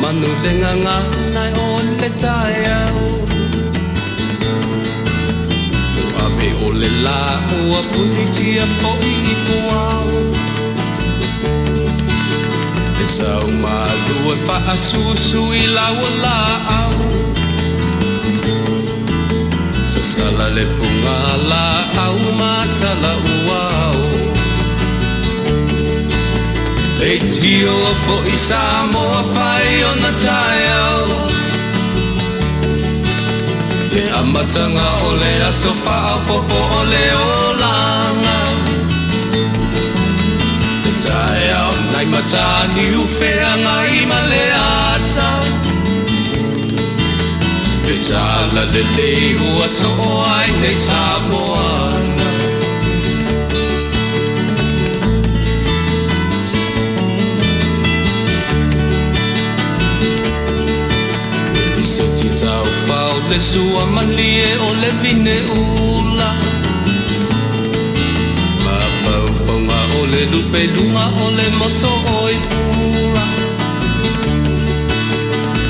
Manu denga nai on le taiao Abe o le la ua puni tia po i puao E sau malua fa asusu i laua la au Sa sala le punga la au mata la uao E tio fo i Samoa fai o na taiao Le amatanga o le aso faa popo o le olanga Le taiao nai matani ufea ngai ma le ata Le tala le leihua so ai nei Samoana Le sua malie o le vine ula Ma pauponga o le lupe lunga o le moso o i pula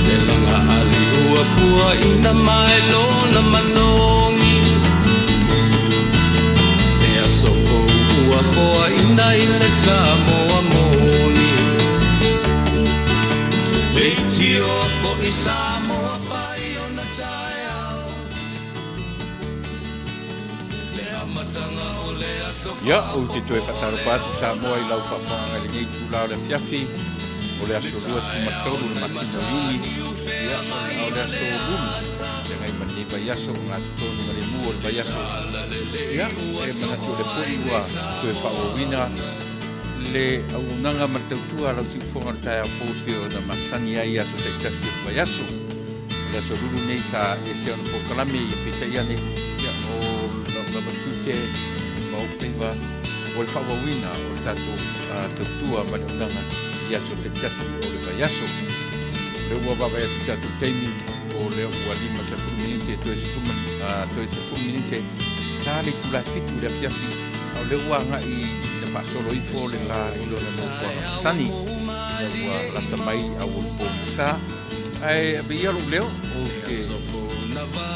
Le langa ali ua pua ina mai lona malongi Le aso o ua foa ina i le Samoa moni Le tio fo i Samoa fai o na Ia, o te toe whatarapatu Samoa i lau whapanga le ngei tūlau le fiafi o le aso rua sumatoru le masina lili ia, o le aso lulu le ngai mani baiaso ngā tutonu ma le mua o le baiaso ia, e manatu le pui ua toe whaowina le aunanga matautua lau tiufonga le tae a fōte o na masani ai aso te tasi e baiaso le aso lulu nei sa e se ono pokalame i pita iane ia, o la matute mau peiva o le whawawina o le tātou tautua ma le unanga i aso te tasi o le baiaso. Le ua wawa atu tātou teimi o le ua lima sa fulminite toe se fulminite tāle tula fitu le fiafi o le ua ngai le whaasoro ifo le la ilo na nōkua sani le ua lata mai au o po misa ai beia lo leo o ke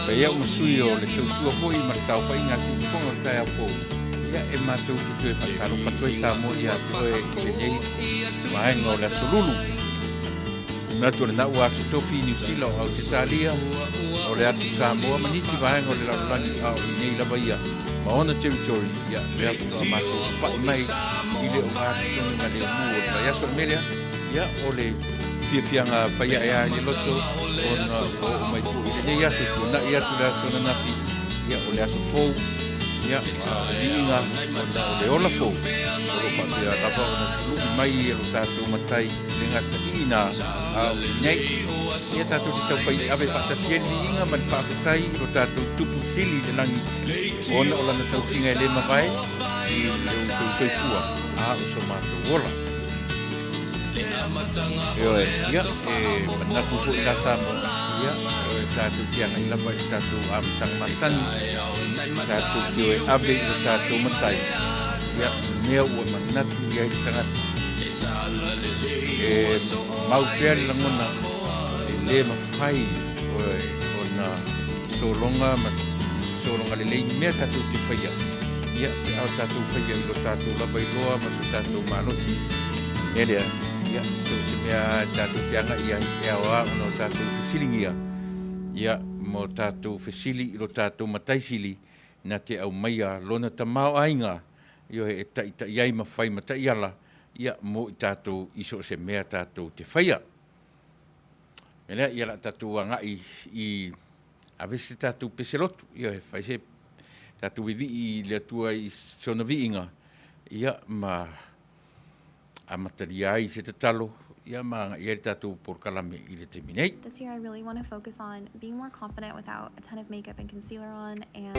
beia umasui o le tautua hoi ma le tau whainga si fonga le tai a po ia e mātou ki tue whakaro patoi Samoa ia te oe le nei maenga o le aso lulu. Natu le nau aso tofi New Zealand au te talia o le atu Samoa manisi maenga o le laulangi au nei lava ia ma ona territory ia le atu mātou pai mai i le o ngāti tonu na le mua o le mai aso melea ia o le fianga paia ea i loto o mai pu i le nei aso tuna ia tu le aso na nafi ia o le aso fou ia liinga o le ola fou o lo whapea lava o na tuluki mai e lo tātou matai le ngata ina au nei ia tātou te tau pai ave whatatia liinga ma le whaapetai lo tātou tupu sili le langi ona o lana tau tinga e le mawai i le utou toifua a uso mātou ola Ioe, ia, manatu po ila Samoa, ia, tātou tianga i lava i tātou amatanga masani, tātou kioe abe i tātou matai, ia, mea ua manatu ia i tangata. Mau pēr langona, le mawhai, o na solonga le leini mea tātou te whaia. Ia, au tātou whaia i lo tātou lava i loa, masu tātou malosi, elea. Ia, so se mea tātou tianga ia i awa ono tātou whesilingia. Ia, mo tātou whesili i lo tātou mataisili na te au maia lona ta mau ainga. Io he ta iai mawhai mata iala. Ia, mo i tātou iso se mea tātou te whaia. Melea, ia la tātou anga i avese tātou peselotu. Ia, he whaise tātou vivi i le atua i sona viinga. Ia, ma amataria ai se te talo ia ma ia tātou por kalame i le teminei. This year I really want to focus on being more confident without a ton of makeup and concealer on and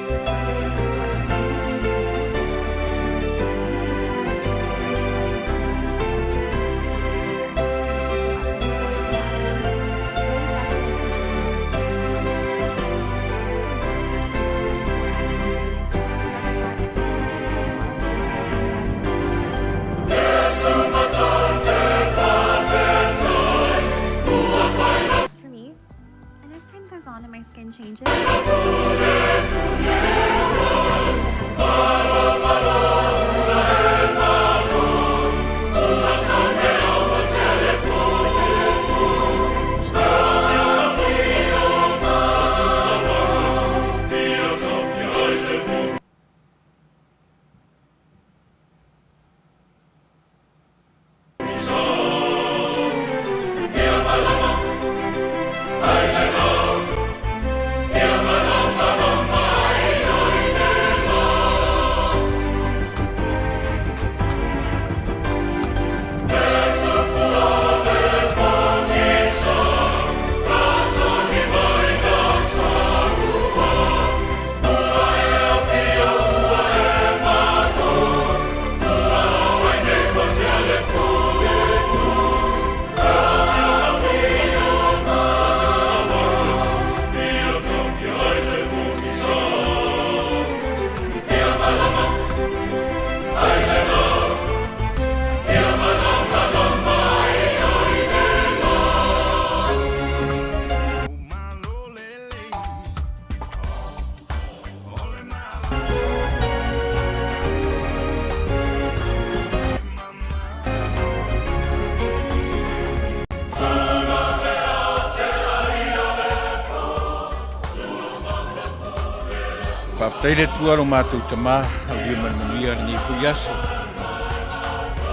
Taile tua lo mātou tamā, au lia Manuia ni Puiaso.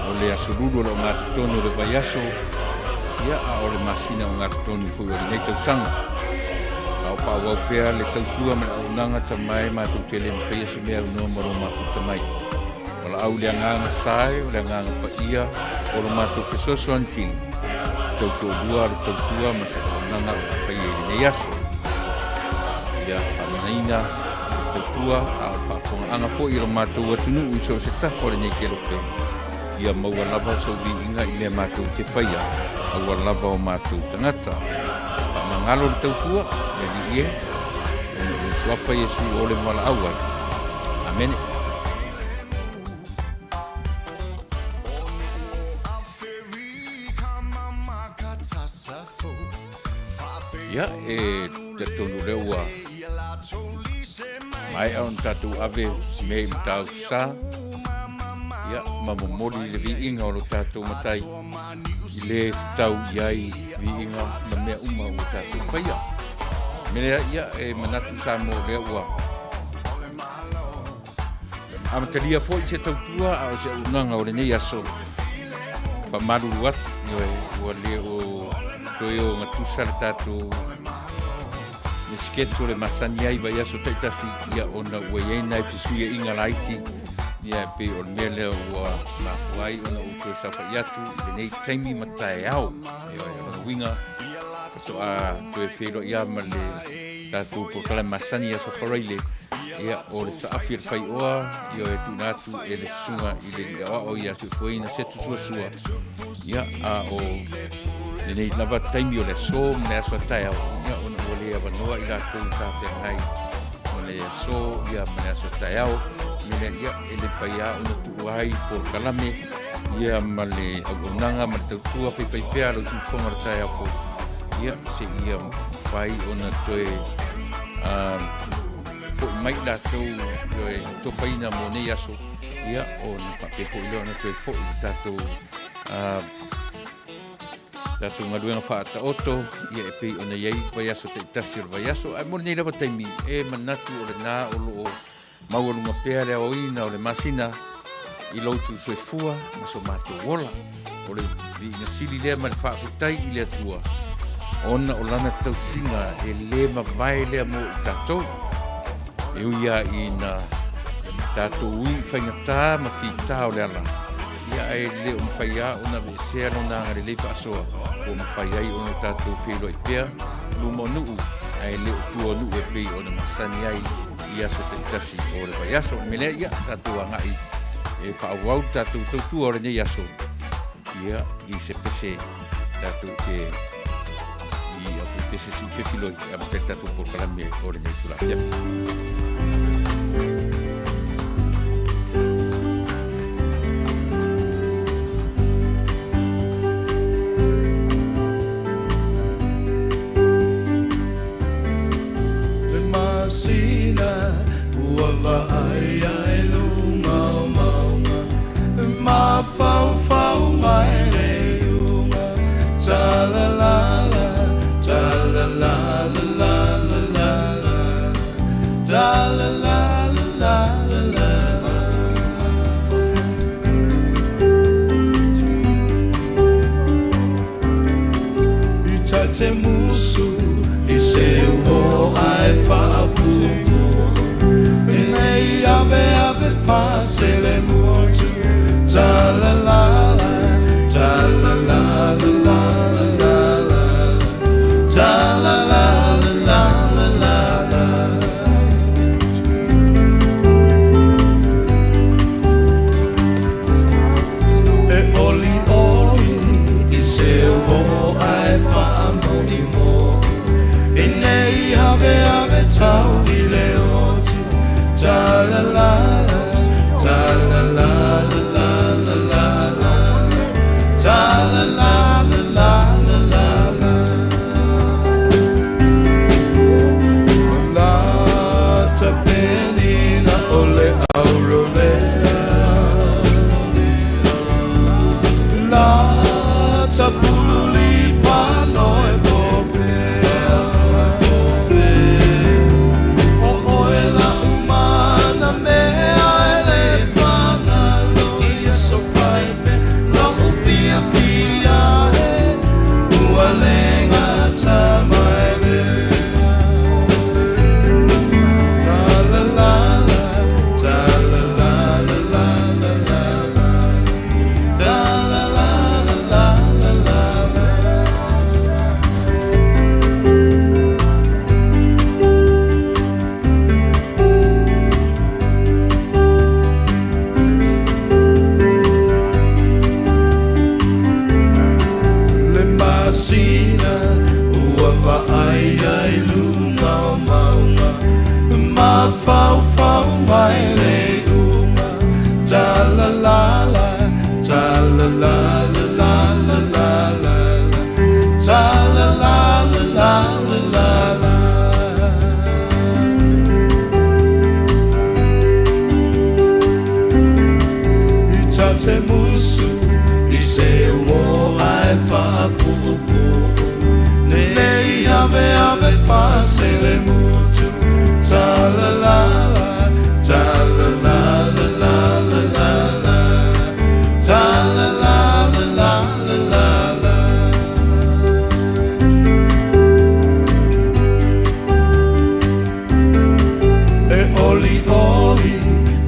O le aso lulu lo mātou tono le Vaiaso. Ia a o le masina o ngātou tonu pui o le nei tausanga. Au whāwau pēr le tautua me au nanga tamai mātou tele mwhia se mea unua maro mātou tamai. O la au le anganga sae, o le anganga paia, o lo mātou fesoso ansini. Tautua lua le tautua ma se au nanga o whaia le nei aso. Ia whamanaina tautua a whaafonga anga po i lo mātou Taunu'u so se tafo le nei kero pe. Ia maua lava so vi inga i le mātou te whaia. Aua lava o mātou tangata. Mangalo le tautua, e ni ie, e suafa Yesu o le mala aua. Amen. Ia, e te tonu reua. Mai au tatou ave me mtau sa. Ia, mamomoli le vi inga o lo tatou matai. I le tau iai vi inga na mea uma o tatou paia. Mene ia e manatu sa mo lea ua. Amatalia fo i se tautua a o se unanga o le nei aso. Pa maruru atu ua le o toi o ngatusa le tatou le sketo le masani ai vai aso taitasi ia ona ua iei nai fisuia inga laiti. Ia pe o mea lea ua mafuai ona uto e safa iatu le nei taimi matae au e o winga so a toe whero ia ma le tātou po kala masani a safaraile ia o le saafi al whai oa ia e tunatu e le sunga i le ia o ia se fuina setu sua ia a o le nei lava taimi o le so ma le aso atae au ia ona ua lea wanoa i lātou tāwhia ngai ma le so ia ma le aso atae au Mene ia ele paia una tuai por kalame ia male agunanga ma tautua fai pea lo tu fonga tai afo ia se ia fai ona toe po mai la tu yo to paina mone aso ia ona fa pe fo ile ona toe fo tato tato ngaluenga fa ta oto ia pe ona yei vai aso te tasir vai aso ai mone lava taimi e manatu o le na o lo Maualunga pea lea oina o le masina I loutu soifua ma so mātou wola o le ina sili lea ma le whaafutai I lea tua ona o lana tausinga e le mawai lea mo I tātou e uia I na tātou ui whaingatā ma whita o le ala ia e le o mwhaia ona ve sea no nā ngare le whaasoa o mwhaiai ona tātou whiro I pea lumo nuu e le o tua nuu e pei ona masani ai ia so te tasi o le vai aso me lea ia tātou angai e whaawau tātou tautua o le nei aso ia I se pese tātou te I afu pese si pepiloi a mate tātou por kalame o le nei Tuilaepa la la la la, ta la la la la la la la, ta la la la la la la la. I tate musu, I se uo ai whaapupu, nei ave ave whase le mutu, ta la la la, ta la la la la la la la, ta la la la la la la la. E oli oli,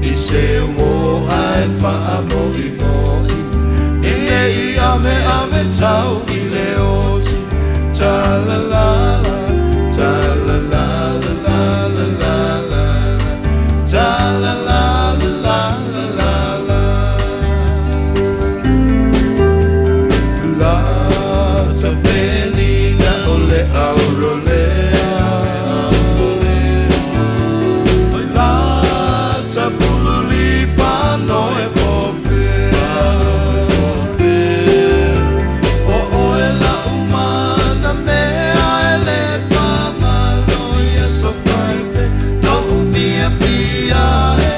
I se uo ai whaamoi moi, e nei ave ave tau I le oti, ta la la la, ta la la la la la la la, ta la la la la la la la. La ta penina ole aurolea, la ta pululi pano e pofea, o e la umana mea e le Manuia so faipe, no via via e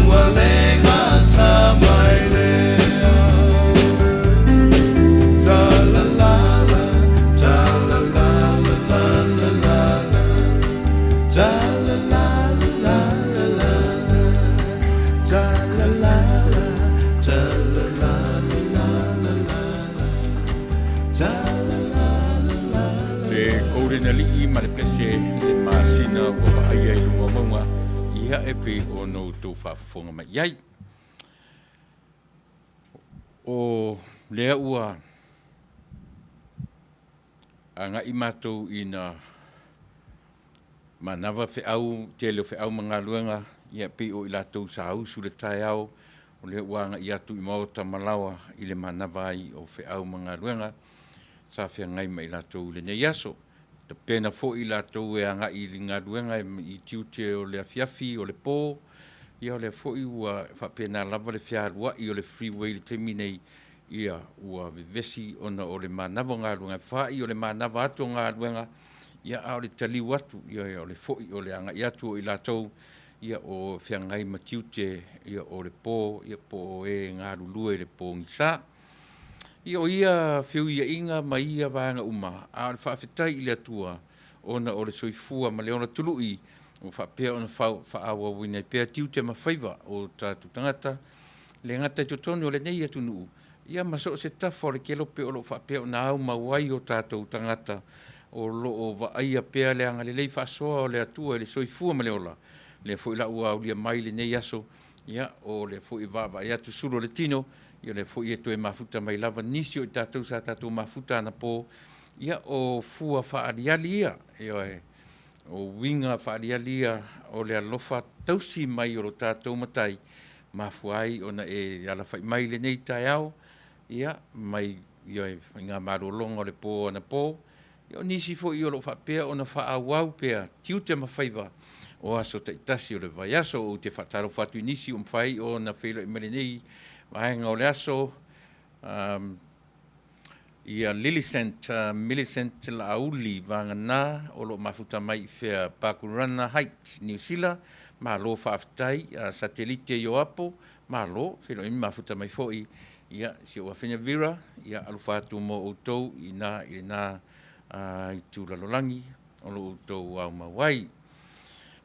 ua lenga tamai lea. Ta la la la, ta la la la la la la la, ta la la la la la la, ta la la la, ta la la la la la la, ta la la la la la. Le kourena li'i ma le pese le masina o aia I lunga maunga ia e pe o no tō whaafonga mai iai. O lea ua anga I mātou I na manawa whiau, te leo whiau mga luenga ia pe o I lātou sa ausu le tai au o lea ua anga I atu I maota malawa I le manawa ai o whiau mga luenga sa whia ngai mai lātou le nei aso. Ta pena fo I lātou e anga I ngā luenga I tiute o le afiafi o le pō, ia o le fo I ua whapena lava le whiarua I o le freeway le temi nei ia ua vivesi ona o le manawa ngā luenga whai o le manawa atu o ngā luenga ia a o le taliu atu ia o le fo I o le anga I atu o I lātou ia o whia ngai ma tiute ia o le pō, ia po e ngā rulue le pō ngisa. Ia o ia whiu ia inga ma ia vanga uma, a le whaafetai I le atua, ona o le soifua ma leona tului, o whapea ona whaawa wina I pea tiute ma whaiva o tātu tangata, le ngata I totoni o le nei Taunu'u. Ia maso se tafa o le kelope o lo whapea o na au mawai o tātou tangata, o lo o waaia pea le anga le lei whaasoa o le atua, le soifua ma leola, le fo ila ua au lia mai le nei aso, ia o le fo I vava ia tu suro le tino, ia le fo I e mafuta mai lava nisi o I tātou sa tātou mafuta ana pō, ia o fua whaariali ia, ia o winga whaariali ia o le alofa tausi mai o lo tātou matai, mafuai ona e ala whai mai le nei tai au, ia mai ia ngā marolonga o le pō ana pō, ia o nisi fo I o lo whapea ona whaawau pea, tiute ma whaiva, o aso taitasi o le vai aso o te whataro whatu nisi o mwhai o na whailo I mele nei, vaenga o le aso, ia Millicent Lauli vanga nā, o lo mafuta mai whea Pakurana Heights, New Zealand, ma lo whaaftai, satelite I o apo, ma lo, whelo I mafuta mai fōi, ia si o awhina vira, ia alufatu mo o tau I nā I tūlalolangi, o lo o tau au mawai.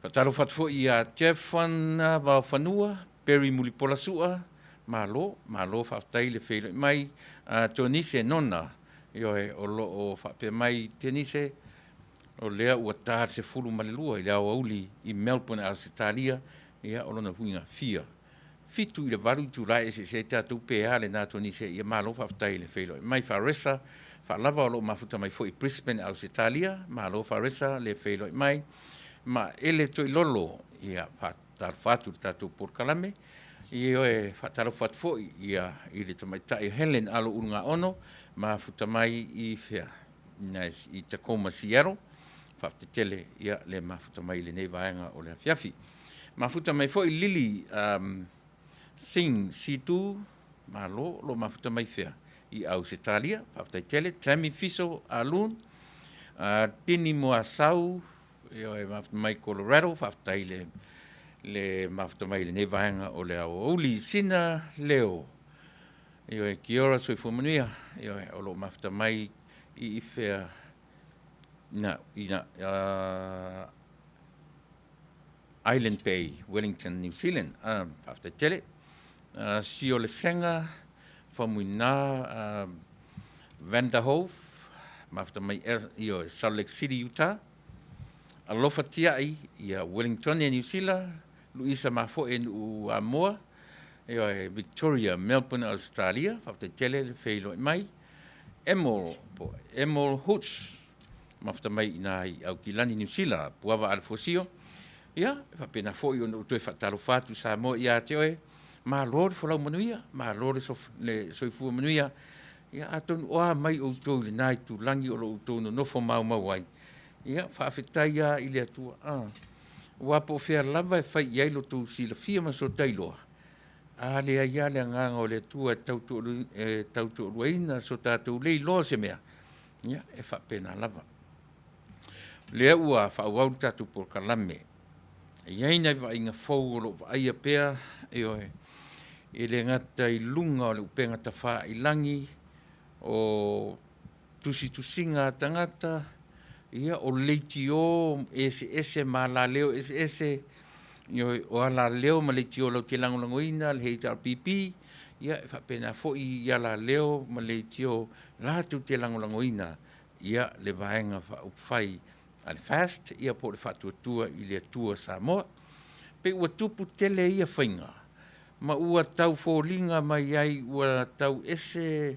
Pataro fatu fōi ia Tefan Whanua, Peri Mulipola Sua, malo whaaftai le whelo mai, tonise nona, ioe o lo o whapea mai tenise, o lea ua tār se fulu malelua I le au auli I Melbourne Australia, ia o lona huinga fia. Fitu I le varu Tuilaepa se tātou pēa le nā tonise ia malo whaaftai le whelo mai wharesa, whaalava o lo mafuta mai fo I Brisbane Australia, malo wharesa le whelo mai, ma ele toi lolo ia whaatar whatu tātou porkalame, ia e whataro whatu fōi ia I le tamaitai Helen alo urunga ono, ma futa mai I whea, I Tacoma Seattle, whaatetele ia le ma futa mai le nei vaenga o le awhiawhi. Ma futa mai fōi Lili Sing situ malo lo mafuta mai fea. I Australia, whaftai tele, tami fiso alun, tini mua sau, mafuta mai Colorado, whaftai le mafuta mai le nevahanga o le au uli sina leo. Kia ora soi fumanuia, o lo mafuta mai I fea Island Bay, Wellington, New Zealand, whaftai tele. Si o le senga, whamuina Vanderhoof, mafuta mai I Salt Lake City, Utah. Alofa tiai I Wellington, New Zealand, Luisa mafo u Samoa, Victoria, Melbourne, Australia, whaftai tele le whailo mai. Emerald Hoods, mafuta mai ina I Aukilani, New Zealand, Puava Alfosio. Whapena fo I ono utoi whataro whatu Samoa ia te oe. Ma lor folau manuia, ma lor le soifua manuia. Atonu oa mai o tau le nai tu langi o lo tau no nofo mau mawai. Whaafetai ia I le atua. Wapo fea lava whai iai lo tau sila fia ma so tailoa. Le aia le nganga o le atua tautu ruaina so tātou lei loa se mea. Whapena lava. Lea ua whaawau tātou por kalame. Iai nei wa inga fau o lo aia pea. E le ngata I lunga o le upenga tawha I langi o tusinga tangata o leiti o ese ma la leo ese o ala leo ma leiti o lau te langolangoina le HRPP whapena fo I la leo ma leiti o la tu te langolangoina le vaenga whai ale fast po le whatuatua I le atua Samoa pe ua tupu tele ia whainga ma ua tau fōlinga mai ai ua tau ese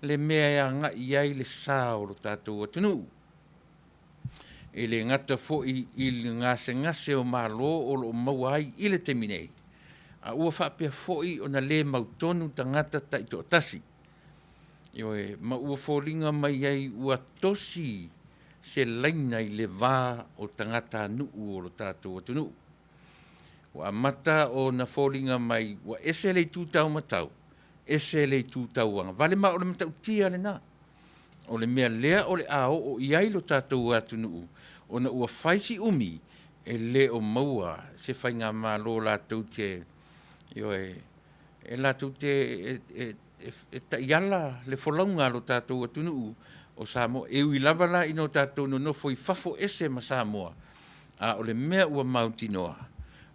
le mea nga iai le sao lo tātou Taunu'u. E le ngata fo'i I le ngase o malo o lo mawai I le teminei. A ua whapea fo'i o na le mautonu tangata taito tasi. Ma ua fōlinga mai ai ua tosi se laina I le vā o tangata nu'u o lo tātou Taunu'u. Wa mata o na fōlinga mai, wa ese le tūtau matau, ese le tūtau wanga. Vale ma o le matau tia le nā. O le mea lea o le ao o iai lo tātou Taunu'u. O na ua whaisi umi e le o maua se whai ngā mālo lātou te, e lātou te e taiala le wholaunga lo tātou Taunu'u o Samoa. E ui lava la ino tātou no nofo I fafo ese ma Samoa. O le mea ua mautinoa.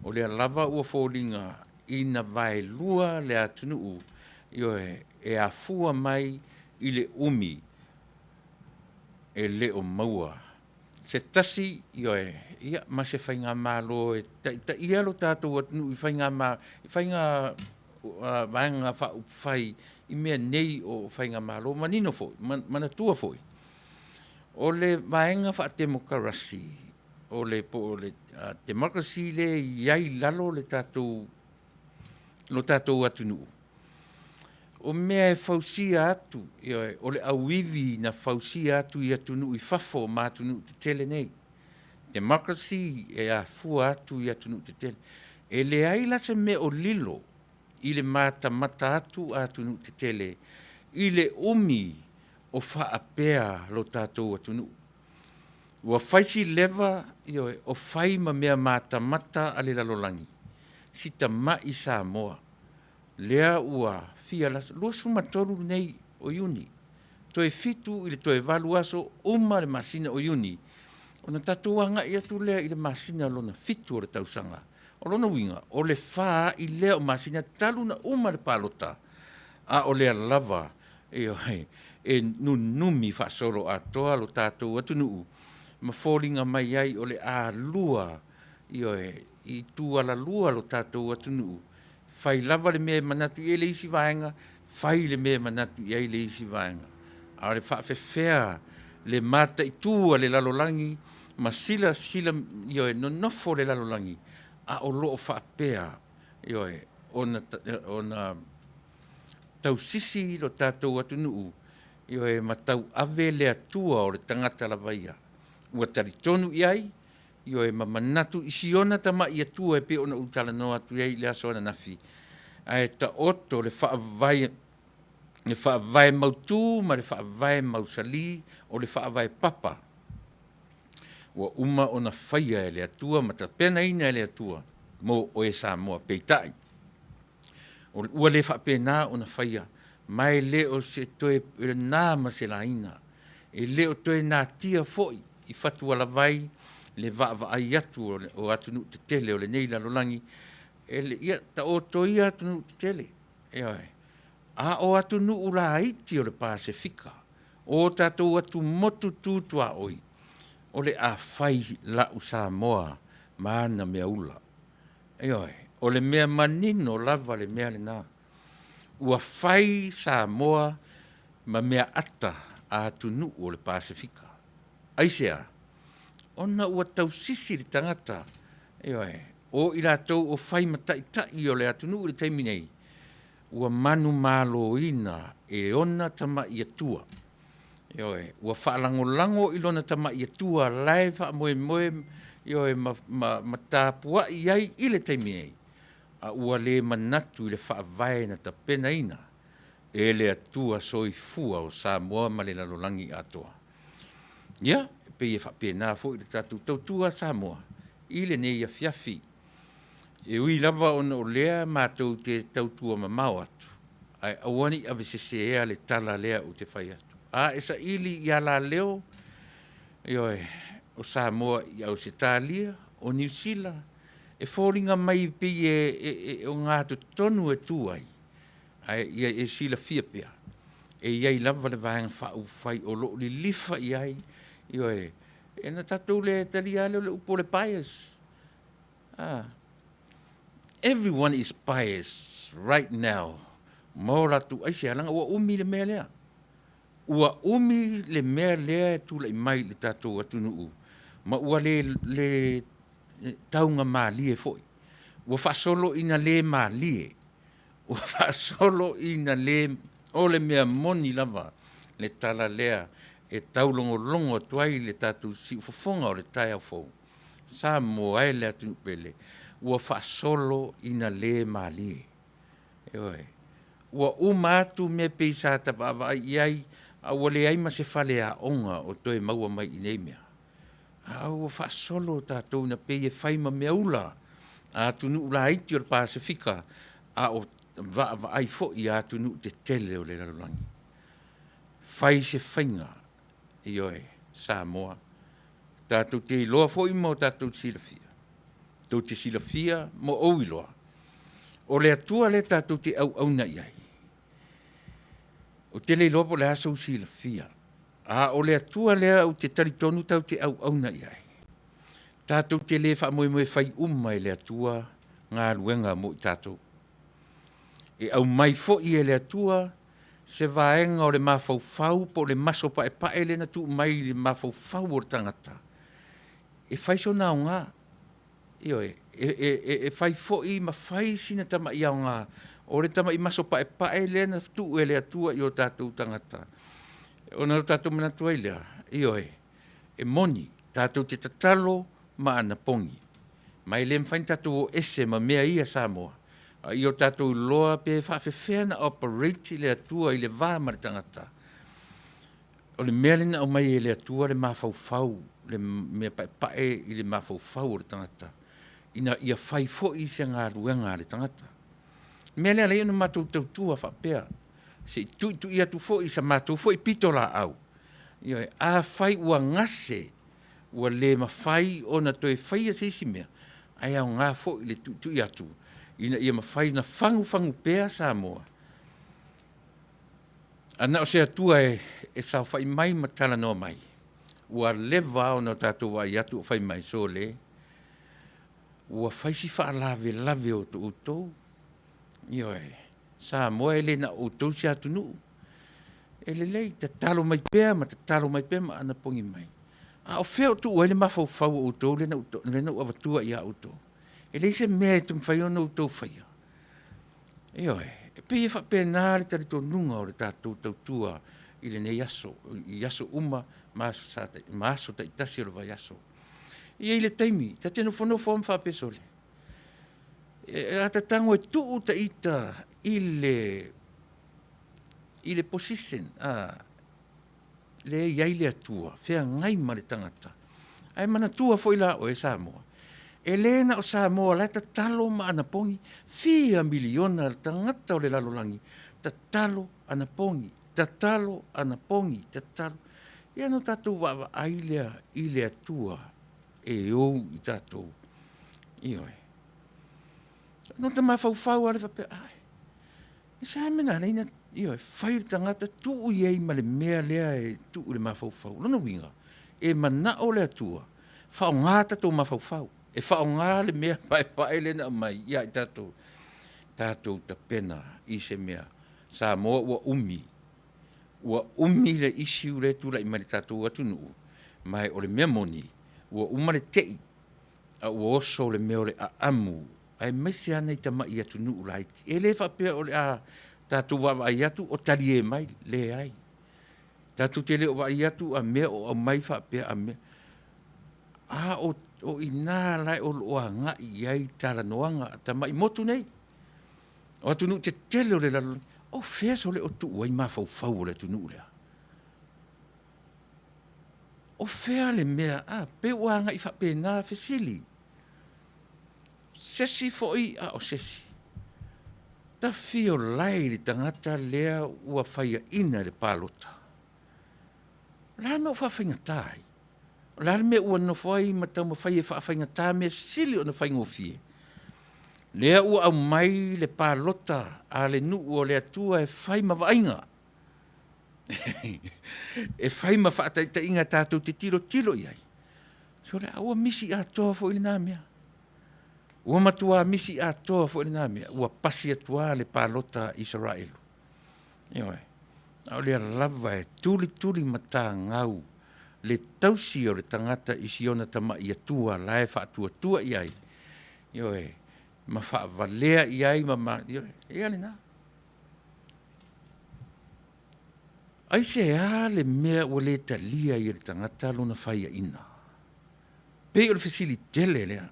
O le lava ua fōlinga ina vai lua le Taunu'u e a fua mai I le umi e le o maua. Se tasi ma se whai ngā mālo ta ia lo tātou Taunu'u I whai ngā vaenga whai I mea nei o whai ngā mālo manino foi, manatua foi. O le vaenga wha demokarasi o le democracy le iai lalo le tātou Taunu'u. O mea e fausia atu, o le auivi na fausia atu I Taunu'u I fafo ma Taunu'u te tele nei. Democracy e a fua atu I Taunu'u te tele. E le ai la se me o lilo I le mata atu a Taunu'u te tele. I le umi o whaapea lo tātou Taunu'u. Ua whaisi lewa o whai ma mea mata ale lalolangi. Sita mai Samoa. Lea ua fia las. Lua sumatoru nei o iuni. Toe fitu I le toe valu aso uma le masina o iuni. O na tātou anga I atu lea I le masina lona fitu o le tausanga. O lona winga. O le wha I lea o masina talu na uma le palota. A o lea lava. E nunumi whasoro atoa lo tātou Taunu'u. Ma fōlinga mai ai o le a lua I tu ala lua lo tātou Taunu'u. Whai lava le mea manatu I le isi vaenga, whai le mea manatu I le isi vaenga. A le whaafewhea le mata I tua le lalolangi, ma sila no nofo le lalolangi. A o loo whaapea o na tausisi lo tātou Taunu'u. Ma tau ave le atua o le tangata la vaia. Ua taritonu iai, ma manatu I siona tama I atua e pe ona utala no atu iai le aso ana nafi. Ai ta oto le whaavai mautu, ma le whaavai mausali, o le whaavai papa. Ua uma o na whaia e le atua, ma ta pena ina e le atua, mo o e Samoa peitai. Ua le whaapena o na whaia, mai le o se toe nā ma se la ina, e le o toe nā tia foi, i whatu ala vai, le ai atu o atunu te tele o le nei lalolangi, e le ia ta o toi atunu te tele. A o atunu ula iti o le Pasifika, o tatou atu motu tūtua oi, o le a whai la u Samoa maana mea ula. O le mea manino lava le mea le nā. Ua whai Samoa ma mea ata a atunu o le Pasifika. Aisea, ona ua tau sisi le tangata, o i rātou o whai matai o le atunu o le taiminei, ua manu malo ina e ona tama i atua. Ua whaalango i lona tama i atua, lai wha moe, ma tāpua i ai i le taiminei. A ua le manatu i le whaavai na ta pena ina, e le atua soifua o Samoa ma le lalolangi atoa. Pe e whapena fo i le tatu tautua Samoa, i le nei a fiafi. E ui lava ona o lea mātou te tautua ma mau atu. Ai awani ave se ea le tala lea o te whai atu. Esa ili i ala leo, o Samoa i au se tālia, o New Zealand, e fōringa mai pi o ngā tonu e tuai. E sila fia pia. E iai lava le vāenga whau whai o lo li lifa i ai, e na tatou le tali ale le upo le bias. Everyone is biased right now. Maura tu aise alanga ua umi le mea lea. Ua umi le mea lea tu le mai le tatou atunu'u. Ma ua le taunga mālie foi. Ua whaasolo ina le mālie. Ua whaasolo ina le o le mea moni lava le tala lea e taulongo tuai le tatou si ufofonga o le tai au fou. Samoa e le atu pele. Ua whaasolo ina le mālie. Ua atu me peisa tapava iai, a ua le ai ma se whale a onga o toe maua mai i nei mea. Ua whaasolo tātou na pei e whaima mea ula, a tunu ula iti o le Pasifika, a o ai fo i a tunu te tele o le lalulangi. Whai se whainga, Samoa. Tātou te iloa fo i mo tātou silafia. Tau te silafia mo au iloa. O le atua le tātou te au na iai. O te le iloa po le asau silafia. O le atua le au te taritonu tau te au na iai. Tātou te le wha moe whai e le atua ngā ruenga mo i tātou. E au mai fo i e le atua se vaenga o le mawhauwhau po le maso pa e le na tu mai le mawhauwhau o le tangata. E whai so nao ngā. E whai fo i ma whai sina tama i au ngā. O le tama i maso pa e le na tu e le atua i o tātou tangata. O na tātou manatua i lea. E moni, tātou te tatalo ma ana pongi. Mai le mwhain tātou o ese ma mea ia Samoa. I o tātou loa pe whawhewhea na operate i le atua i le vā ma le tangata. O le mea lena o mai e le atua le mawhauwhau, le mea pae i le mawhauwhau o le tangata. Ina ia whai fo i se ngā ruenga le tangata. Mea lea le ina mātou tautua whapea. Se tu i atu fo i sa mātou fo i pitola au. A whai ua ngase, ua le ma whai o na toi whai a seisi mea. Ai au ngā fo i le tu i atu. Ina ia ma whai na whangu pea Samoa. Ana o se atua e sa whai mai matala no mai. Ua lewa o na tātou wai atu o whai mai so le. Ua whai si wha lave o to utou. Samoa e le na utou si atu nuu. E le lei, ta talo mai pea ma ana pongi mai. O wheo tu ua le mawhau o utou le na uavatua i a utou. E le se mea tu mwhai o na utou whaia. E pe e whapena le tari tō nunga o le tātou tautua i le nei yaso uma maaso ta itasi o le vai yaso. I le taimi, ta tēnu whanau wham whapesole. Ata tango e tuu ta ita i le position le iai le atua, whea ngai ma le tangata. Ai mana tua foi la o e Samoa. E lena o Samoa la ta talo ma ana pongi, 4 miliona le tangata o le lalolangi, ta talo ana pongi, ta talo ana pongi, ta talo. Ia no tatou wa ailea i le atua e ou i tatou. Ioi. No te mawhauwhau ale whapea, ai. E sa mena reina, ioi, whai tangata tuu iei ma le mea lea e tuu le mawhauwhau. Lono winga, e mana o le atua, whao ngā tatou mawhauwhau. E whao ngā le mea pae le na mai, ia i tatou. Tatou ta pena i se mea. Sa moa ua umi. Ua umi le isi ure tula i mani tatou Taunu'u. Mai o le mea moni, ua umare tei. A ua oso le mea o le amu. Ai mesi ana i tama i Taunu'u la iti. E le whapea o le tatou wawa i atu o tali e mai, le ai. Tatou te le o wa i atu a mea o mai whapea a mea. O ina lai o loa nga i ai tala noanga, tama i motu nei. O Taunu'u te tele o le lalo. O fea so le o tu wai mawhauwhau o le Taunu'u lea. O fea le mea, pe wanga i whape nā whesili. Sesi foi o sesi. Ta fio lai li tangata lea ua whaia ina le pālota. La me o whawhainga tai. La me ua no whai matau ma whaia whawhainga tai mea sili o na whainga o fie. Lea ua au mai le pālota a le nuu o le atua e whai ma vainga. E whai ma whaataita inga tātou te tiro iai. So le aua misi a toa fo ili nā mea. Ua matua misi a toa fo ili nā mea. Ua pasi atua le pālota Israelu. Ioi. Au lea lava e tuli mata ngau. Le tausi o le tangata isiona tama i atua lae whaatua iai. Ioi. Ma whaavalea iai ma ioi. E ale nā. Ai se le mea ua le talia i le tangata lona whaia ina. Pe o le whesili tele lea.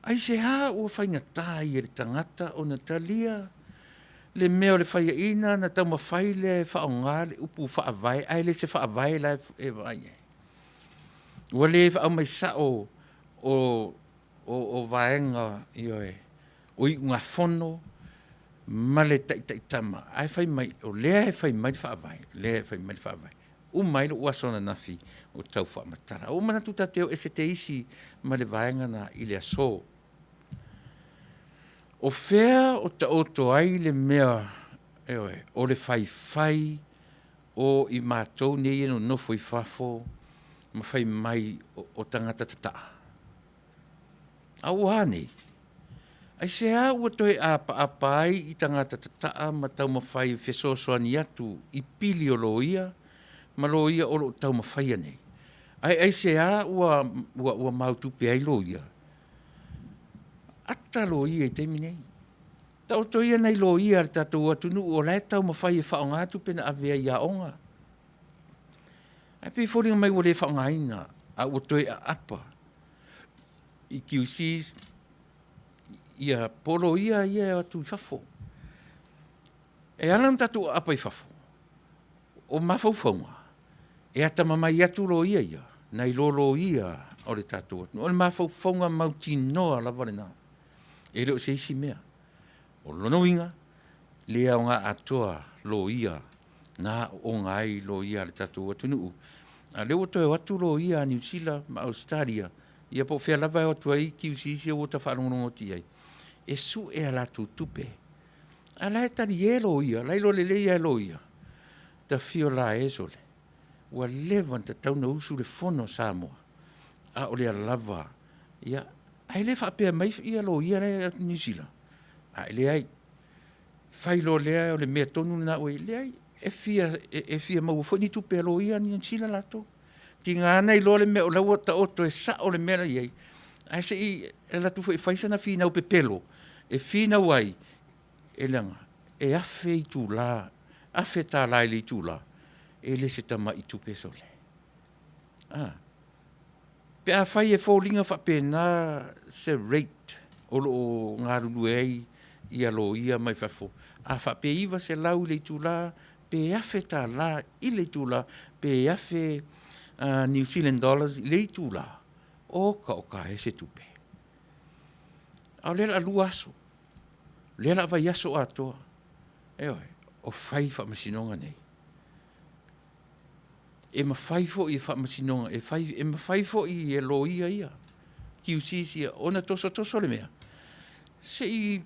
Ai se ua whainga tā i le tangata o na talia le mea o le whaia ina na tau ma whai le whaonga le upu whaavai. Ai le se whaavai la e vai. Ua le whaau mai sao o vaenga ioe. O i ngā whono ma le tama. Ai whai mai, o lea e whai mai whaavai. Lea e whai mai whaavai. O mai lo uasona nafi o tau whaamatara. O mana tu tateo e se te isi ma le vaenga na i le aso. O whea o ta oto ai le mea o le whai o i mātou nei eno nofo i whafo ma whai mai o tangata tataa. Au hane. Ai se ua toi apa ai i tangata tataa ma tau ma whai whesosoani atu i pili o loia ma loia o lo tau ma whai anei. Ai se ua mautupe ai loia. Ata loia i teimi nei. Tau toia nei loia ar tatou Taunu'u o lai tau ma whai e whaonga atu pena avea i aonga. Ai pe whoringa mai ua le whaonga ina a ua toi a apa. I kiusis ia polo ia atu i whafo. E anam tatou apa i whafo. O mawhauwhaunga. E ata mamai atu loia ia. Nei lolo ia o le tatou. O le mawhauwhaunga mautinoa la vale nā. E leo se isi mea. O lono winga, lea o ngā atoa lo ia, nā o ngai lo ia le tatou Taunu'u. A leo toi watu lo ia a New Zealand, ma Australia, ia po whea lava o tua i ki usisi o ta wharongongo ti ai. E su e ala tu tupe. A lai tari e lo ia, lai lo le leia e lo ia. Ta fio la e sole. Ua levan ta Taunu'u su le fono Samoa. A o le lava. Ia, ai le whapea mai ia lo ia le New Zealand. Ai le ai. Whai lo lea o le mea tonu na oi le ai. E fia mau fo ni tupe lo ia ni China lato. Ti ngana i lo le mea o lau ta oto e sa o le mea iai. Ai se i e latu fo i whaisa na fina o pepelo. E fina wai. E langa. E afe i tū la. Afe tā lai li tū la. E le se tama i tupe sole. Pe a whai e fōlinga whapena se rate o ngā ruru ei ia lo ia mai whafo. A whape iwa se lau le tūla, pe afe tā la i le tūla, pe afe New Zealand dollars i le tūla. Oka he se tupe. Au lela lua aso. Lela vai aso atoa. Eoi, o whai whamasinonga nei. E ma whai fo i whamasinonga, e ma whai fo i e lo ia. Ki usisi ona toso le mea. Se i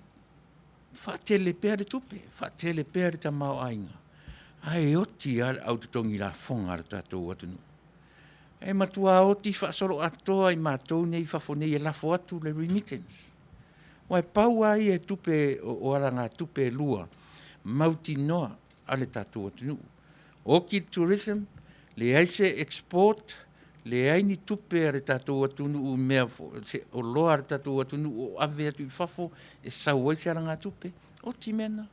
whaatele pēr tupe, whaatele pēr ta mau ainga. Ai oti au te tongi la whonga ar tātou atunu. E matua oti whaasoro atoa i mātou nei whafone e lafo atu le remittance. Wai pau ai e tupe o aranga tupe lua, mauti noa ale tātou atunu. O ki tourism, le aise export, le ai ni tupe are tātou atunu u mea o loa are tātou atunu o ave atu i whafo e sauai se aranga tupe. Oti mena.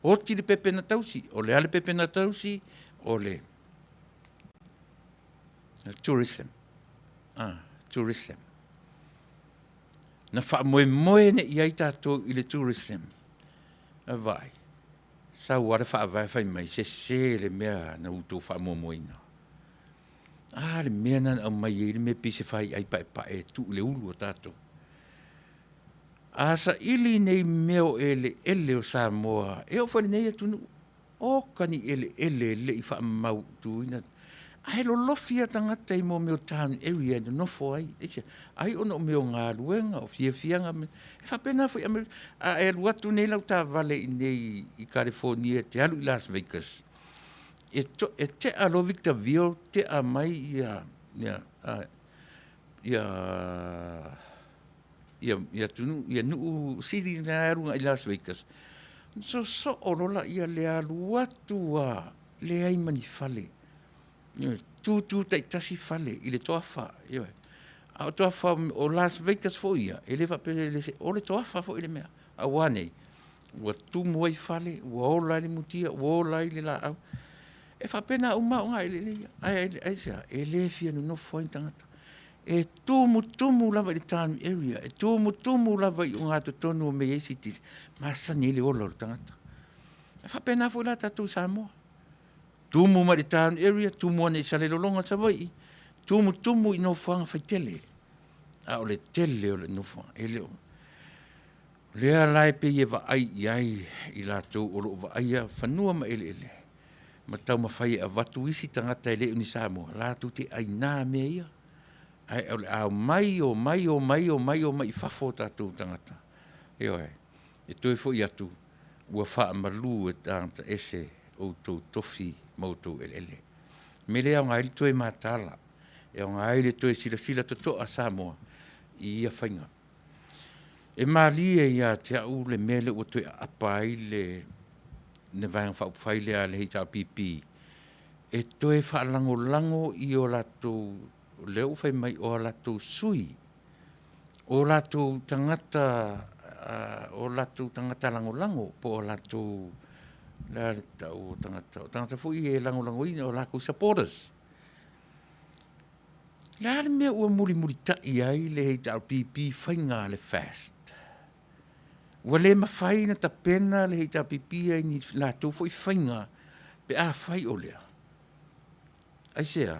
Oti le pepe na tausi, o le ale pepe na tausi, o le tourism. Tourism. Na wha moe ne i ai tātou i le tourism. A vai. Sau wara wha vai mai, se le mea na uto wha moina. Le mea na au mai e le me pise whai ai pae tu le ulu o tātou. Asa ili nei meo ele o Samoa, e o whare nei atunu, o kani ele le i wha mau tuina. Ai lo lofia tangata i mo meo town area na nofo ai. Ai ono meo ngā ruenga o fianga. E whapena fui e luatu nei lau tā Vale i nei i California, te alu i Las Vegas. E te alo Victorville, te a mai ia tunu, ia nuu siri na arunga i Las Vegas. So orola ia le alu atua, le ai mani fale. Tu tai tasi fale, i le toafa. A toafa o Las Vegas fo ia, e le whapere le se, o le toafa fo i le mea. A wane, ua tu muai fale, ua ola le mutia, ua ola i le la au. E whapena au maunga i le lea. Ai sea, e le fia no fo i tangata. E tumu lava i le town area, e tumu lava i unga to tonu o mei cities, masani i le ola o tangata. E whapena fo i la tatu Samoa. Tumu ma le town area, tumu ane i sale lolonga tawai, tumu i no whanga whaitele. A o le tele o le no whanga, e leo. Lea lai pe ie wa ai i la tau o lo wa ai a whanua ma ele. Ma tau ma whai a watu isi tangata e leo ni Samoa, la tu te ai nā mea ia. Ai o le au mai whafo tātou tangata. E toi fo i atu, ua wha malu e tangata ese o tau tofi mautou ele. Me lea ngai le toi mātala, e ngai le toi sila toto a Samoa, i ia whainga. E mālia ia te au le mele o toi apai le ne vanga whai le a le heita pipi. E toi whaalango i o latou leo whai mai o latou sui. O latou tangata lango po o latou la tau tangata fui e lango ina o lakou supporters. La mea ua muri tai ai le heita pipi whainga le fast. Ua le mawhai na tapena le heita pipi ai ni latou fui whainga pe a whai o lea. Ai sea,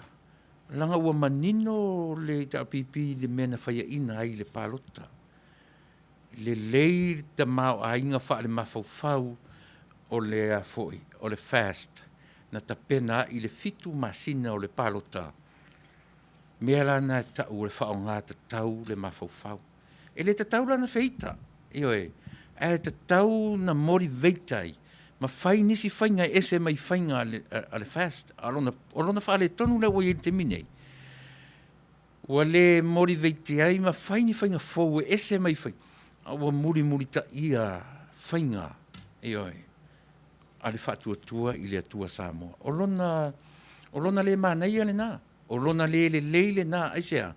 langa ua manino le heita pipi le mena whaia ina ai le palota. Le lei ta mau a inga wha le mawhau o le foi, o le fast, na tapena i le fitu masina o le palota. Mea lana tau le whao ngā tau le mawhau. E le tau lana feita, e tau na motiveitai, ma whai nisi whainga ese mai whainga a le fast, alona wha le tonu le wai te minei. Ua le motiveitai ai, ma whai ni whainga fau ese mai whainga. Ua muri ta ia whainga, a le whatuatua i le atua Samoa. Olona le mānaia le nā. Olona le nā, aisea.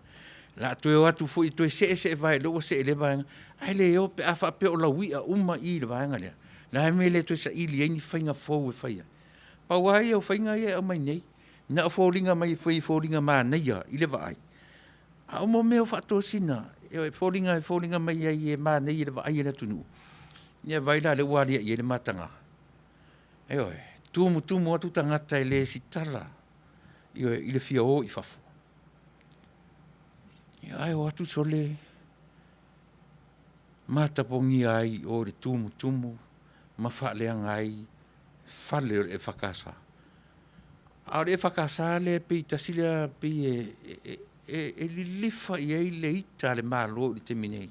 La toe o atu fo i toe se vai, leo se le vai. Ai le o pe a whape o la wia uma i le vai lea. La me le toe sa ili eini whainga fau e whaia. Pawai au whainga ia au mai nei. Na o fōringa mai fōringa mānaia i le vai. A o mo meo whato sina. e fōringa mai ai e mā nei e wa ai e na tunu. Ia vaila le wālia i e le matanga. Tumu atu tangata e le sitala. I le fia o i fafu. Ai o atu sole matapongi ai o le tumu ma whaaleanga ai whale o le whakasa. A le whakasa le pe tasila pe e lilifa i ei le ita le malo i te minei.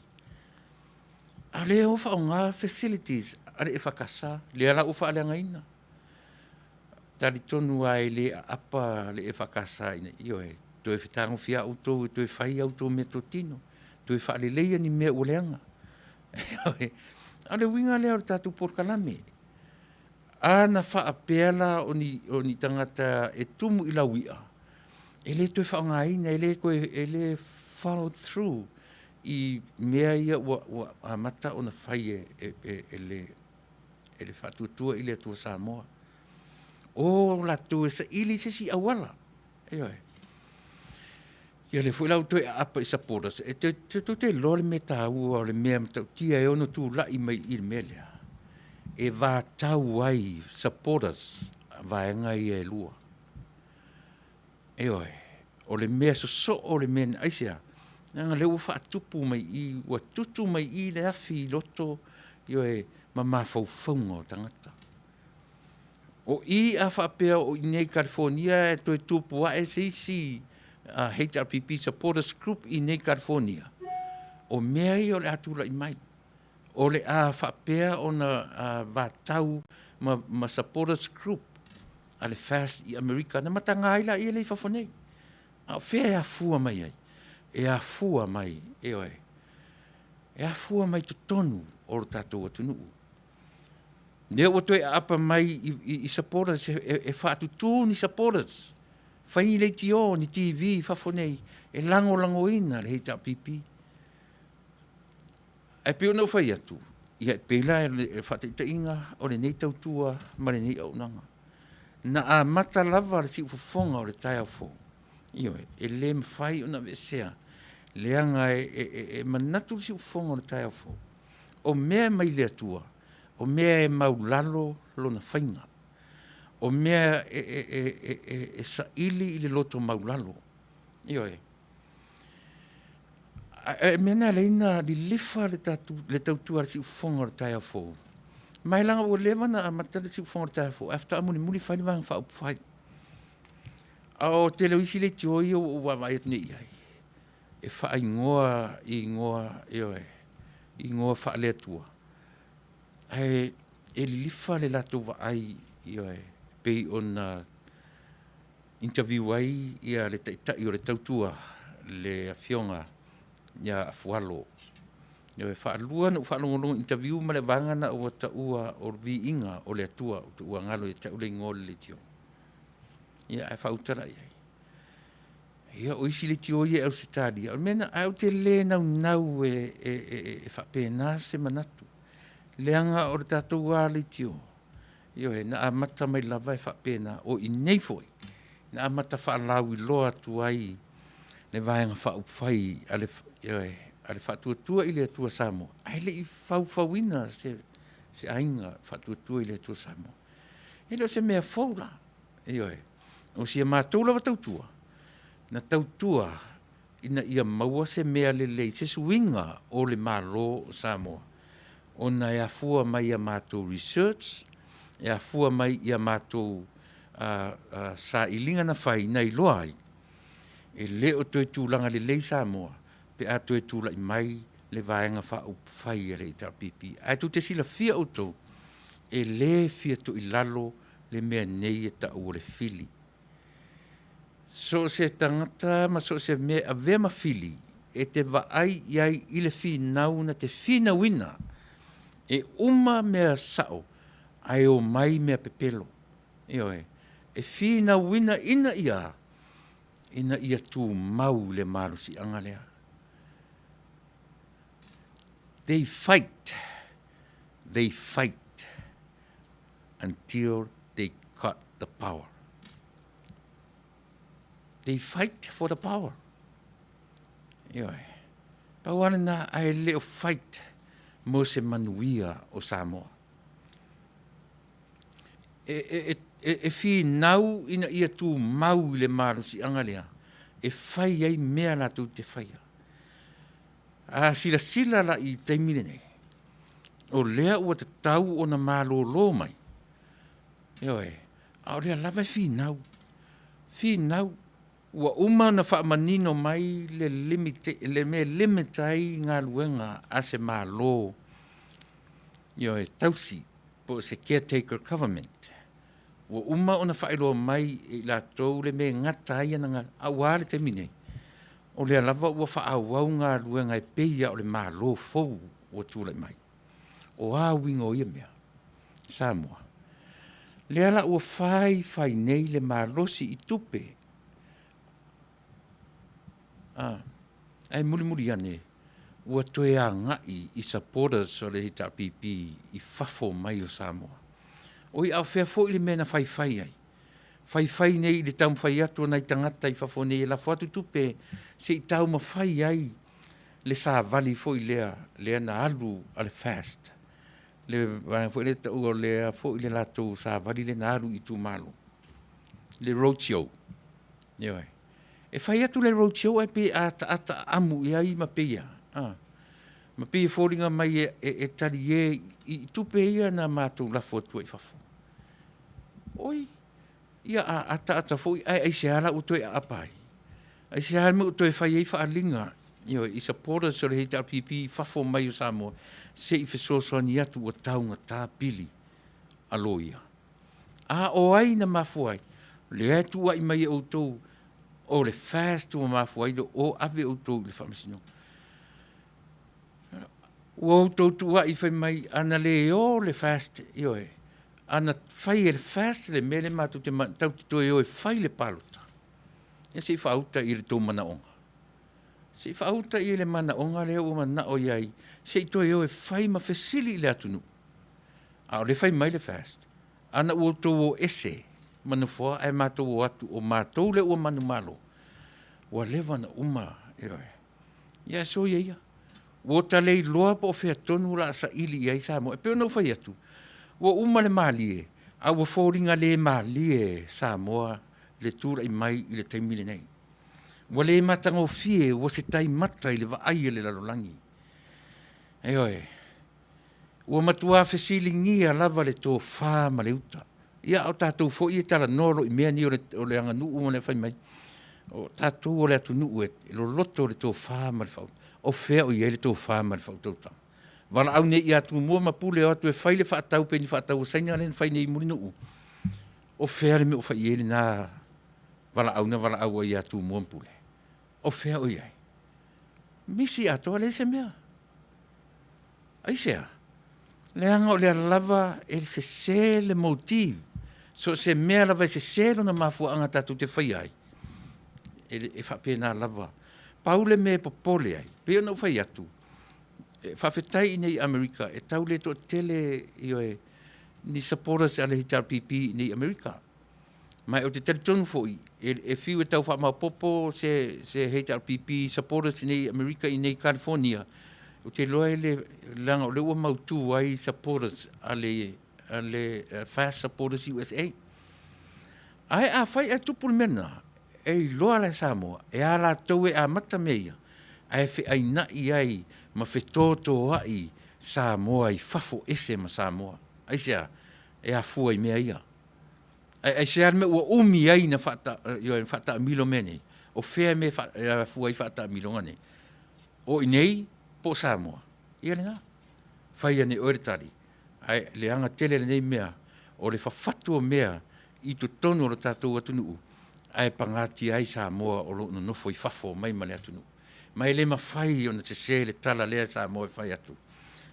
A le o whaonga facilities a le whakasa le ala o whaaleanga ina. Tari tonu ai le apa le whakasa ina i oe. To e whitango fia auto, to e whai auto me to tino. To e whaale leia ni mea uleanga. A le winga lea o tatu porkalame. Ana whaapeala o ni tangata e tumu i la wia. E le to e whaonga ina, e le follow through i mea ia a mata o na whai e le whatutua i le atua Samoa. O la tu sa ili se si awala. Ia le fui lau toi apa i supporters. E te lole me tāua o le mea mtau tia e ono tū lai mai i le melea. E vā tau ai supporters vaenga i e lua. O le mea so o le mea aisea. Nanga leu wha tupu mai i, wa tutu mai i le afi loto ma mawhauwhaunga o tangata. O i a whapea o i nei California e toi tupu a e si HRPP Supporters Group i nei California. O mea i o le atula i mai. O le a whapea o na vātau ma Supporters Group a le Fast i Amerika. Na matanga aila i le i whawhanei. A whea e a fua mai ai. E a fua mai e oe. E a fua mai tu tonu o lo tātou Taunu'u. Nea o toi apa mai i supporters, e whaatutu ni supporters. Whaini le tio ni TV, whawhonei, e lango ina le heita pipi. E pio nau whai atu, ia e pela e whateita inga o le nei tautua ma le nei au nanga. Na a mata lava le si ufafonga o le tai au fo. Io e le mwhai o na vesea, leanga e manatu le si ufafonga o le tai au fo. O mea mai le atua, o mea e maulalo lo na whainga. O mea e saili i le loto maulalo. Io e. E mena leina li lifa le tautua le si ufonga le tai au fo. Mai langa o lewa na amata le si ufonga le tai au fo. After amuni muli whai wanga wha upu whai. O te leo isi le tio i o wawai atne i ai. E wha ingoa, io e. Ingoa wha le atua. E lifa le lato wa ai io e pei on interview ai ia le taitai o le tautua le afionga ia afualo. Io e whaalua na whaalongolongo interview ma le vangana o taua o vi inga o le atua o te ua ngalo e tau le ngole le tio. Ia e whautara iai. Ia o isi le tio ia au sitari. O mena au te le nau e whapena se manatu. Leanga o le tātou wā le tio. Io e na amata mai lava e whapena o i nei foi. Na amata whaalau i loa tu ai le vaenga whaupwhai ale whatuatua i le atua Samoa. Ai le i whauwhauina se ainga whatuatua i le atua Samoa. E leo se mea whaula. Io e. O si a mātou lava tautua. Na tautua ina ia maua se mea le lei. Se suinga o le malo Samoa. Ona e afua mai a mātou research, e afua mai i a mātou sa ilinga na whai nei loa ai. E leo toi tūlanga le lei Samoa, pe a toi tūla i mai le vaenga wha up whai e rei pipi. Ai tu te sila fia auto, e le fia to i lalo le mea nei e ta o le fili. So se tangata, ma so se mea a vema fili, e te vaai iai i le fi nau na te fina wina, e uma mea sao, ai o mai mea pepelo. Io e fina wina ina ia tu mau le marusi angalea. They fight until they got the power. They fight for the power. Io e. Pauana na ai leo fight mo se Manuia o Samoa. E fi nau ina ia tu mau le maru si angalea. E fai ai mea la tu te fai. A sila la i taimile nei. O lea ua te tau o na malo mai. Ioe, a o lea lava fi nau. Fi nau. Ua uma na wha manino mai le limitai ngā luenga a se malo. Ioe, tausi po se caretaker government. Ua uma o na whaeroa mai i la tau le me ngata ia na ngā awale te mine. O lea lava ua whaawau ngā luenga e peia o le malo fau o tūlai mai. O a wingo ia mea. Samoa. Lea la ua whai nei le malosi i tupe. Ai muri ane. Ua toe a ngai i supporters o le HRPP i fafo mai o Samoa. O i au whea fo i le mena whai ai. Whai nei i le tau mwhai atu nei tangata i fafo nei e la whatu tupe se i tau ma whai ai le sa vali fo i lea na alu a le fast. Le fo i le tau o lea fo i le lato sa vali le na alu i tu malo. Le roadshow. Ioi. E whai atu le roadshow e pe ata amu i ai ma peia. Ma peia fōringa mai e tari i tupe ia na mātou lafo atua i fafo. Oi, ia ata fo ai se ala o toi apai. Ai se ala me o toi whai ei whaalinga. I supporters o le HRPP fafo mai o Samoa. Se i whesosoni atu o taunga tā pili aloia. O ai na mafu ai. Le atu ai mai o tau o le fast o mafu ai o ave o tau le whamasino. O tau tua i whai mai ana le o le fast ioe. Ana whai e le fast le mele matu te tau te toi o e whai le palota. Ia se i whauta i le tau mana onga. Se i whauta i le mana onga le o mana o iai. Se i toi o e whai ma whesili i le atunu. O le whai mai le fast. Ana o tau o ese. Manu fua e mātou o atu o mātou le o manu malo. Wa lewa na uma. Ia so ia. Wo talei loa po whea tonu la sa ili iai Samoa. E peo no whai atu. Wo uma le malie. A wo fōringa le malie Samoa le tūra i mai i le taimile nei. Wa le matanga o fie wo se tai mata i le vaai le lalolangi. Eoe. Wo matua whesilingia lava le tō whā ma le uta. Ia o tātou fo i tala noro i mea ni o le anga nuu o le whai mai. O tātou o le atu nuu e lo loto le tō whā ma le whau. O whea o i ele tō whā ma le whau tautang. Wala au ne i atu mua ma pule o atu e whai le whaatau pe ni whaatau o saina le whai nei muri nuu. O whea le me o whai ele nā wala au o i atu mua pule. O whea o i ai. Misi ato le se mea. Ai sea. Le anga o le lava e se le motiv. So se mea lava se selo na mafua anga tatu te whai ai. E whapena lava. Paule me popole ai. Peo no whai atu. Whawhetai nei Amerika. E tau le to tele ni supporters ale HRPP nei Amerika. Mai o te teletonu foi. E fiu e tau whamau popo se HRPP supporters nei Amerika i nei California. O te loa le langa o le ua mautu ai supporters ale fast supporters USA. Ai a whai a tupul mena e loa le Samoa e a la tau e a mata meia ai whi ai nai ai ma whetōtō ai Samoa i fafo ese ma Samoa. Ai sea e a fua i mea ia. Ai sea me ua umi ai na whata milo mene. O whea me fua i whata milo ngane. O inei po Samoa. Ia le nga. Whai ane oeretari. Ai le anga tele nei mea. O le whawhatu o mea i tu tonu o lo tātou atunuu. Ai pangati ai Samoa o lo nofo i fafo mai male atunuu. Mai le mawhai o na te se le tala lea Samoa i whai atu.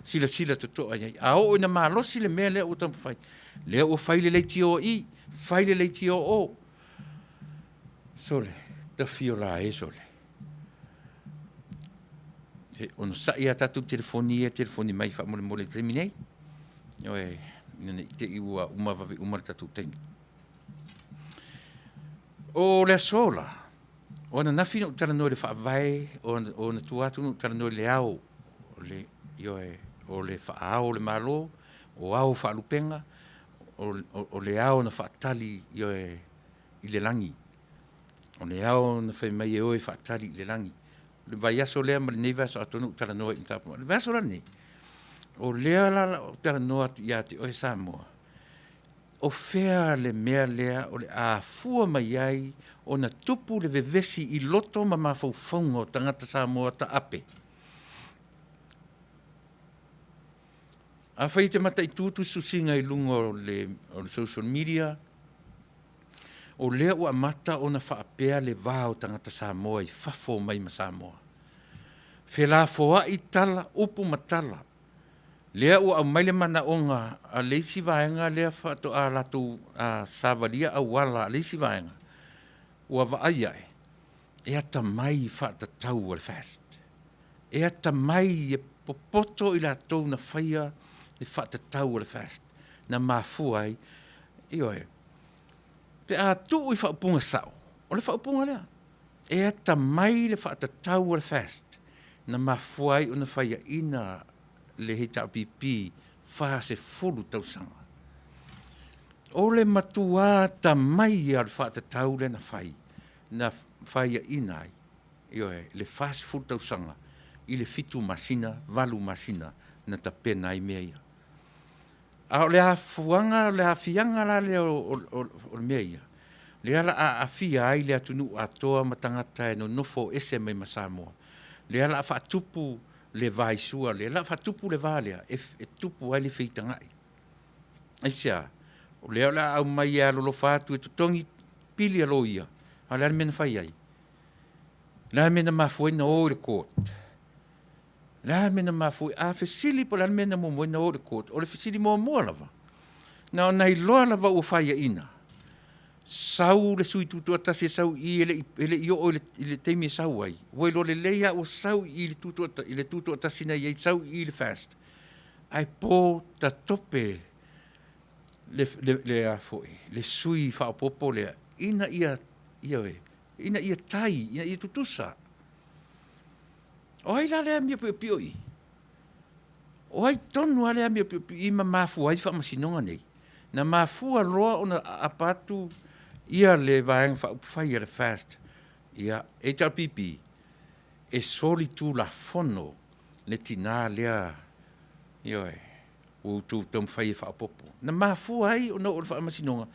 Sila tuto ai. A o ina malosi le mea lea o tamu whai. Lea o whai le leiti o i. Whai le leiti o. Sole. Ta fio la e sole. Ono sa ia tatu telefoni mai wha mole temi nei. Oe, nene te iua umar tatu temi. O lea sola, Ona nafi no tala no le whaavai, o na tuatu no tala no le au, o le whaao le malo, o au whaalupenga, o le au na whaatali i le langi. O le au na whai mai e oe whaatali i le langi. Le vai aso lea ma le nei vaso atonu tala noa i mtapu. Le vaso la nei. O lea la tala noa ia te oe Samoa. O fea le mea lea o le a fua mai ai o na tupu le vevesi i loto ma mawhauwhaunga o tangata Samoa ta ape. A whai te mata i tūtu susinga i lunga o le social media, o lea ua mata o na whaapea le vāo tangata Samoa i whafo mai ma Samoa. Whela foa i tala, upu matala. Lea ua au maile mana o ngā a leisi vaenga lea whato a lato a savalia a wala a leisi vaenga. Ua vaaiae, e ata mai whata tau al fast. E ata mai e popoto i la tau na whaia le whata tau al fast. Na mafuai, ioe. Pe a tuu i whaupunga sao. O le whaupunga lea. E ata mai le whata tau al fast. Na mafuai o na whaia ina le he tau pipi wha se fulu tau sanga. O le matua ta mai al whata tau le na whai. Na whaia ina ai. Ioe, le wha se fulu tau sanga. I le fitu masina, valu masina, na ta pena i mea ia. A le a fuanga, le a fianga la le o mea ia. Le ala a fia ai le atunu atoa matangata e no nofo ese mai ma Samoa. Le ala a whaatupu le vaisua, le ala a whaatupu le valea, e tupu ai le whitangai. Aisia, le ala au mai a lolo whaatu e tutongi pili alo ia, a le mena whai ai. Le mena mafuena o le court. Le mena mafui a fesili po le mena momoina o le court, o le fesili moa lava. Na o nei loa lava ua whaia ina. Sau le sui tutua tasi sau i ele i o le teimi sau ai. Wai lo le leia o sau i le tutua tasi na i sau i le fast. Ai po ta tope le a foi. Le sui whaopopo lea. Ina ia tai, ina ia tutusa. O ai la lea mia pioi. O ai tonu a lea mia pioi i ma mafua i whamasinonga nei. Na mafua roa o na apatu ia le vaeng whai le fast. Ia HRPP e soli tu la fono le tina lea ioe o tu tom whai whapopo. Na mafua ai o na o le whamasinonga.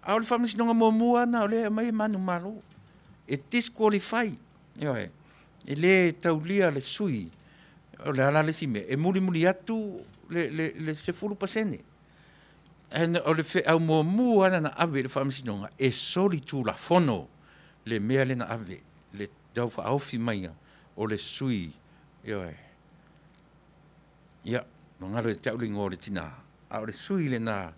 A o le whamasinonga mua na o le mai manu malo. E disqualify. Ioe. E le taulia le sui. O le ala le sime. E muli atu le se fulu pasene. O le au mua ana na ave le whamasinonga. E soli tu la fono le mea le na ave. Le dau whaofi maia. O le sui. Ioe. Ia. Mangaro e taulingo o le tina. A o le sui le na.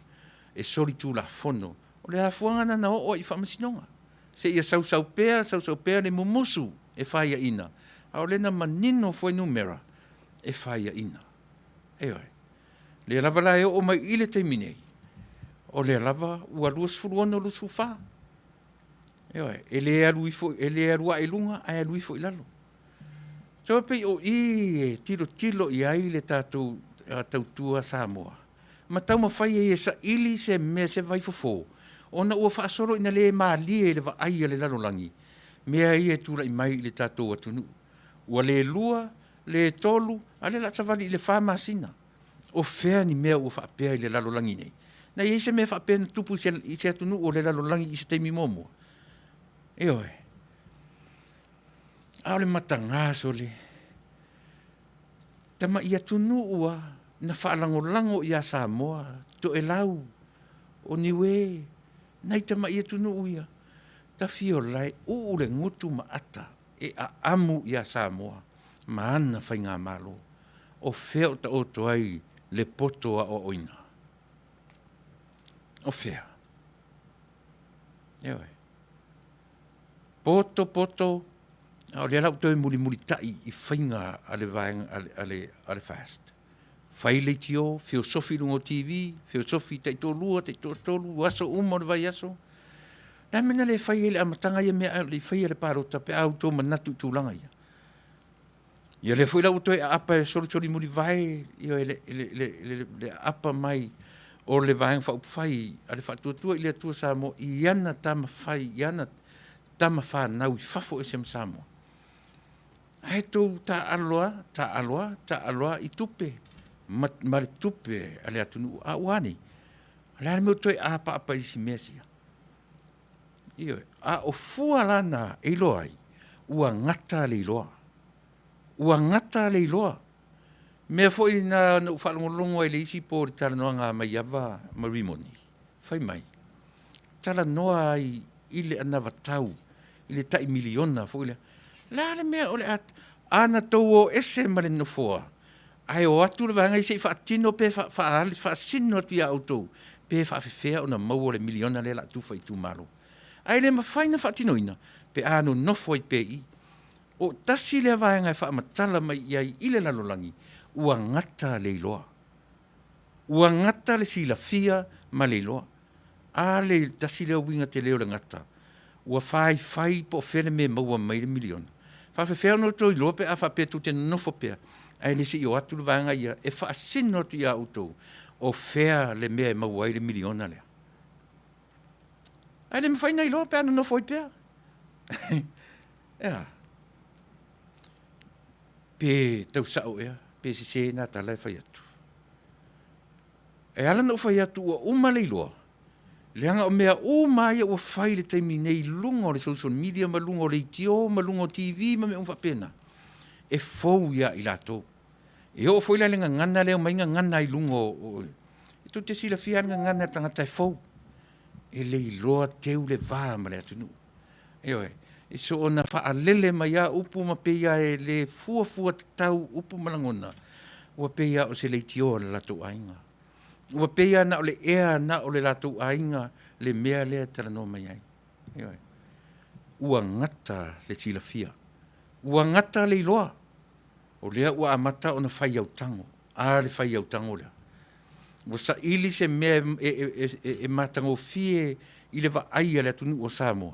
E soli tu la fono. O le hafuanga na o i whamasinonga. Se ia sau pea le mumusu. E whaia ina. Ao lena manino foi numera. E whaia ina. Eoi. Le lava la e o mai ile te minei. O le lava ua lua sfuruana lu sufa. Eoi. E le alua e lunga, ai alui fo ilalo. So pe o i tilo i ai le tātou tautua Samoa. Ma tau ma whaia e sa ili se mea se vai fofo. Ona ua whaasoro ina le maalie le va aia le lalolangi. Mea i e tūra i mai le tātou atunu. Ua le lua, le tolu, a le latavali i le whamasina. O whea ni mea ua whaapea i le lalolangi nei. Na i se mea whaapea na tupu i se atunu o le lalolangi i se teimi momo. Eoe. Ao le matangaso le. Tama i atunu ua na whaalangolango i a Samoa. To e lau. O niwe. Nai tama i atunu uia. Ta fio lai u le ngutu maata e a amu i a Samoa. Ma ana whai ngā malo. O wheo ta oto ai le poto a o oina. O whea. Eoi. Poto. O le alau toi muli tai i whainga a le vaenga a le fast. Whai le tio, filosofi lungo TV, filosofi te tolua, te tolu, aso umo le vai aso. La mena le fai ele amatanga ia mea le fai le parota pe auto manatu tūlanga ia. Ia le foi la uto e apa e sori muri vai, ia le apa mai o le vaeng fa upfai, a le whatuatua i le atua Samoa, i ana tama fai, i ana tama whanau i fafo e sem Samoa. Ai tō ta aloa i tupe, ma le tupe a le atunu a uani. Le ale meu toi a apa i si mesia. Ia, a o fua lana e loa ai, ua ngata le loa. Ua ngata le loa. Mea foi na whalongolongo e le isi po le tala noa ngā mai awa marimoni. Fai mai. Tala noa ai ile anawa tau, ile tai miliona foi le. La le mea ole at, ana tau o ese male no foa. Ai o atu le vanga i se whaatino pe whaasino atu ia autou. Pe whaafewhea o na mau le miliona le la tufa i tu malo. Ai le mawhaina whaatino ina, pe anu nofo i pe i. O tasi le vanga e whaamatala mai iai ile lalolangi. Ua ngata le iloa. Ua ngata le sila fia ma le iloa. A le tasi leo winga te leo le ngata. Ua fai po fele me maua mai le miliona. Whawhewhea no tō iloa pe a whapea tu te nofo pea. Ai le si i o atu le vanga ia e whaasino tu ia utou. O fea le mea e maua le miliona lea. Ai le mawhaina iloa pe anu nofo i pea. Ea. Pe tau sao ea. Pe se na tala e whai atu. E ala na o whai atu ua uma le iloa. Leanga o mea o mai o whai le taimi nei lungo le social media, ma lungo le itio, ma lungo TV, ma me umwa pena. E fau ia i lato. E o foi la lenga ngana leo mainga ngana i lungo. E tu te sila fia ngana tangata e fau. E le iloa teu le vaa ma le atunu. E oe. E so ona whaalele mai a upu ma peia e le fua tau upu malangona. Ua peia o se le itio le lato ainga. Ua peia na o le ea na o le lato ainga le mea lea tala no mai ai. E oe. Ua ngata le sila fia. Ua ngata le iloa. O lea ua amata o na whai au tango. A le whai au tango lea. Ua sa ili se mea e matango fie i le wa aia le atunu o Samoa.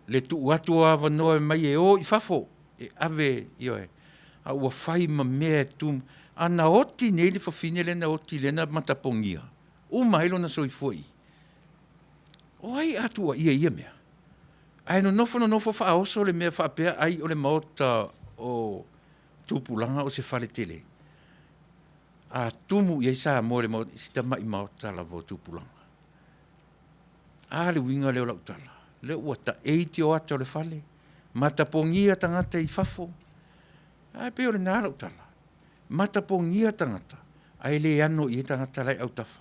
Le tu watu a wanoa mai e o i fafo. E ave i oe. A ua whai ma mea tum. Ana oti nei le whawhine le na oti le na matapongia. O mailo na soi foi. O ai atua ia mea. Ai no nofo whaoso le mea whapea ai o le maota o tupulanga o se whale tele. A tumu iai sa mo le maota isi tama i maota la vo tupulanga. A le winga leo lau tala. Le ua ta eiti o ata o le whale. Matapongia tangata i fafo. Ai peo le nā lau tala. Matapongia tangata. Ai le ano i tangata lai au tafa.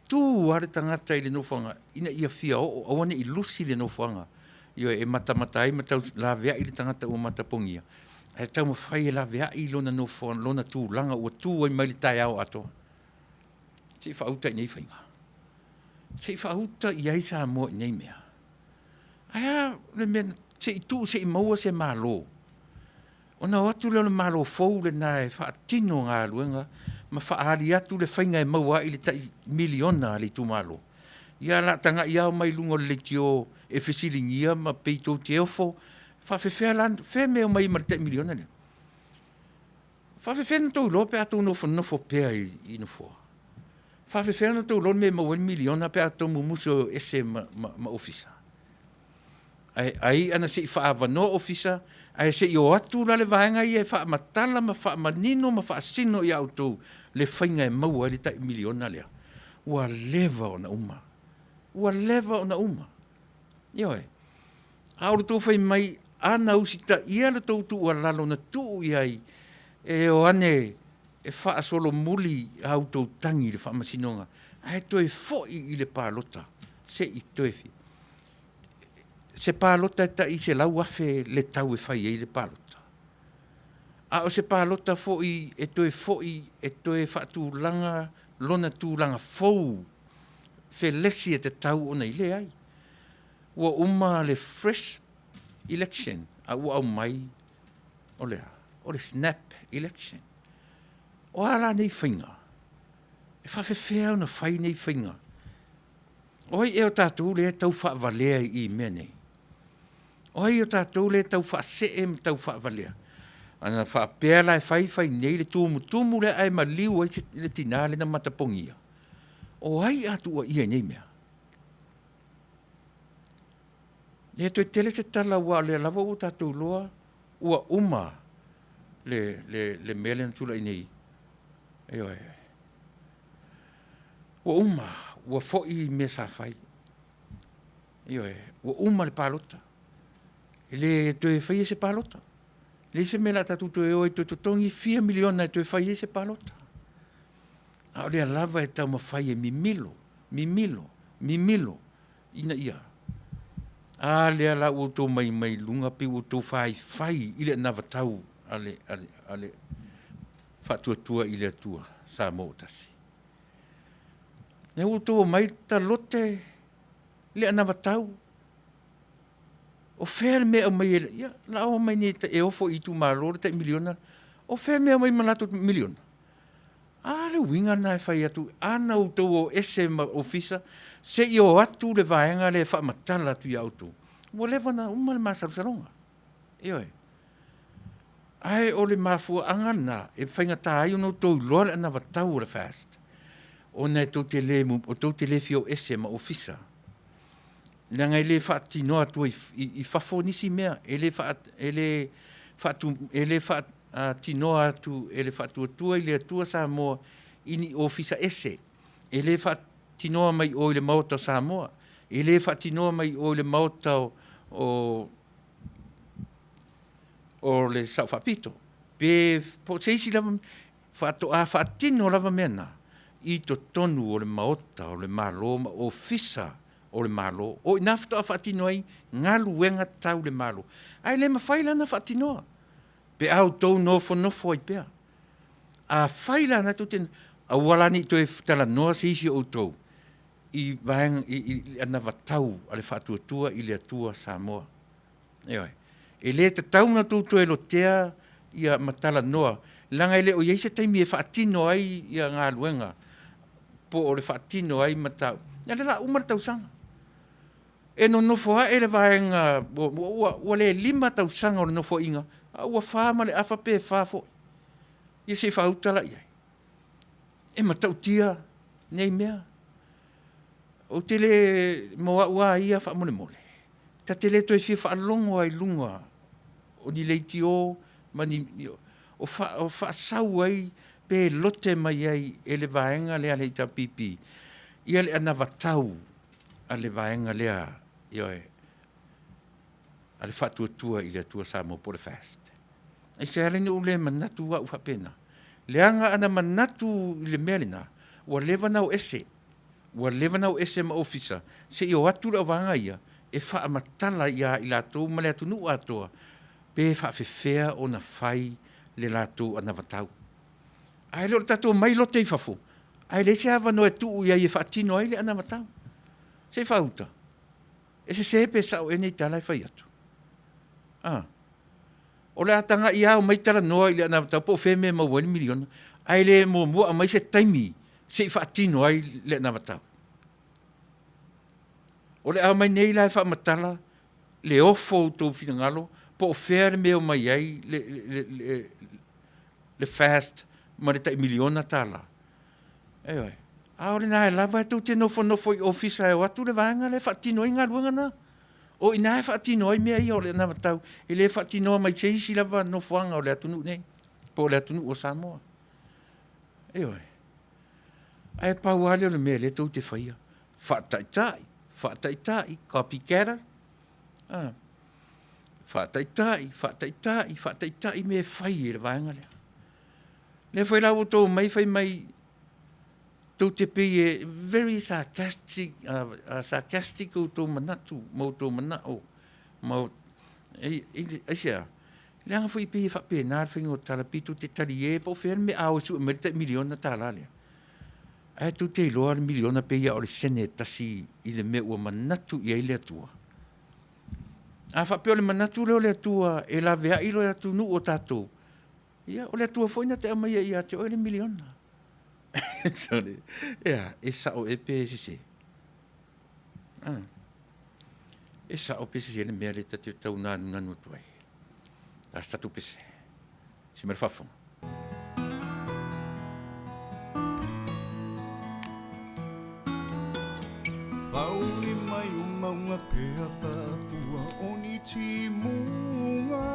Tu are tangata i le nofanga. Ina ia fia o awane i lusi le nofanga. Io e matamata ai matau la vea i le tangata o matapongia. Ai tau mawhai e la vea i lona nofanga, lona tu langa ua tu ai mai le tai au ato. Se whauta i nei whainga. Se whauta i ai sa mo i nei mea. Ai le mea se i tu se i maua se malo. Ona watu leo le malo fau le nae whaatino ngā luenga, ma whaari atu le whainga e maua i le tai miliona le tu malo. Ia la tanga ia mai lungo le tio e fesilingia ma peito te ofo, whawhewhea lan, whe meo mai ma le tai miliona le. Whawhewhea na tau lope ato nofo pea i nofo. Whawhewhea na tau lope me maua miliona pe ato mumuso ese ma ofisa. Ai ana se i whaavano ofisa, ai se i o atu la le vaenga i e whaamatala ma whaamanino ma whaasino i autou le whainga e maua le tai miliona lea. Ua leva o na uma. Ua leva o na uma. Ioe. Aoro tō whai mai ana usita ia le tautu ua lalo na tuu iai e o ane e whaasolo muli autou tangi le whaamasinonga. Ai toi foi i le pālota. Se i toi fi. Se pālota e tai se lau afe le tau e whai e le pālota. A o se pālota foi e toe whaatūlanga, lona tūlanga fou, fe lesi e te tau o nei le ai. Ua uma le fresh election, a ua au mai o le snap election. O ala nei whainga. E whawhewhea na whai nei whainga. Oi e o tātou le tau whaavalea I mea nei. Oi o tātou le tau whaase e me tau whaavalea. Ana whaapea lai whai nei le tumu le ai maliu ai le tinale na matapongia. O ai atu o ia nei mea. E toi tele se tala ua le lava o tātou loa ua uma le mele na tula I nei. Eo e. Ua uma, ua fo'i me sa whai. Eo e, ua uma le palota. Le toi whai se palota. Le se mela tatu toi oi toi tongi 4 miliona toi whai se palota. A le lava e tau ma whai e mimilo. Ina ia. A le ala o tō mai lunga pe o tō whai ile na vatau ale whatuatua ile atua sa mo tasi. Ne o tō mai ta lote le na vatau. O fer me o mai ia la o mai ni te e ofo I tu malore te miliona. O fer me o mai malato miliona. A le winga na e whai atu ana o tō o ese ma ofisa se I o atu le vaenga le whaamatala atu I auto. Mo lewa na uma le masaronga. Eo e. Ai o le mafua angana e whainga tā ai ono tō loa le ana vatau o le fast. O nei tō te le fio ese ma ofisa. Nanga ele whaatinoa atu I whafo nisi mea. Ele whaatinoa atu, ele whaatuatua I le atua sa moa ini ofisa ese. Ele whaatinoa mai o le maota sa moa. Ele whaatinoa mai o le maota o le sau whapito. Pe po seisi lava whaatino lava mena. I to tonu o le maota, o le malo, o fisa o le malo. O inafto a whaatino ai ngalu wenga tau le malo. Ai le mawhaila na whaatinoa. Pe au tau nofo ai pea. A whaila na tuten a walani to e tala noa seisi o tau. I vaeng I ana vatau ale whaatuatua I le atua Samoa. Eoi. E le te tau na tūtu e lotea ia matala noa. Langa ele o yeise taimi e whaatino ai ia ngā luenga. Po o le whaatino ai matau. Ia le la umar tau sanga. E no nofo a ele vaenga, ua le 5 tau sanga o le nofo inga. Ua whaama le awha pe whafo. Ia se whautala iai. E matau tia nei mea. O te le moa ua ia wha mole. Ta te le toi fia wha longo ai lunga. O ni leiti o, mani, o wha sau ai, pe lote mai ai, e le vaenga lea leita pipi. Ia le ana vatau, a le vaenga lea, ioe. A le whatuatua I le atua sa mo po le fast. E se alene o le manatu wa uha pena. Leanga ana manatu I le melina, ua lewa nau ese. Ua lewa nau ese ma ofisa. Se I o atu la wanga ia, e wha matala ia I latou ma le Taunu'u atoa. Pe wha whewhea o na whai le latou ana vatau. Ai lor tatou mai lote I whafo. Ai le se hawa no e tuu ia I whaatino ai le ana vatau. Se whauta. E se sepe sao e nei tala I whai atu. O le atanga ia o mai tala noa I le ana vatau. Po wheme ma 1 miliona. Ai le mua mai se taimi. Se I whaatino ai le ana vatau. O le au mai nei lai whaamatala. Le ofo tō whingalo. Po where meo mai ai le fast. Ma le tai miliona tala. Eoi. Aore nā e lava e tau te nofo I ofisa e watu le vanga le whaatino I ngā ruanga nā. O ina e whaatino ai mea I o le ana vatau. E le whaatino mai te isi lava nofoanga o le Taunu'u nei. Po le Taunu'u o Samoa. Eoi. Ai pau ale o le mea le tau te whaia. Whaataitai, copycatter. Whaataitai me whai e le vanga lea. Le whai lau tō mai whai mai tō te pei e very sarcastic o tō manatu, mau tō manao. Mau, sea, leanga whai pei e whape nār whingo tarapito te tari e, po whai me au su merita miliona tāla lea. Ai tō te loa miliona pei a o le sene tasi I le me ua manatu I le atua. A whape o le manatu leo le atua, e la vea ilo le Taunu'u o tātou. Ia, o le atua whaina te amaia I ate o le miliona. Sorry. Ia, e sao e pe se se. E sa o pese ele mea le tatu tau nanu tuai. Tas tatu pese. Si mer fafon. Fauni mai maunga pea whapua oni ti munga.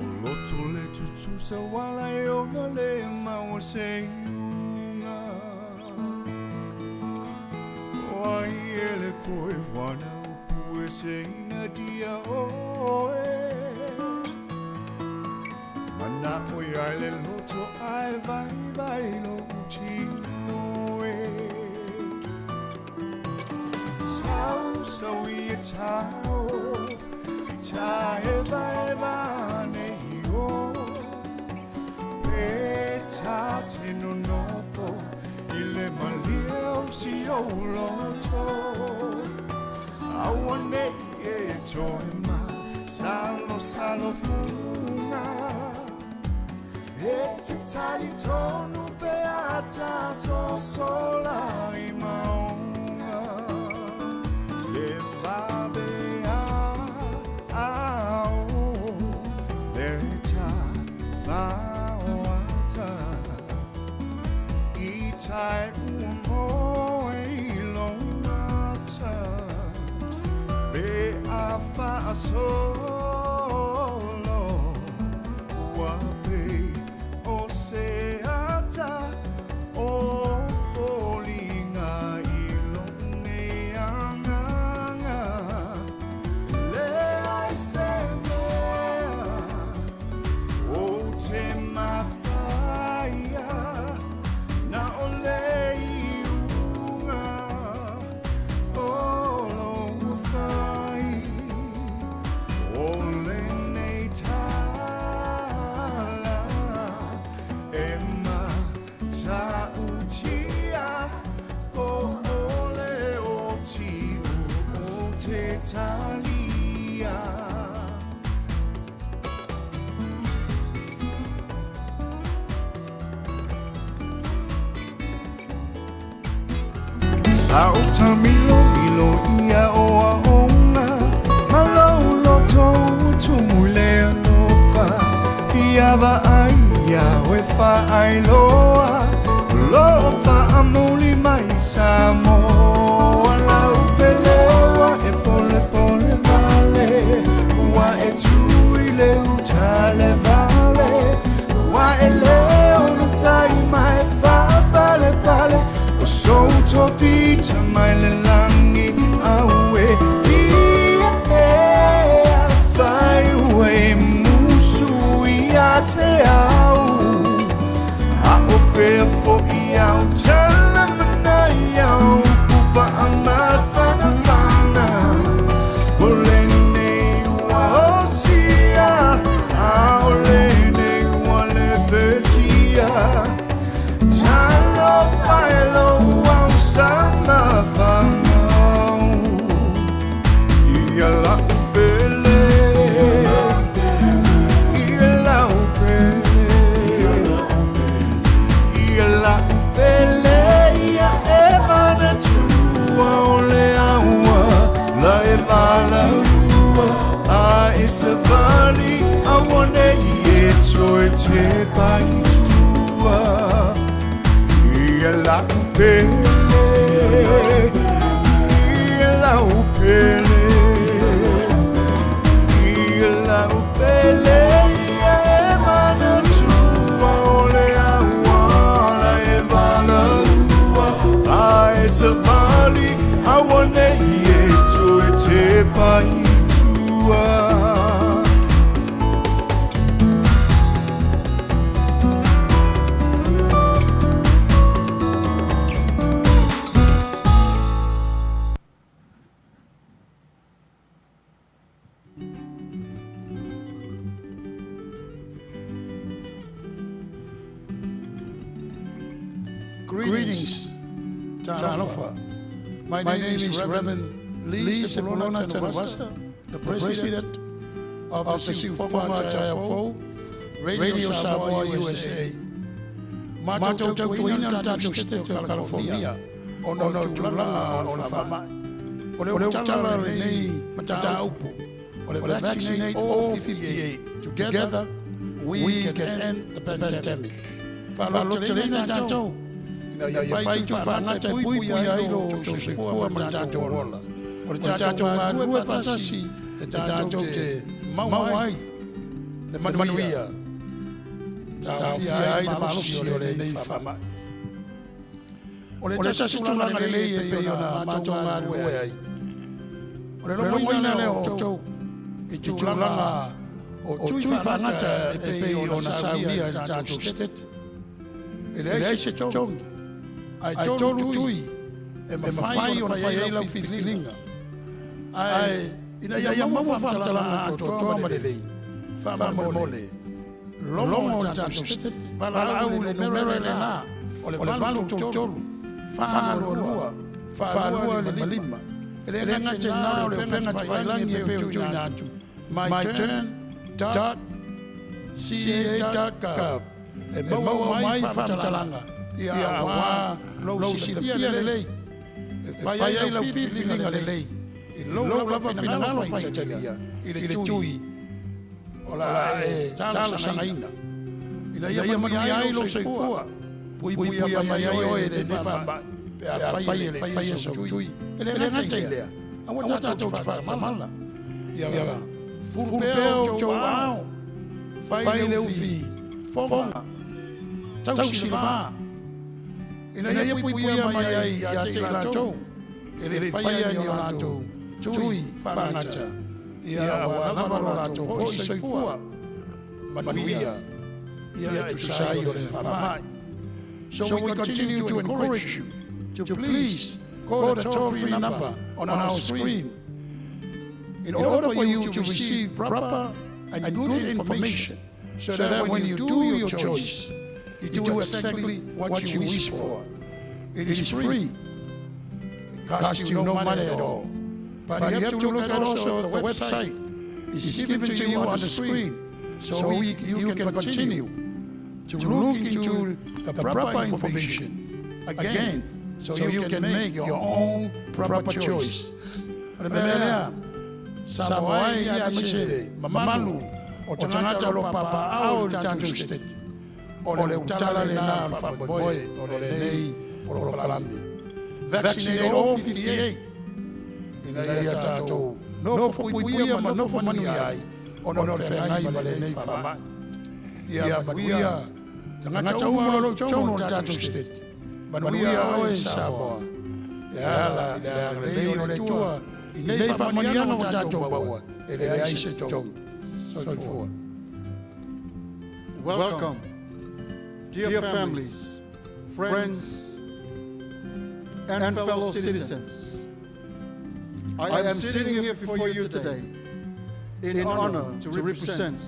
O loto le tutu sa wala e ona le maua se iunga. Ai ele poe wana upu e se ina dia oe. Mana oi ai le loto ai vai lo uti oe. Sau i tau, ta eva nei o. Peta te no nofo, ile malia si o loto. Awane e toema, salo funga. E te tali tonu beata so sola i maunga. Le vabe le ta fawata. I tai umo i longata. Be a fa solo wape o se ata o folinga i longe anga le ai se mea o te mawhaia na o le iunga o lo whai o le nei tala e ma ta utia o ole o tiu o te talia. Sao tamilo ia o aonga malo loto tumule lofa fiava aia we fa ai lofa amuli mai samo la upelewa e pole vale wa e Tuilaepa vale wa e leo na sai mai fa bale o solto vita mai le langi awe fai uwe musu ia te au a o fea fo i au tala mana i au ufa ama fana o le nei ua osia a o le nei ua le betia talo failo au sama famau ia la upele ia la upele ia evana tua ole aua la evala ua a esa vali awane i e toe te pai tua ia la upele ia la upele ia evana tua ole aua la evala lua a esa vali awane i e toe te pai tua. Greetings, Taunu'u. My name is Reverend Lee Sepulona Tanavasa, the President of the Former TFO, Radio Samoa USA. Matou Taunu'u Tatu State California, ona tūlanga o le whamai. O le utala le nei matata upo. O le vaccinate all 58. Together, we can end the pandemic. Whalotelena tātou. Ina ia whai tu whangata pui ai lo so se kua matata rola. O le tātou ngā rua whatasi, te tātou te mawai, te Manuia. Tā whia ai na malosi o le nei whamai. O le tasa situlanga le lei e pei o na mātou ngā rua ai. O le lomo ina leo o tau, i tūlanga o tui whangata e pei o na sauria i tātou stete. E le aise tongi, ai tolu tui, e mawhai o na whai eilau whiwhilinga. Ai, ina ia maua whamtalanga to toa marelei, whamamole, longo o tātou stete, wala au le numero le nā, o le walu tolu, whangarua lua, whangarua le malima, e le renga te ngā o le penga te whailangi e peo tui nātu, myturn.ca.gov, e maua mai whamtalanga, ia wā lousi le pia le lei, e whai ai lau whiwhilinga le lei, i lou lava whinangalo whaitalia, i le tui, o la e tāla sangaina. Ina ia mani ai lo sei fua, pui mai ai o e le whamai, pe a whai e le whai e so tui, e le ngata i lea, a wa tātou whakamala. Ia furupeo tau au, whai le uwhi, whonga, tausi le maa. Ina ia pui mai ai a te lātou, e le whai ani o lātou, tui whangata, ia wa lavaro lātou hoi soifua, Manuia, ia tusai o le whamai. So we continue to encourage you to please call the toll-free number on our screen in order for you to receive proper and good information so that when you do your choice, you do exactly what you wish for. It is free. It costs you no money at all. But you have to look at also the website. It's given to you on the screen so you can continue to look into the proper information again so you can make your own proper choice. Remember, Samoai ya misere, mamalu, o tangata lo papa au tanto steti. O le utala le na whaboe, o le nei, o lo kalambi. Vaccinate all 58. Ina ia tātou, no fupuia ma no Manuia, o no whengai ma le nei whamai. Ia Manuia, tangata umaro tono tātou steti. Manuia o e Samoa. Ia la, le rei o le tua, I nei whamanianga o tātou baua, e le aise tongi. Soifua. Welcome, dear families, friends, and fellow citizens. I am sitting here before you today in honor to represent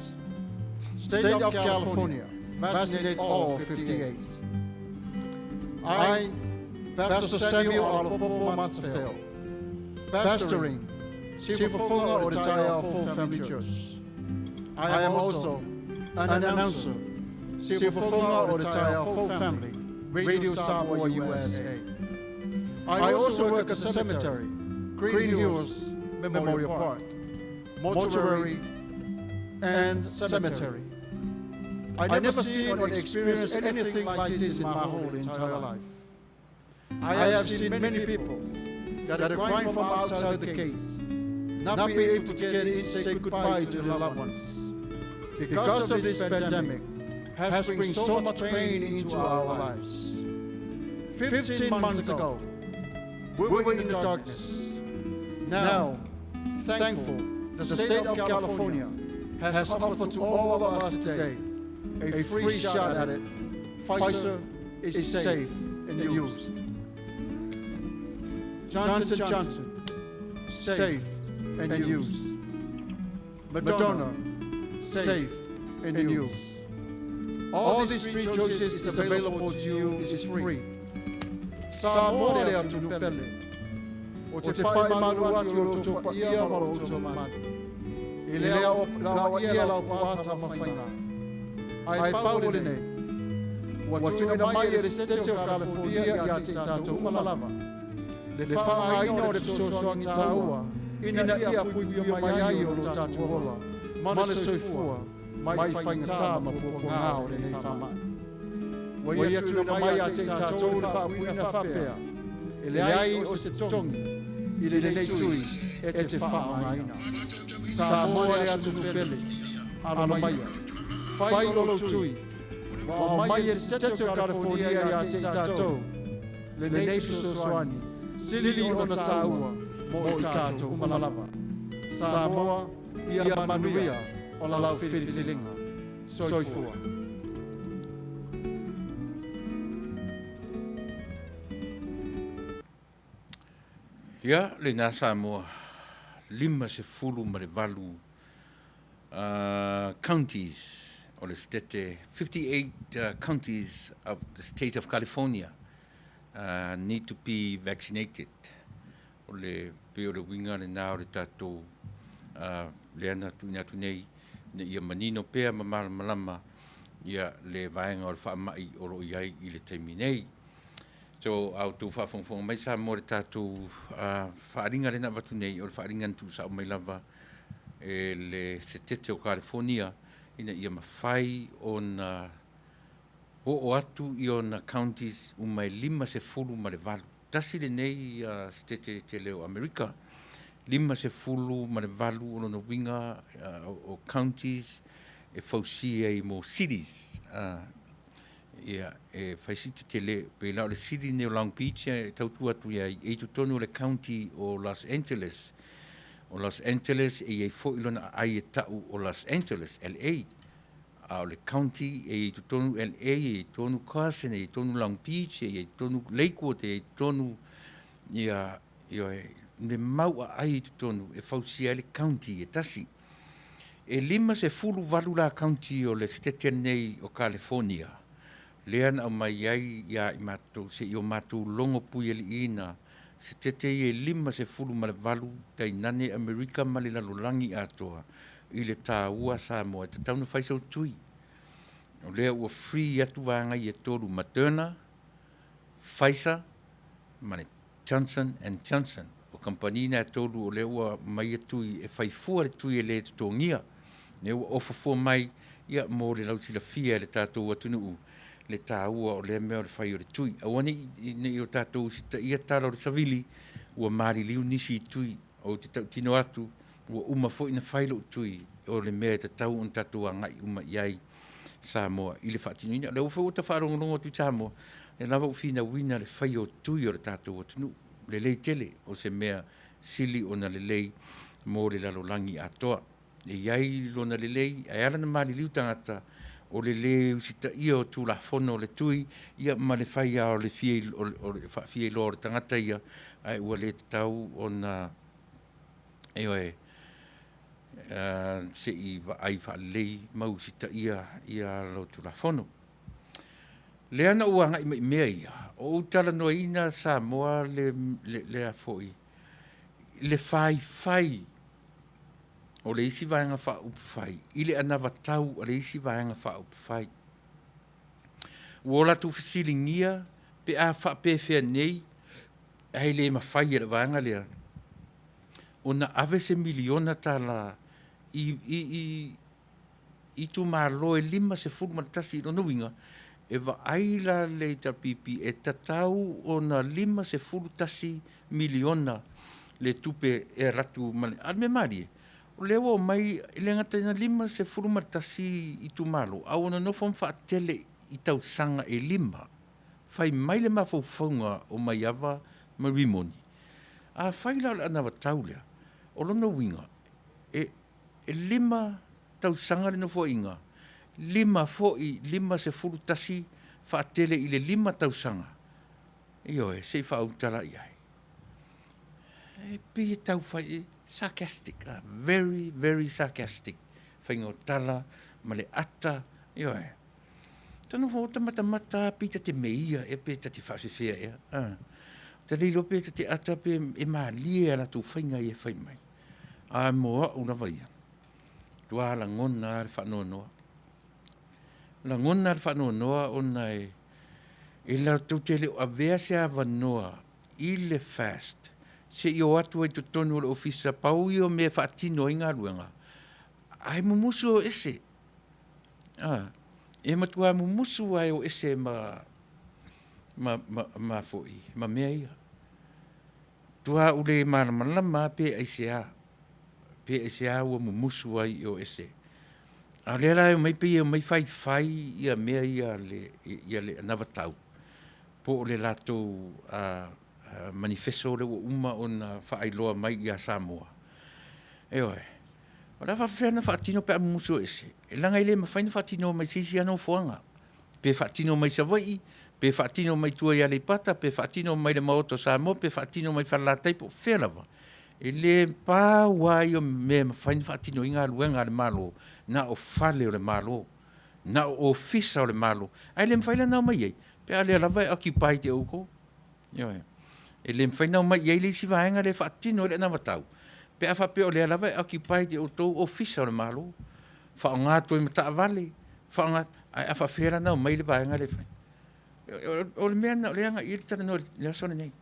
State of California, Vaccinate All 58. I, Pastor Samuel Alapopo Matsafel, pastoring Sifafunga Oditaya Full Family Church. I am also an announcer, Sifafunga Oditaya Full Family, Radio Samoa, USA. I also work at the cemetery, Green Hills Memorial Park, mortuary, and cemetery. I never seen or experienced anything like this in my whole entire life. I have seen many people that are crying from outside the gate, not be able to get in and say goodbye to their loved ones. Because of this pandemic has brought so much pain into our lives. 15 months ago, we were in the darkness. Now, thankful, the state of California has offered to all of us today a free shot at it. Pfizer is safe and used. Johnson & Johnson, safe and used. Moderna, safe and used. All these three choices is available to you is free. Sa mo le atu pele. O te pai maru atu o to pa ia maro to man. I lea o la ia la o pata mawhainga. Ai paule nei. Ua tuina mai e le stete o California ia te tātou umalava. Le whaangaina o le fisosoangi tāua, ina ia puipia mai ai o lo tātou ola, mana soifua, mai whaingatā ma puaponga o le nei whamai. Ua ia tuina mai a te tātou le whaapuina whapea, e le ai o se tongi, i le nei tui e te whaangaina. Sa moa e atu pele, alo maia, whai o lo tui, wa mai e stete o California ia te tātou, le nei fisosoani, sili o na tāua, mo i tātou umalava. Samoa, ia Manuia, o la lau whiriwhiringa. Soifua. Ia, le nā Samoa, 50 ma le valu counties, o le stete, 58 counties of the state of California need to be vaccinated. O le pe o le winga le nā o le tātou le ana tu nei, ne ia manino pea ma malama, ia le vaenga o le whaamai o lo iai i le taimi nei. So au tu whawhongwhonga mai sa mo le tātou whaaringa le na watu nei, o le whaaringa tu sa o mai lava e le setete o California, ina ia mawhai o na o atu i o na counties umai 50 ma le valu. Tasi le nei stete te leo Amerika, 50 ma le valu o na winga o counties e fausia i mo cities. Ia e faisiti te le pe la le city ne Long Beach e tautu atu ia e tu tonu le county o Los Angeles. O Los Angeles e fo ilona ai e tau o Los Angeles, LA. O le county e tu tonu LA e tonu Carson e tonu Long Beach e tonu Lakewood e tonu ia ne mau ai tu tonu e fausia le county e tasi. E 50 la county o le state nei o California. Lean au mai ai ia i mātou, se i o mātou longo pui ali ina, se tete i e 50 ma le valu, tai nane Amerika ma le lalolangi atoa, i le tā ua Samoa, te tauna whaisau tui. O lea ua free atu wanga i e tolu Moderna, Fasa, mane Johnson & Johnson, o kampanina e tolu o lea ua mai atu e whaifua le tui e le tutongia, ne ua ofafua mai, ia mo le lautila fia le tātou Taunu'u, le tāua o le mea o le whai o le tui. Awane i o tātou sita ia tāra o le savili, ua maari liu nisi i tui, o te tau tino atu, ua uma fo ina whailo o tui, o le mea te tau on tātou a ngai uma iai Samoa, i le whaatino ina. Le ufa o ta whaarongonongo tu Samoa, le lava u fina wina le whai o tui o le tātou Taunu'u, le lei tele o se mea sili o na le lei mo le lalolangi atoa. E iai lona le lei, ai ala na maari liu tangata, o le le usita ia o tū la fono le tui, ia ma le whai o le fie lo o le tangata ia, ai ua le tau o na, se i ai wha lei mau usita ia lo tū la fono. Le ana ua ngai mea ia, o utala noa ina Samoa le a foi, le whai, o le isi vaenga wha upwhai. Ile ana watau o le isi vaenga wha upwhai. Wola tu fisilingia, pe a wha pewhia nei, hei le mawhai e vaenga lea. O na ave se miliona tala i tu malo e 50 matasi i rono winga, e wa aila le tapipi e tatau o na 50 tasi miliona le tupe e ratu male. Alme marie. O lewa o mai, le ngata ina 50 matasi i tu malo, au na nofon whaatele i tau sanga e 5. Whai mai le mawhauwhaunga o mai awa marimoni. A whai la ana wa taulea, o lono winga, e 5 tau sanga le nofo inga, 5 50 tasi whaatele i le 5 tau sanga. Ioe, se whautala iai. E pia tau whai sarcastic, very, very sarcastic. Whaingo tala, ma le ata, ioe. Tano whota mata pita te meia, e pita te whasifea ea. Te leilo pita te ata pe e maa lia la tu whainga i e whai mai. A moa una vaia. Tua la ngona ar whanoa noa. La ngona ar whanoa noa ona e E la tau te leo a vea se a vanoa i le fast. Se i o atu ai tu tonu le ofisa pau i o me whaatino i ngā ruenga. Ai mumusu o ese. E matua mumusu ai o ese ma foi, ma mea ia. Tua ule malama pe aisea. Pe aisea ua mumusu ai o ese. A lera e mai pe ia mai fai ia mea ia le anavatau. Po o le lato manifesto le uma o na whaailoa mai ia Samoa. E oe. O la whawhena whaatino pe a mumusu ese. E langa ile mawhaina whaatino mai sisi anō fuanga. Pe whaatino mai Savai, pe whaatino mai Tuilaepa, pe whaatino mai le maoto Samoa, pe whaatino mai whalatai po whelawa. E le pā wai o me mawhaina whaatino inga luenga le malo, na o whale o le malo, na o ofisa o le malo. Ai le mwhaina nao mai ei, pe a le alawa e occupy te uko. E le mwhaina o mai ei le si vaenga le whaatino le namatau. Pe a whape o le alawa e occupy te uko ofisa o le malo. Wha o ngātua i mata Vale, wha o ngātua, ai a whawhera nao mai le vaenga le whai. O le mea nao le anga i le tana noa le asona nei.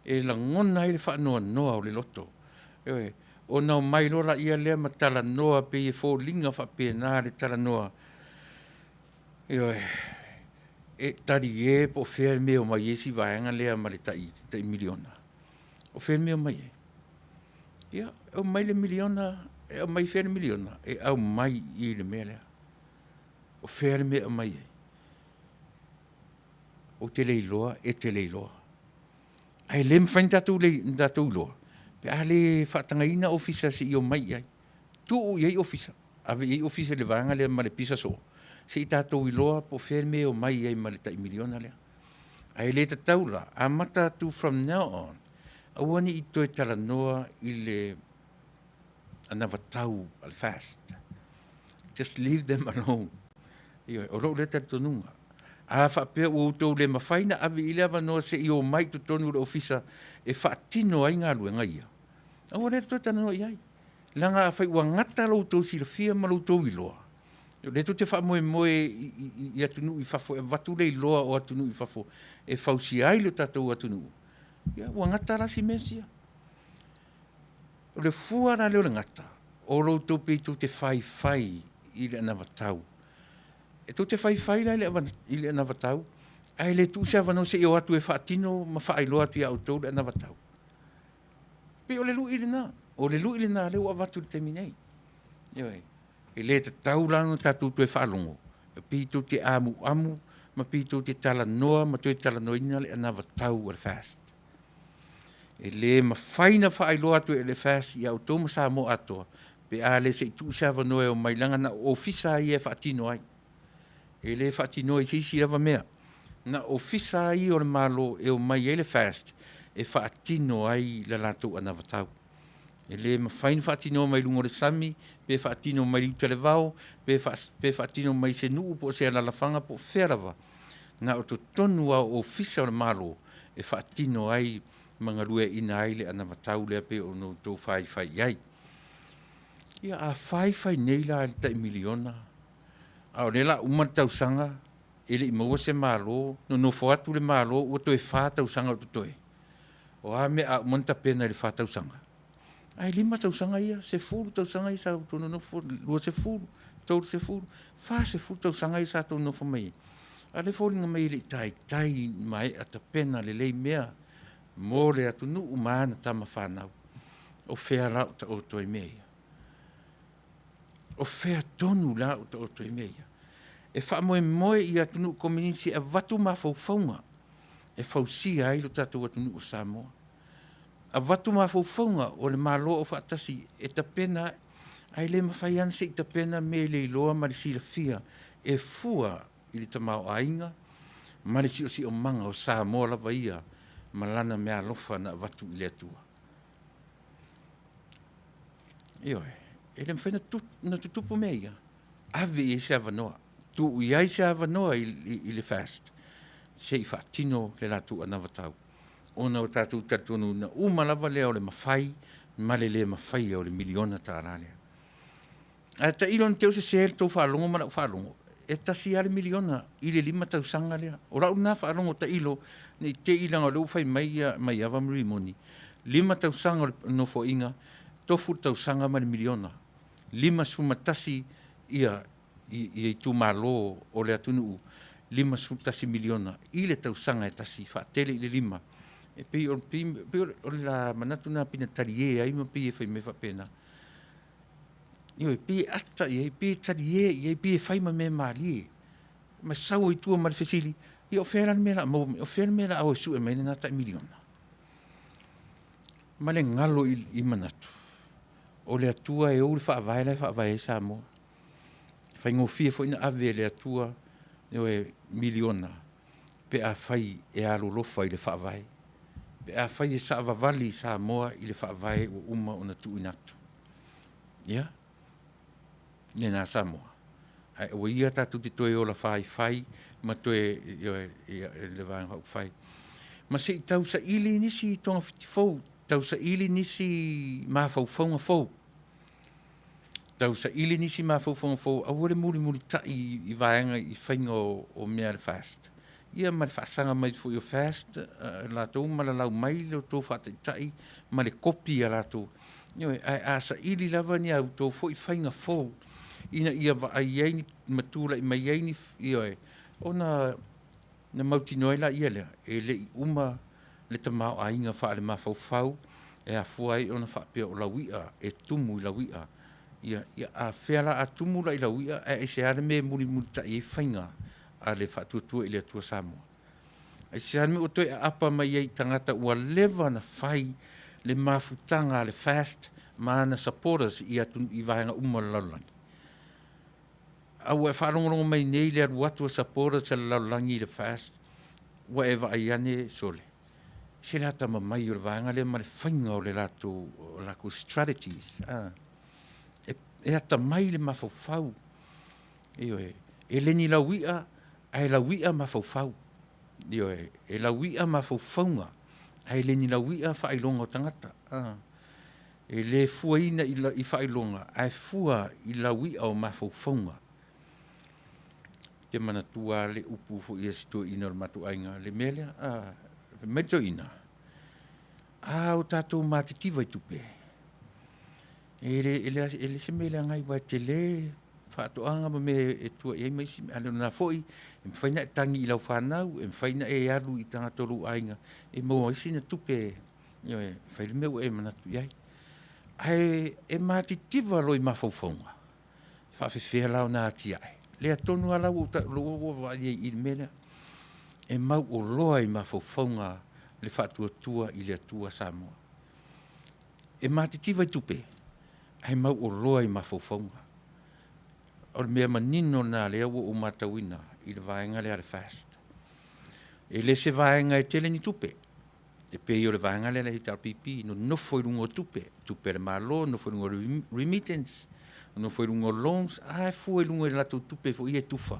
E la ngona i le whaanoa noa o le loto. O nao mai lora ia lea ma tala noa pe i fō linga whape nā le tala noa. E tari e po whea mea mai e si vaenga lea ma le tai miliona. O whea mea mai e. O mai le miliona, e o mai whea miliona, e au mai i le mea lea. O whea mea mai e. O te leiloa, e te leiloa. Ai le mwhain tatou loa. Pe a le whaatangaina ofisa si i o mai ai. Tu iei ofisa. Ave iei ofisa le vanga le ma le pisa soa. Se i tatou i loa po wherme o mai ai ma le tai miliona lea. Ai le tataula, a mata tu from now on. Awani i toi tala noa i le anavatau al fast. Just leave them alone. O lo le tatonunga. A whapea o tau le mawhaina awe i lewa noa se i o mai tu tonu le ofisa e whaatino ai ngā luenga ia. Awa le toi tana noa iai. Langa a whai ua ngata lau tau si la fia ma lau tau i loa. Le to te wha moe i atunu i whafo, e watu le i loa o atunu i whafo, e whausi ai le tatou atunu. Ia, ua ngata rasi mesia. O le fuara leo le ngata, o lau tau pe tu te whai i le anavatau. E tu te whai lai i le anavatau, ai le tu se avano se i o atu e whaatino ma whaai loa atu i autou le anavatau. Pe o le lu i le nā, leo a watu le teminei. Ioi. E le te taulanga tatu tu e whaalongo. E pito te amu, ma pito te tala noa, ma te tala noina le anavatau al fast. E le ma whaina whaailoa atu e le fast i autou ma sa mo atoa. Pe a le se tu sa vanoe o mailanga na ofisa i e whaatino ai. E le whaatino i sisi rawa mea. Na ofisa i o le malo e o mai e le fast e whaatino ai la latou anavatau. E le mawhain whaatino mai lungo le sami, pe whaatino mai liu tele vau, pe whaatino mai se nuu po se alalawhanga po wherawa. Na o to tonu a ofisa o le malo e whaatino ai mga rue ina ai le anavatau lea pe o no tō whai ai. Ia a whai nei la le tai miliona. A o lela umar tausanga, e le imaua se malo, no whaatu le malo, o toe wha tausanga o tutoe. O a me a umanta pena le wha tausanga. Ai lima tausanga ia, se fulu tausanga ia sa tono nofo, lua se fulu, tau se fulu, fa se fulu tausanga ia sa tono nofo mai. A le fōringa mai le tai mai a ta pena le lei mea, mō le atu nu umana tama whanau. O whea lau ta o toi mea. O whea tonu lau ta o toi mea. E wha moe i atu nu kominisi e watu ma whauwhaunga. E whausia ai lo tatu atu nu o Samoa. A watu mawhauwhaunga o le malo o whaatasi e ta pena, ai le mawhaianse i ta pena me le iloa ma le sila fia e fua i le tamau ainga, ma le si o manga o Samoa lava ia, ma lana mea lofa na watu i le atua. Ioe, e le mwhaina na tutupu mea ia, ave e se avanoa, tu iai se avanoa i le fast, se i whaatino le latu anavatau. Ona o tātou tatonu na umalawa lea o le mawhai, ma le mawhai o le miliona tā rālea. A ta ilon teo se tau whalongo mana whalongo. e tasi ale miliona i le 5 tausaga lea. O lau na whaarongo ta ilo, ni te ilanga leu whai mai awa mrimoni. 5 tausaga no fo inga, tofu tausaga ma le miliona. 5 sumatasi ia i tu malo o le Taunu'u. 5 sumatasi miliona. I le tausaga e tasi, whaatele i le 5. E pei o la manatu na pina tarie ai ma pei e whai me whapena. Io e pei ata i pei tarie i pei e whai ma me maali. Ma sau i tua ma le fesili. I o whera mera o whera mera au e su e mene na tai miliona. Ma le ngalo i manatu. O le atua e ou le whaavae sa mo. Whai ngofia fo ina ave le atua e miliona. Pe a whai e alo lofa i le whaavae. Pe a whai e sa avavali sa moa i le whaavae o uma o na tu inatu. Ia? Ia nā sa moa. Ai o ia tatu te toe o la whai, ma toe le vāng hau whai. Ma se i tau sa ili nisi i tonga whitifou, tau sa ili nisi mā whauwhaunga fou. Tau sa ili nisi mā whauwhaunga fou, au ore muri tai i vāenga i whainga o mea le fast. Ia ma le whaasanga mai fo i o fast, la tau ma la lau mai leo tō whaatai ma le kopi a la tō. A sa ili lava ni au tō fo i whainga fou. Ina ia wa ai eini matula i mai eini o na mauti noela ia lea. E le i uma le tamau a inga wha le mawhauwhau, e a fuai o na whapea o lauia, e tumu i lauia. Ia a whela a tumu la i lauia, e se are me muri ta i whainga a le whatuatua i le atua Samoa. E se are me o toi a apa mai ei tangata ua lewa na whai le mafutanga le fast, ma na supporters i vahenga uma laulangi. Au e wharongorongo mai nei le aruatua supporters le laulangi le fast, wa e wa aiane sole. Se le hata mamai o le vahenga le ma le whainga o le lako strategies. E hata mai le mafawfau. E leni lauia, ai lauia mafawfau. E lauia mafawfaunga. Ai leni lauia whailonga o tangata. E le fuaina i whailonga. Ai fua i lauia o mafawfaunga. Te mana tua le upu fo i asitua ina o matu ainga. Le melea, meto ina. O tātou mātitiva i tupe. Ele se mele ngai wa tele whaatoanga ma me e tua e mai si alo na foi e whaina e tangi i lau whanau e whaina e alu i tanga toru ainga e mo isi na tupe whaile meu e manatu iai e mātitiva roi mawhauwhaunga whawhewhea lau nā ati ai lea tonu ala u ta loa wa i mele e mau o loa i mawhauwhaunga le whatua i le atua Samoa e mātitiva i tupe ai mau o loa i mawhauwhaunga. O le mea manino nā lea o matawina i le vaenga lea le fast. E le se vaenga e tele ni tupe. E pei o le vaenga lea le hitar pipi, no nofo i rungo tupe. Tupe le malo, nofo i rungo remittance, nofo i rungo loans, ai fu i rungo i lato tupe fo i e tufa.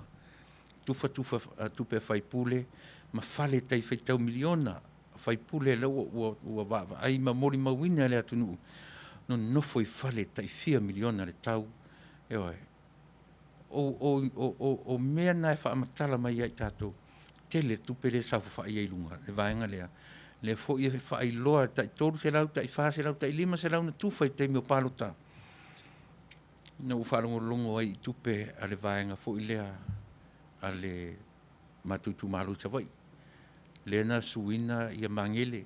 Tupe fai pule, ma fale tai fai tau miliona, fai pule le ua vava. Ai ma mori mawina lea Taunu'u. No foi fale tai 4 miliona le tau. O mea nai whaamatala mai ai tātou. Tele tupe le sa whai ai lunga. Le vaenga lea. Le fo i whai loa tai toru se lau, tai wha se lau, tai 5 se lau na tuwhai tai meo palota. No wharongo longo ai tupe a le vaenga fo i lea a le matutu malu sa vai. Le na suina i a mangele.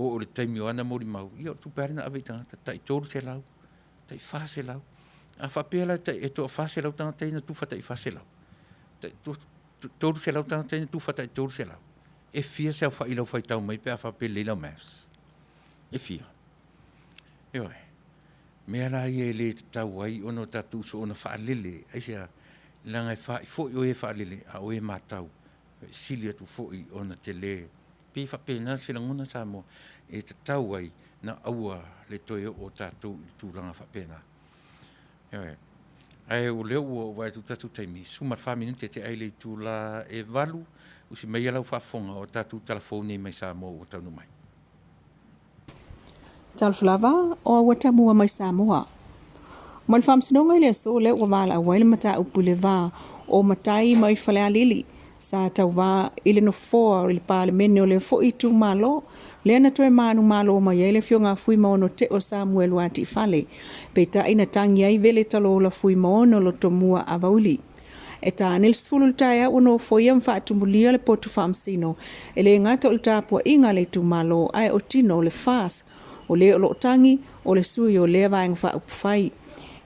O le taimi o ana mori mau. Ia tu pērina awei tangata. Tai toru se lau. Tai wha se lau. A whapela e toa wha se lau tangata ina tuwha tai wha se lau. Toru se lau tangata ina tuwha tai toru se lau. E fia se au wha ilau whai tau mai pe a whapele ilau maths. E fia. Eoi. Mea la i e le tau ai ono tatu so ona wha lele. Aisea langa e wha i fo i o e wha lele. A o e mātau. Sili atu fo i ona te le. Pe whapena se langona Samoa e te tau ai na aua le toe o tātou i tūranga whapena. Ai o leo o wai tu tātou taimi. Sumar 5 minute te aile i tūla e walu usi mai alau whafonga o tātou telefone mai Samoa o taunu mai. Talflava o watamua mai Samoa. Man whamsinonga le so le o wala a waile mata upu le wā o matai mai whalealili. Sa tau wā ile no foa o le pāle mene o le fo i tu malo. Lea na toe manu malo mai ele fio ngā fui maono te o Samuel wati whale. Pe ta ina tangi ai vele talo o la fui maono lo tomua avauli. E ta anil sfulu taia uno foia mfaatumulia le potu whamsino. E le ngata o le tāpua inga le tu malo ai o tino le fas. O le o lo tangi o le sui o le vaeng whaupwhai.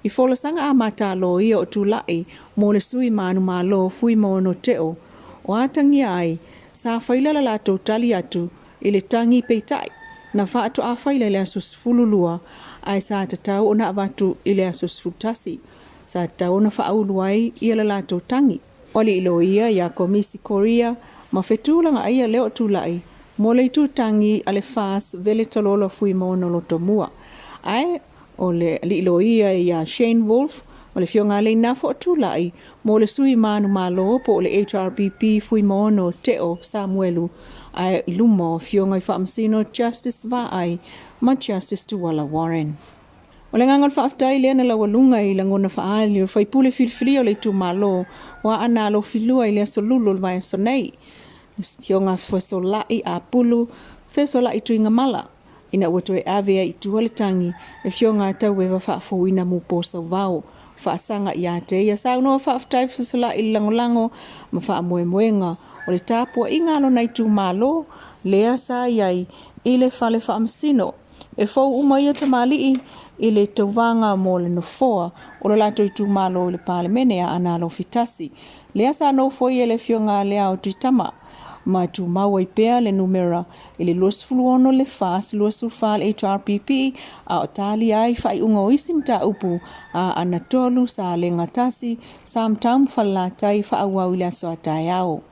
I fola sanga a mata lo ia o Tuilaepa mo le sui manu malo fui maono teo. O atangi ai, sa whaila la lato tali atu i le tangi peitai. Na whaatu a whaila le asus fululua ai sa tatau o na avatu i le asus futasi. Sa tau na whauluai i la lato tangi. Oli ilo ia ia komisi Korea ma whetulanga ia leo Tuilaepa mo le tu tangi ale fas vele talolo fui maono loto mua. Ai o le ilo ia ia Shane Wolf o le fionga le nafo o Tuilaepa mo le sui manu malo po le HRPP fui maono teo Samuelu ai lumo fionga i whaamsino Justice Va'ai ma Justice Tuwala Warren. O le ngangon whaaftai lea na lawalunga i langona whaali o whaipule filfili o le tu malo wa ana lo filua i lea solulu vai sonei. Fionga whasolai a pulu, whasolai tuinga mala. Ina wato e avea i tualetangi e fionga tau wewa whaafouina mu posa wau. Whaasanga i ate ia saunoa whaaftai whasolai i langolango ma whaamoemoenga. O le tāpua ingalo nei tu malo, lea sa iai i le whale whaamsino. E fau umaia tamali i le tauwanga mo le nofoa o le lato i tu malo i le palemene a analo fitasi. Lea sa no foi e le fionga lea o tuitama. Ma tu maua i pea le numera i le luasfuluono le fas luasufal HRPP a o tali ai whai unga o isim ta upu a anatolu sa le ngatasi sa mtam whalatai whaawau i le aso atai au.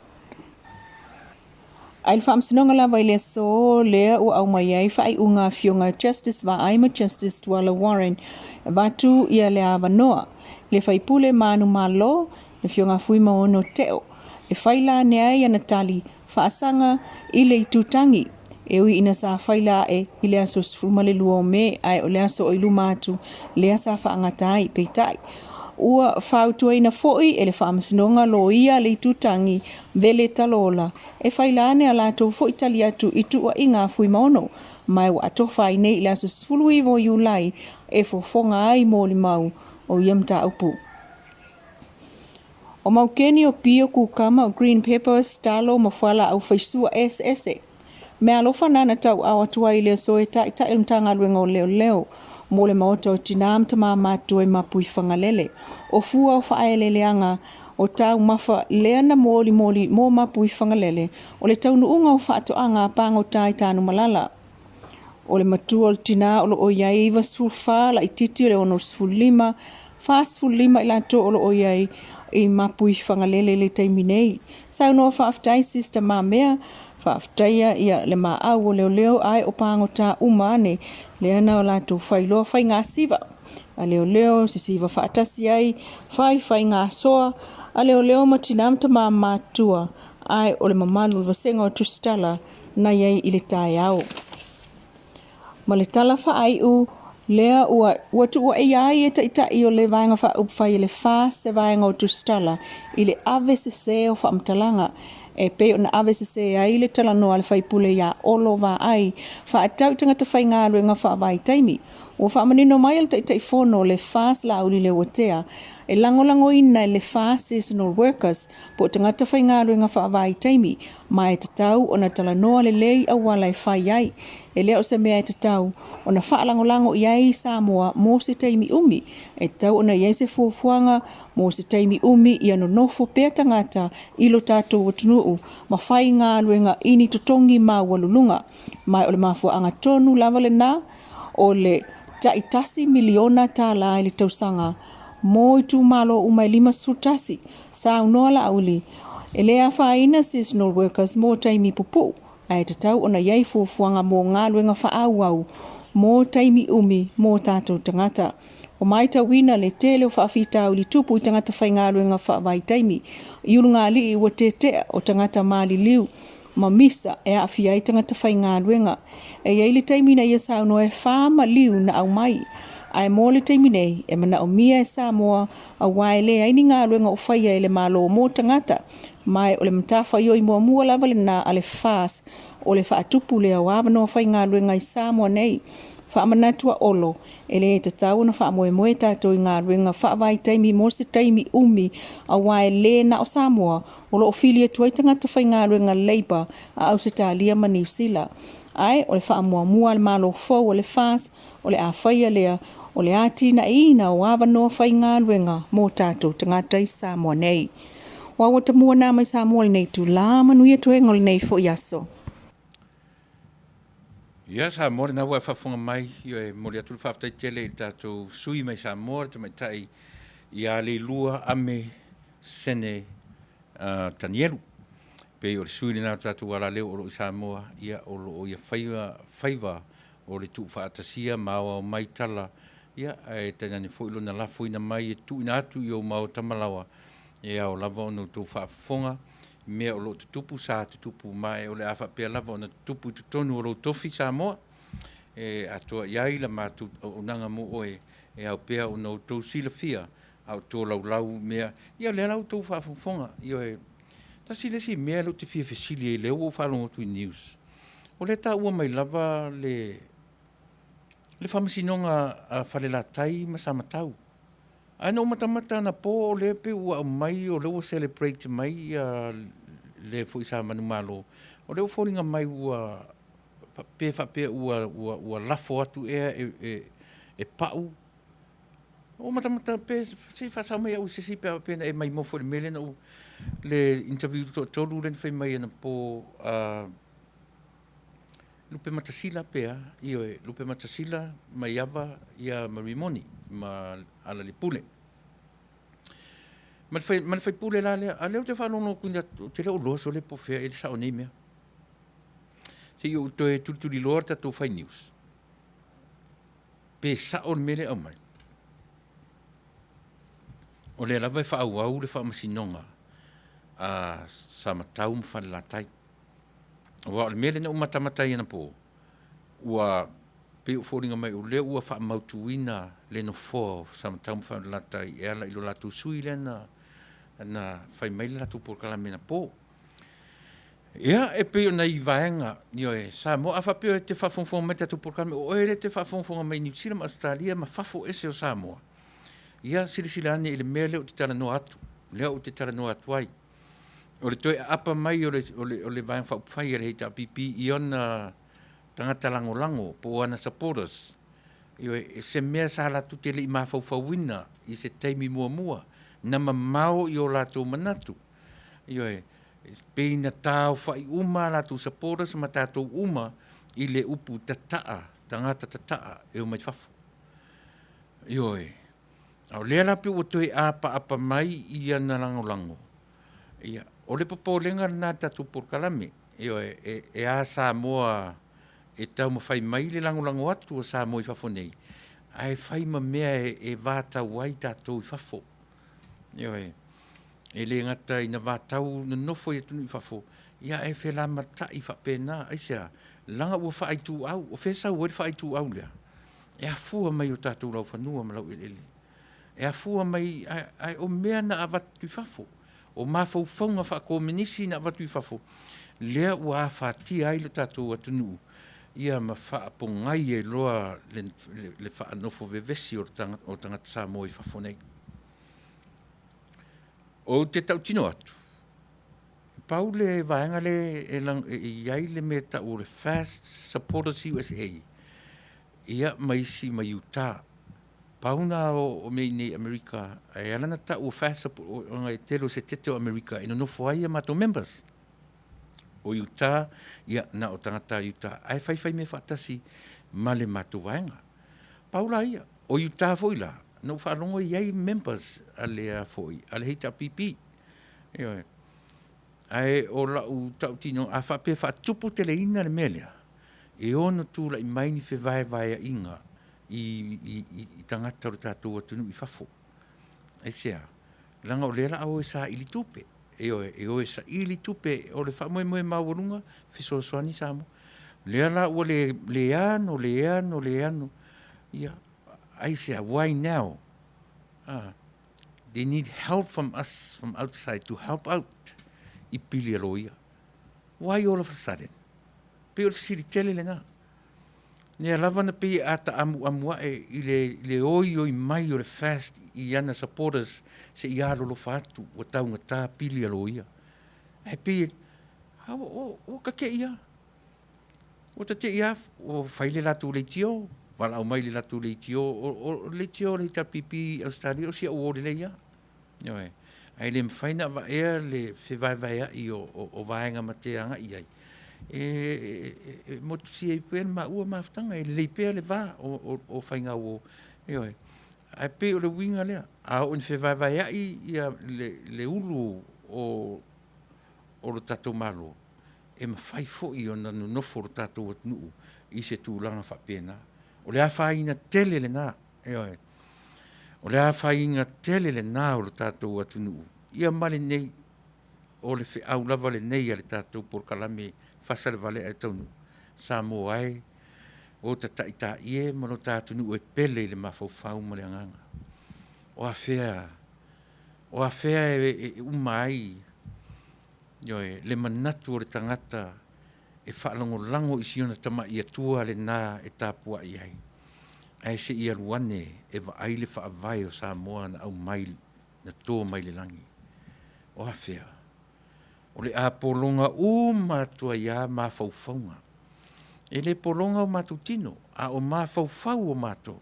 Ail whaamsinonga lawa i le so lea o au mai ai whai unga fionga Justice Va'ai ma Justice Tuwala Warren vatu ia le avanoa le whaipule manu malo le fionga fui maono teo e whaila nea ia natali whaasanga i le itutangi e ui ina sa whaila e i le aso sfumale luo me ai o le aso o ilu matu le asa whaangatai peitai. Ua whautua ina foi e le whaamasinonga lo ia le itutangi vele talola e whailane a lato foi tali atu i tua inga fui maono mai wa ato whai nei i le aso sfulu iwo iulai e fofonga ai mōli mau o iamta upu. O maukeni o pio kukama o green peppers talo mawhala au whaisua SS. Me alofa nana tau awa tua i leo soe ta ilmtanga luenga o leo leo. Mo le maota o tinam tama matua i mapui whangalele. O fua o whaeleleanga o tau mafa leana moli mo mapui whangalele. O le taunu'u o whaatoanga pango tai tanu malala. O le matua o tina o lo o iai iwa sulfa la ititi o le ono sfulima. Fas fulima ilato o lo o iai i mapui whangalele le taiminei. Sau noa whaaftai sister mamea, whaaftaia ia le maau o leo ai o pango ta umane, leana o lato whailoa whai ngā siva. A leo si siva whaatasi ai, whai ngā soa, a leo matinamta matua, ai o le mamalu vasenga o tustala, na iai i le tai au. Ma le tala whaai u, lea ua tu ua iai e taitai o le vaenga wha upwhai le wha se vaenga o tustala i le AVCC o wha mtalanga e pe o na AVCC ai le tala noa le whaipule ia olo va ai wha atau tangata whai ngā ruenga wha vai taimi o wha manino mai al taitai whono le wha la uli le watea e langolango ina le wha seasonal workers po tangata whai ngā ruenga wha vai taimi mai tatau o na tala noa le lei awala e whai ai e leo se mea e tatau o na whaalangolango iai Samoa mō se taimi umi, e tau o na iai se fuafuanga mō se taimi umi i ano nofo pēr tangata ilo tātou o Taunu'u, ma whai ngā luenga ini totongi mā walulunga, mai o le mafua anga tonu lava le nā, o le taitasi miliona tā la i le tausanga, mō i tū malo umai 5 sutasi, sa unoa la auli, e lea whaina seasonal workers mō taimi pupu, ai tatau o na iai fuafuanga mō ngā luenga whaauau, mō taimi umi mō tātou tangata. O mai tawina le tele o whaafitau li tupu i tangata whaingaru ngā whaavai taimi. I uru ngā li i wa te o tangata māli liu. Ma misa e awhi ai tangata whaingaru ngā. E iei le taimi na ia sauno e whaama liu na au mai. Ai mo le taimi nei e mana o mia e Samoa a wai le ai ni ngā luenga o whaia e le malo mō tangata mai o le matafa i o i mua mua lava le nā ale Fas o le whaatupu le a wāwano whai ngā luenga i Samoa nei whaamanatua olo e le tatau na whaamoe moe tātou i ngā luenga whaavai taimi mo se taimi umi a wai le na o Samoa o lo ofilia tuai tangata whai ngā luenga Labour a Ausitalia ma New Zealand. Ai o le whaamua mua le malo fau o le Fas o le a whaia lea o le atina i na o awanoa whai ngā luenga mō tātou tangata i Samoa nei. Wawa ta mua nā mai Samoa le nei tu la Manuia tuenga le nei fo i aso. Ia Samoa le naua e whafunga mai i e mori atu le whaftai tele i tātou sui mai Samoa te mai tai i a le lua ame sene tanielu. Pe o le sui le nā tātou wala leo o lo i Samoa ia o lo o ia whaiva o le tu whaatasia maua o mai tala ia e tēnani fōilo na lafo ina mai e tu ina atu i o mau tamalawa ia o lava o no tō whaafonga mea o lo tutupu sa tutupu mai o le awha pia lava o na tutupu tutonu o lo tofi Samoa e atua iai la mātu o nanga mo oe e au pia o no tō sila fia au tō lau mea ia le lau tō whaafonga i o e ta sile si mea lo te fia fesili e leo o whalongo tui news o le ta ua mai lava le whamasinonga a whalela tai ma samatau. Ai no matamata na po o le pe ua mai o leo celebrate mai le fo isa manu malo. O leo fōringa mai ua pe ua lafo atu e pau. O matamata pe se whasau mai au sisi pe pena e mai mofo le mele na le interview to tolu len whai mai na po lupe matasila pea, lupe matasila mai ava ia marimoni ma ala le pule. Man fai pule la a leo te whanono kuinda te leo loa so le po fea e le sao nei mea. Se i o to e tultuli loa tatou whai news. Pe sao mele au mai. O le lava e whaau le whaamasinonga a samatau mwhanelatai. Wa le mele na umatamatai ana po. Ua pe o fōringa mai o leo ua whaamautuina le no fō samatau mwhanelatai e ala ilo latu sui le na whai mai le latu porkala mena po. Ia e pe o nei vaenga ni o e sa mo a whapeo e te whafongfonga mai tatu porkala o ere te whafongfonga mai New Zealand ma Australia ma whafo ese o Samoa. Ia sirisila ane i le mea leo te tala no atu. Leo te tala no atu ai. O le toi apa mai o le vaenga whaupai e heita pipi i ona tangata lango po ana supporters. Io e se mea sa la tutte le ma fauwina i se taimi mua na mamao i o lato manatu. Io e peina tau fai uma lato supporters ma tato uma i le upu tangata tataa e o mai fafu. Io e au lea lapi o toi apa mai i ana lango. Ia o le popolenga na tatu porkalame io e a Samoa e tau mawhai mai le lango atu o Samoa i fafo nei. Ai whai ma mea e vātau wai tātou i fafo. Io e le ngata i na vātau na nofo i atunu i fafo. Ia e whela mata i whapena. Aisea, langa ua whai tū au. O whesa ua whai tū au lea. E a fua mai o tātou lau whanua ma lau ele. E a fua mai ai o mea na avatu i fafo. O mawhauwhaunga whaakominisi na avatu i fafo. Lea ua a whātia ai lo tātou atunu. Ia ma whaapongai e loa le whaanofo vevesi o tangata Samoa i fafo nei. O te tau tino atu. Pau le vaenga le iai le meta o le Fast Supporters USA. Ia maisi mai Utah. Pau na o mei nei Amerika. E alana ta o Fast Supporters o ngai telo se tete o Amerika. Ino nofo ai mato members. O Utah, ia na o tangata Utah. Ai whai me whatasi ma le mato vaenga. Pau la ia. O Utah foi la. No whalongo iai members alea foi. Ale heita pipi. Ia ai o la u tau tino a whape whatupu tele ina le melea. E ono tūla i maini whe vai inga i tangata o tātou atunu i whafo. E sea, langa o lela au e sa ili tupe. E o e sa ili tupe o le whamoe mawarunga, whiso soani samo. Lela ua le ano. Ia, I say, why now? They need help from us from outside to help out. I pili aloia. Why all of a sudden? Pe o fisiri tele le na. Nea lava na pe ata amua i le oi mai o le fast i ana supporters se i alolo fatu o taunga tā pili aloia. E pe, o kake ia. O ta te ia, o whaile latu le tio, wala au mai le latu le tio, o le tio le ta pipi Australia, o si a uore le ia. Ioe, ai le mwhaina wa ea le whiwaiwai ai o vaenga ma te anga i ai. Motu si e pēn ma ua maftanga, e le pēr le vā o whainga o. Ioe, ai pē o le winga lea, a o ni whiwaiwai ai ia le ulu o lo tatou malo. E mawhai fo i o na nofo lo tatou o Taunu'u i se tūlanga whapena. O le a whainga tele le nā. Ioe, o le a whainga tele le nā o lo tatou o Taunu'u. Ia male nei, o le au lava le nei a le tatou por kalame Fasa le Vale e Taunu'u. Sa mo ai, o ta taita ie, ma lo Taunu'u e pele le mawhauwhau ma le anganga. O a whea e umai, Ioe, le manatu o le tangata e whaalango i siona tama i atua le nā e tāpua i ai. Ai se i aluane e waai le whaavai o Samoa na au mai, na tō mai le langi. O a whea. O le a polonga o mātua ia mā whauwhaunga. E le polonga o mātu tino, a o mā whauwhau o mātou,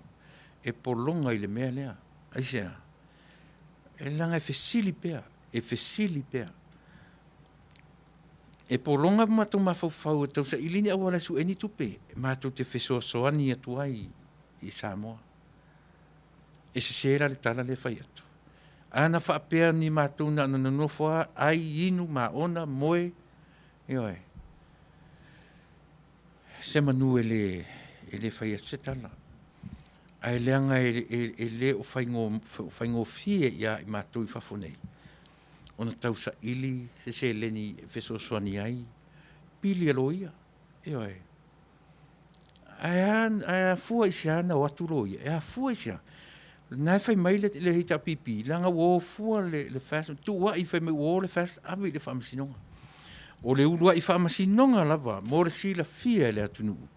e polonga i le mea lea. Ai sea, e langa e fesili pea. E polonga mātou mā whauwhau e tau sa ilini awala su eni tupe, mātou te whesoasoani atu ai i Samoa. E se sera le tala le whai atu. Ana whaapea ni mātou na nananofoa ai inu mā ona moe. Ioe. Se manu e le whai atu se tala. Ai leanga e le o whaingo fie ia i mātou i whafonei. Ona tau sa ili, se leni whesoasoani ai, pili aloia. Ioe. Ai a fua i se ana o atu loia. E a fua i se ana. Nai whai mai le hita pipi, langa o fua le fast, tu wa i whai mai o le fast, awi le whaamasinonga. O le ulua i whaamasinonga lava, mo le sila fia le Taunu'u.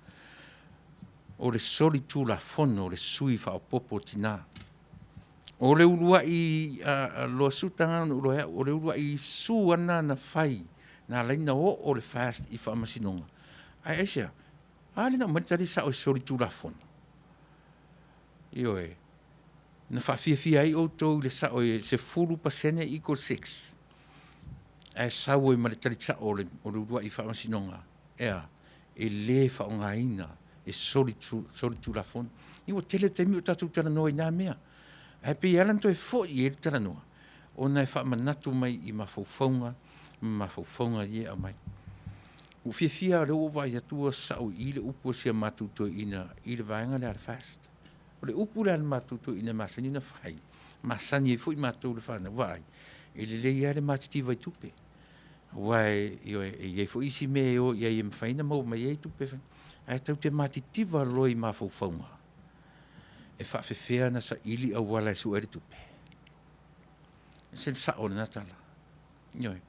O le soli tu la fono, le sui whaopopo tina. O le ulua i loa sutanga, o le ulua i su ana na whai, na leina o le fast i whaamasinonga. Ai esia, ale na matari sa o soli tu la fono. Ioe. Na whawhiawhia ai o tau le sa o se 4% equal 6. E sau e mare taritsa o le ulua i whaamasinonga. Ea, e le whaonga ina, e soli tu la fono. Iwa tele te mi o tatu tala noa i nā mea. E pe alan to e fo i e tala noa. O na e whaamanatu mai i mawhauwhaunga i e a mai. U whiawhia le uwa i atua sau i le upu sia matuto ina i le vaenga le al fast. O le upu le al matuto ina masani na whai. Masani e fo i matu le whana. Wai, e le lea le matitiva i tupe. Wai, e fo isi me o i e mwhaina mau mai e tupe. Ai tau te matitiva loi mawhauwhaunga. E whawhewhea na sa ili au wala su ere tupe. Sen sa o na tala. Ioe.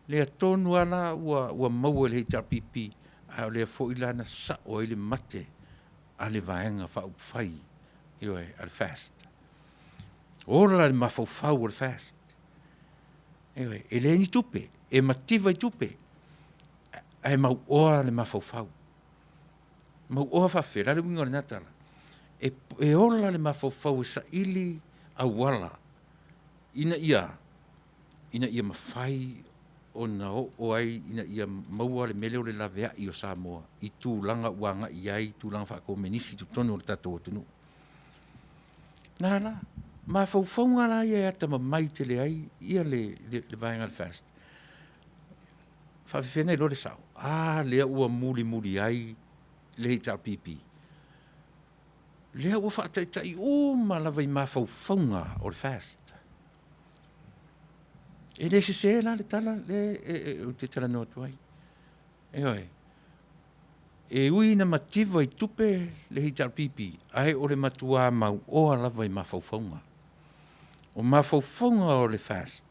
Lea tonu ala ua maua le hita pipi, a lea fo ila na sa o ile mate a le vaenga whauwhai. Ioe, al fast. Ora le mawhauwhau al fast. Ioe, e le ni tupe, e mativa i tupe, e mau oa le mawhauwhau. Mau oa whawhera le wingo le natala. E ola le mawhauwhau sa ili a wala. Ina ia mawhai o na o ai, ina ia maua le mele o le lavea i o Samoa. I tūlanga uanga i ai, tūlanga whako menisi tu tono o le tatou o Taunu'u. Nā la, mawhauwhaunga la ia ata mai te le ai, ia le vaenga le fast. Whawhiwhenei lo le sao. Lea ua muli ai, le hita pipi. Lea ua whaataitai malawa i mawhauwhaunga o le fast. E le se la le tala, o te tala no tuai. E oi. E ui na mativa I tupe le hi tar pipi, ai o le matua mau oa lava I mawhauwhaunga. O mawhauwhaunga o le fast,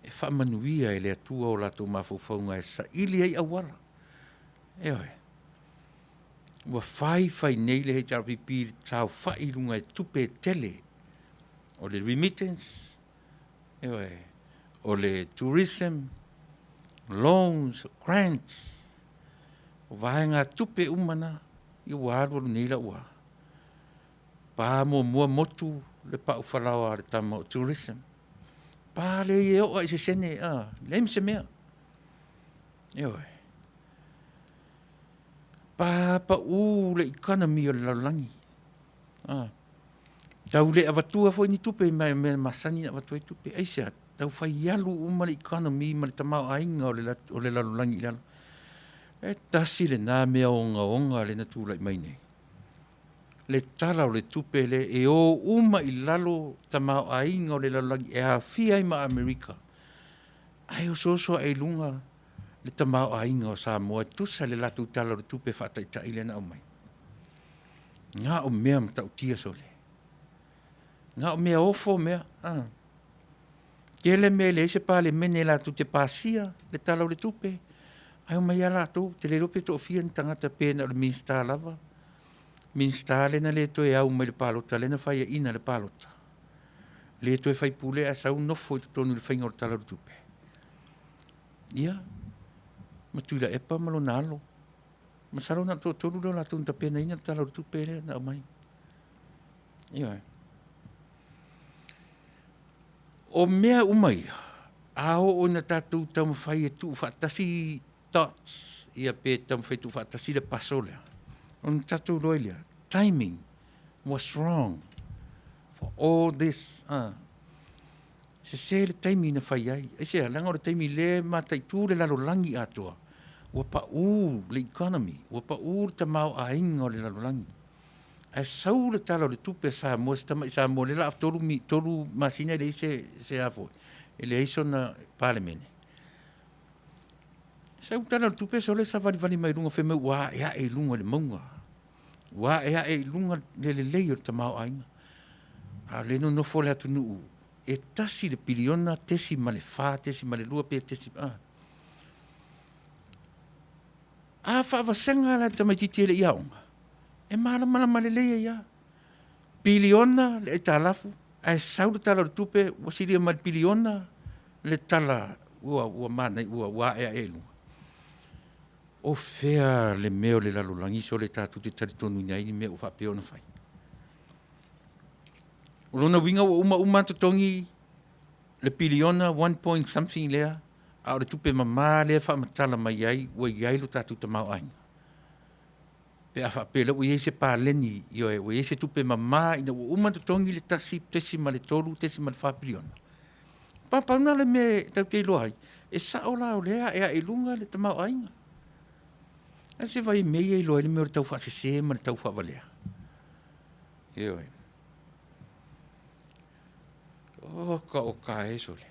e wha manuia e le atua o lato mawhauwhaunga e sa ili ai awala. E oi. Ua whai nei le hi tar pipi tau whai runga e tupe tele, o le remittance, e oi, o le tourism, loans, grants, o vaenga tupe umana, I waru nei la ua. Pa mua motu le pa ufalawa le tama o tourism. Pa le e o se sene, le mse mea. E oi. Pa le economy o le laulangi. Tau le avatua foi ni tupe me masani avatua I tupe. Aisa, tau fai alu uma le economy ma le tamau ainga o le laulangi lalo. E tasi le nā mea onga le na tūlai mai nei. Le tala o le tupe le e o uma I lalo tamau ainga o le laulangi e a fia I ma Amerika. Ai o soso e lunga le tamau ainga o Samoa tusa le latu tala o le tupe whata I taile na o mai. Ngā o mea mtau tia sole. Ngā o mea ofo mea. Kele mea le ese pa le mene latu te pasia le tala o le tupe. Ai o mai ala tō, te le rope tō fia ni tangata pēna o le minsta lava. Minsta le na le to e au mai le palota, le na whai ina le palota. Le to e whai pule a sau nofo I tonu le whainga o le tala o tupe. Ia, ma Tuilaepa malo nalo. Ma saro na tō tonu lo la tōnta pēna ina le tala o tupe le na o mai. Ia. O mea umai, ao o na tātou tau mawhai e tū whatasi thoughts ia pe tam fetu fatasi le pasole on tatu loilia timing was wrong for all this se le timing na fai ai se langa o timing le matai tu le lalo langi atua o pa u le economy o pa u te mau a ingo le lalo langi a sau le talo le tupe sa mo sa mo le la toru masina le se afo ele iso na parliament. Sa utana tupe so le vali mai lunga fe me wa ya e lunga le monga. Wa ya e lunga le leio te mau ainga. A le no fole Taunu'u. E tasi le piliona tesi male fa tesi male lua pe tesi fa vasenga la te mai titele iaonga. E mala male leia ya. Piliona le talafu. A sau le tala tupe wasili mal piliona le tala ua mana ua ya e lunga. O fea le meo le lalulangi so le tatu te taritonu niai ni mea ufa peo na fai. O lona winga o uma totongi le piliona 1 point something lea a o le tupe mama lea wha matala mai ai ua iai lo tatu ta mau ainga. Pe a wha pele ua iei se pā leni ioe ua iei se tupe mama ina ua uma totongi le tasi tesi ma le toru tesi ma le wha piliona. Papauna le me tau te iloai e sa o la o lea e a ilunga le ta mau ainga. A se vai mei e loa ni me o tau wha se ma le tau wha valea. Ioe. O ka e sole.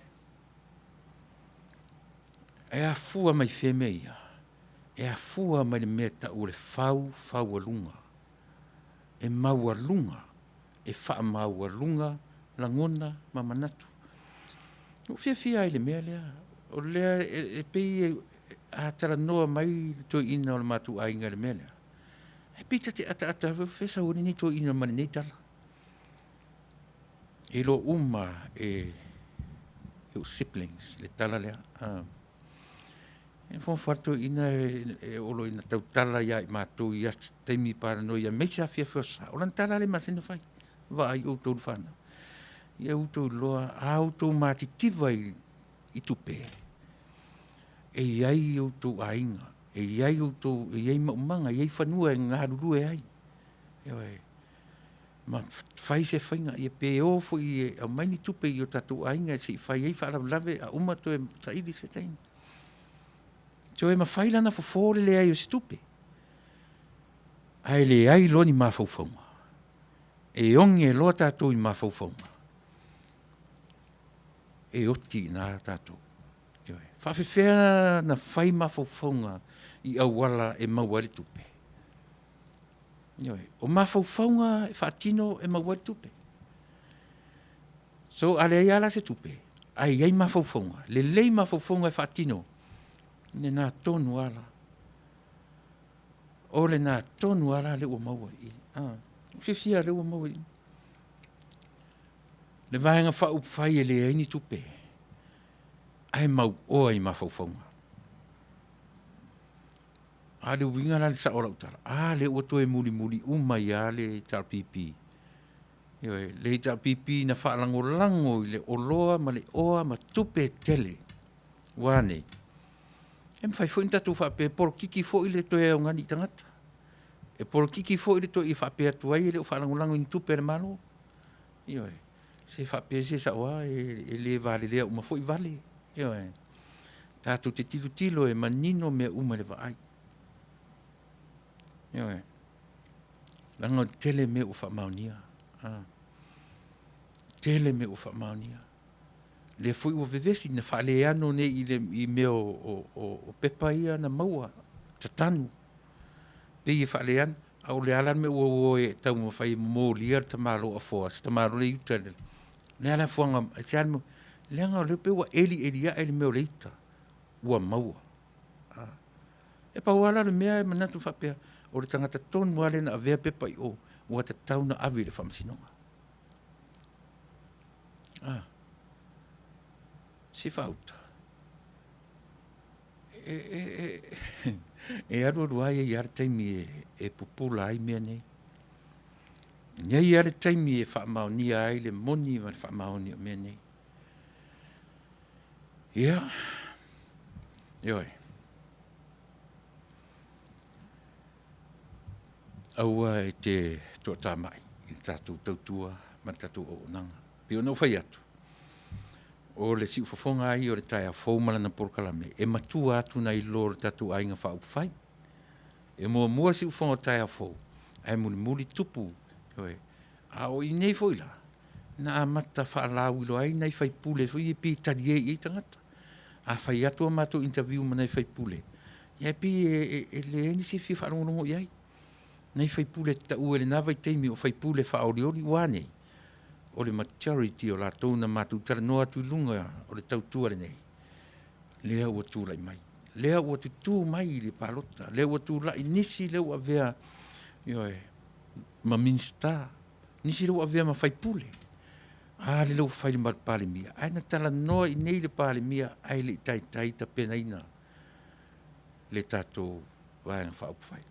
E a fua mai wheme ia. E a fua mai le mea ta ure fau alunga. E mau alunga. E wha mau alunga langona ma manatu. O fia ai le mea lea. O lea e pei a tara noa mai to ina o le matu ainga le mea lea. E pita te ata fesa uri ni to ina mani nei tala. E lo uma e o siblings le tala lea. E fon farto ina e olo ina tau tala ia i matu ia teimi para no ia meisa fia fosa. O lan tala le masina fai. Va ai o tau whana. Ia utou loa auto matitiva i tupe. E iai utou ainga. E iai utou, e iai maumanga, e iai whanua e ngāruru e ai. Eoi. Ma whai se whainga, e pe ofo i e au maini tupe i o tatu ainga, e si whai ei whaalaulave a umato e tairi se taini. Tio e ma whai lana fofore le ai o se tupe. Ai le ai loni ma faufaunga. E ongi e loa tatu i ma faufaunga. E oti nā tātou. Whawhiwhea na whai mawhauwhaunga i awala e mauare tupe. O mafaufaunga e whaatino e maua tupe. So ale ai ala se tupe. Ai mafaufaunga. Le lei mafaufaunga e whaatino. Ne nā tonu ala. O le nā tonu ala le ua maua i. Fifia le ua maua i. Le vaenga whau whai e le aini tupe. Ai mau oa i mafaufaunga. A le winga la le sa ora utara. Le ua toe muli umai a le tarpipi. Le tarpipi na whaalango lango i le oloa ma le oa ma tupe tele. Wane. E mwhai fo intatu whape por kiki fo i le toe au ngani tangata. E por kiki fo i le toe i whape atuai i le o whaalango lango i tupe le malo. Se whape se sa oa e le vale lea uma fo i vale. Tātou te tilo e manino mea uma le vaai. Langa tele me o whamaunia. Tele me o whamaunia. Le fui o vevesi na whale ano ne i me o pepa ia na maua. Tatanu. Pe i whale ano. Au le alan me o e tau mo whai mo lia ta malo a foas. Ta malo le iuta. Le ala fuanga. Le anga le pe wa eli ia ele me o le ita. Ua maua. E pa wala le mea e manatu whapea. O le tangata tonu wale na avea pepa i o. Ua ta tau na avi le whamsinonga. Si whauta. E arua e iare taimi e pupula ai mea nei. Nia iare taimi e whamaunia ai le moni ma le whamaunia mea nei. Ia. Ioi. Aua e te tuata mai. I tatu tautua ma tatu o nanga. Pio no whai atu. O le si ufafonga ai o le taia fōmala na porkalame. E matua atu na i lor tatu ainga whau whai. E mua si ufonga taia fō. Ai muli tupu. A o i nei fōila. Na amata whaalau ilo ai nei whai pule. Fōi e pi tarie i tangata. A whai atu a mato interview ma nei whai pule. Ia pi e le eni si fi whaarongo iai. Nei whai pule ta ue le nawai teimi o whai pule whaoriori wane. O le maturity o la tōna mātou tala noa tu lunga o le tautua le nei. Lea ua tūlai mai. Lea ua tutu mai i le palota. Lea ua tūlai nisi lea ua vea ma minsta. Nisi lea ua vea ma whai pule. Le lea ua whai le pale mia. Ai na tala noa i nei le pale mia. Ai le tai ta pena ina. Le tātou vaenga whaupai.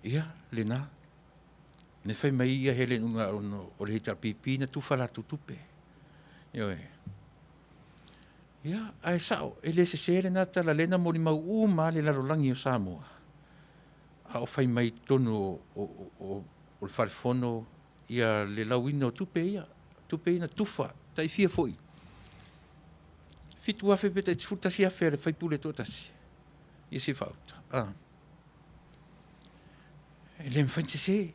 Ia, le nā. Ne whai mai ia hele nunga o le hita pipi na tufala tutupe. Ia, ai sao, e le se le nā tala lena mori mau ma le larolangi o Samoa. A o whai mai tonu o le wharefono ia le lauino tupe ia. Tupe ina tufa, tai fia foi. Fitu afe peta i tfutasi afe le whai pule tōtasi. Ia si whauta. Le mwhainse se,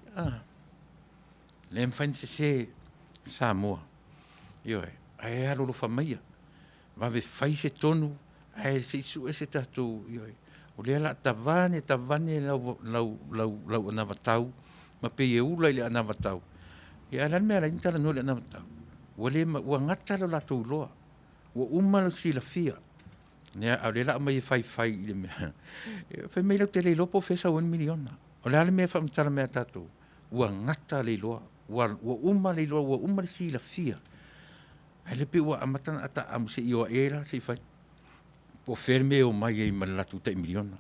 le mwhainse se Samoa. Ai alo lo whamaia. Wawe whaise tonu, ai se isu e se tatou. O le ala tavane lau anavatau, ma pe e ula i le anavatau. Ia alan mea la intala no le anavatau. Ua ngata lo latou loa. Ua umalo si la fia. Nea, au le la mai whai i le mea. Whai mai lau te le lopo fesa 1 miliona. O le ale mea whamtara mea tātou. Ua ngata le loa. Ua uma le loa, ua uma le si la fia. Ai le pe ua amatana ata amu se i oa era, se i whai. Po ferme o mai e malatu te miliona.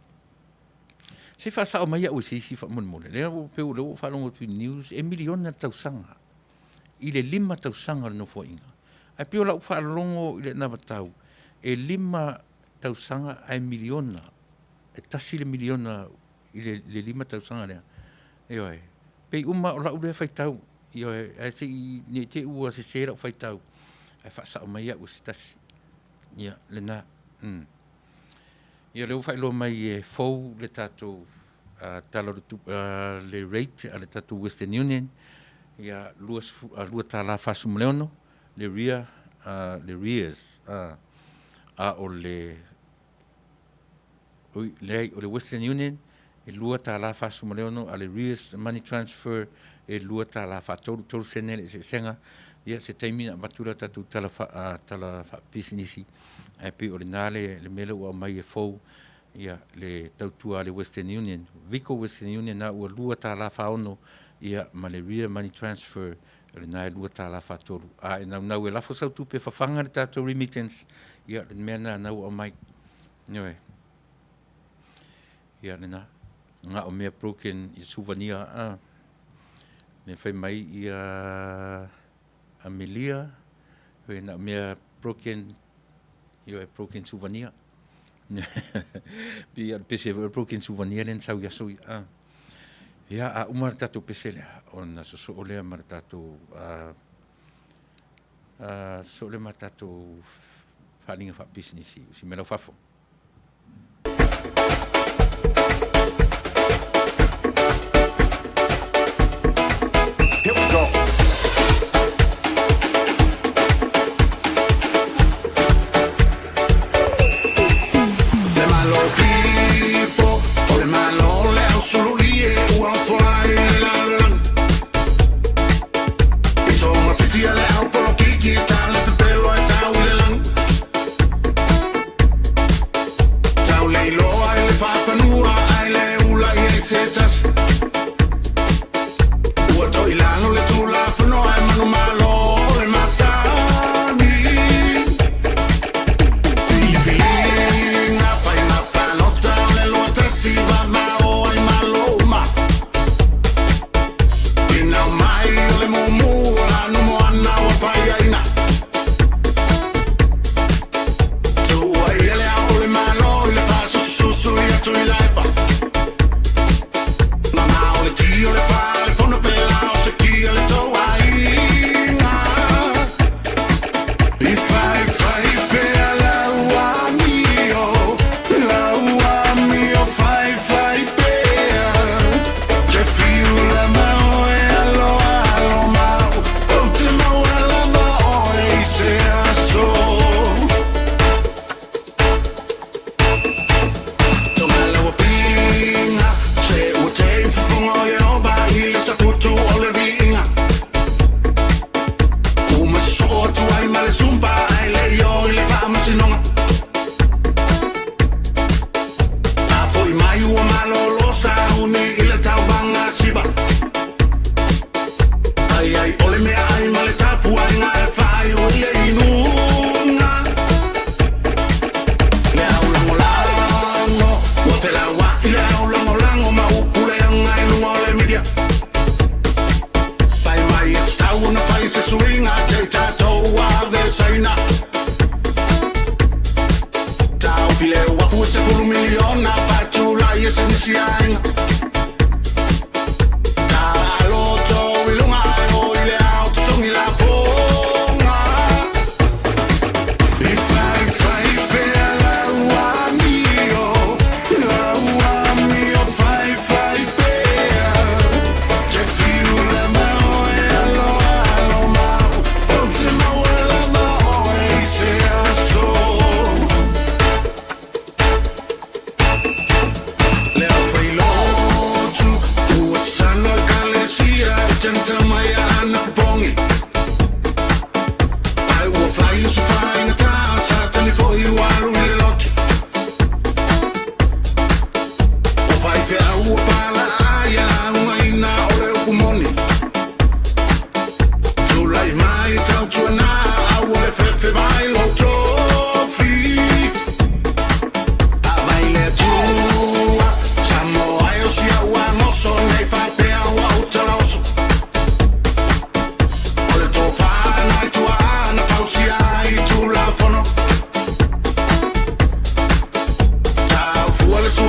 Se wha sao mai au se isi wha mon. Lea o pe o leo whalongo tu news, e miliona tausanga. I le 5 tausanga no fo inga. Ai pe o lau whalongo i le navatau. E 5 tausanga ai miliona. E tasi le miliona i le 5 tausanga lea. Ioe. Pei uma o lau lea whaitau. Ioe. Ai se i ne te ua se sera o whaitau. Ai whaasao mai au se tasi. Ia, le nā. Ia leo whailo mai e fau le tātou tala le rate a le tātou Western Union. Ia lua tāla whasumu leono. Le rears. O le Western Union e lua ta la fa sumoleono ale rears money transfer e lua ta la fa tolu senele se senga ia se taimina matura tatu tala fa business e pe orinale le mele o mai e fou ia le tautua le Western Union Vico Western Union na ua lua ta la fa ono ia ma le rear money transfer le nai lua ta la fa tolu a e nau e lafo sau tupe fafanga le tato remittance ia le mena nau o mai Nyoe. Ia nena. Nga o mea broken i souvenir a. Ne fai mai i Amelia. Hoi na mea broken. Io e broken souvenir. Pi pese broken souvenir nen sau yasui a. Ia a umar tato pese lea. Ona so olea mar tato so le mar tato falinga fa business si melo fafo.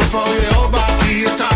For you over for your time.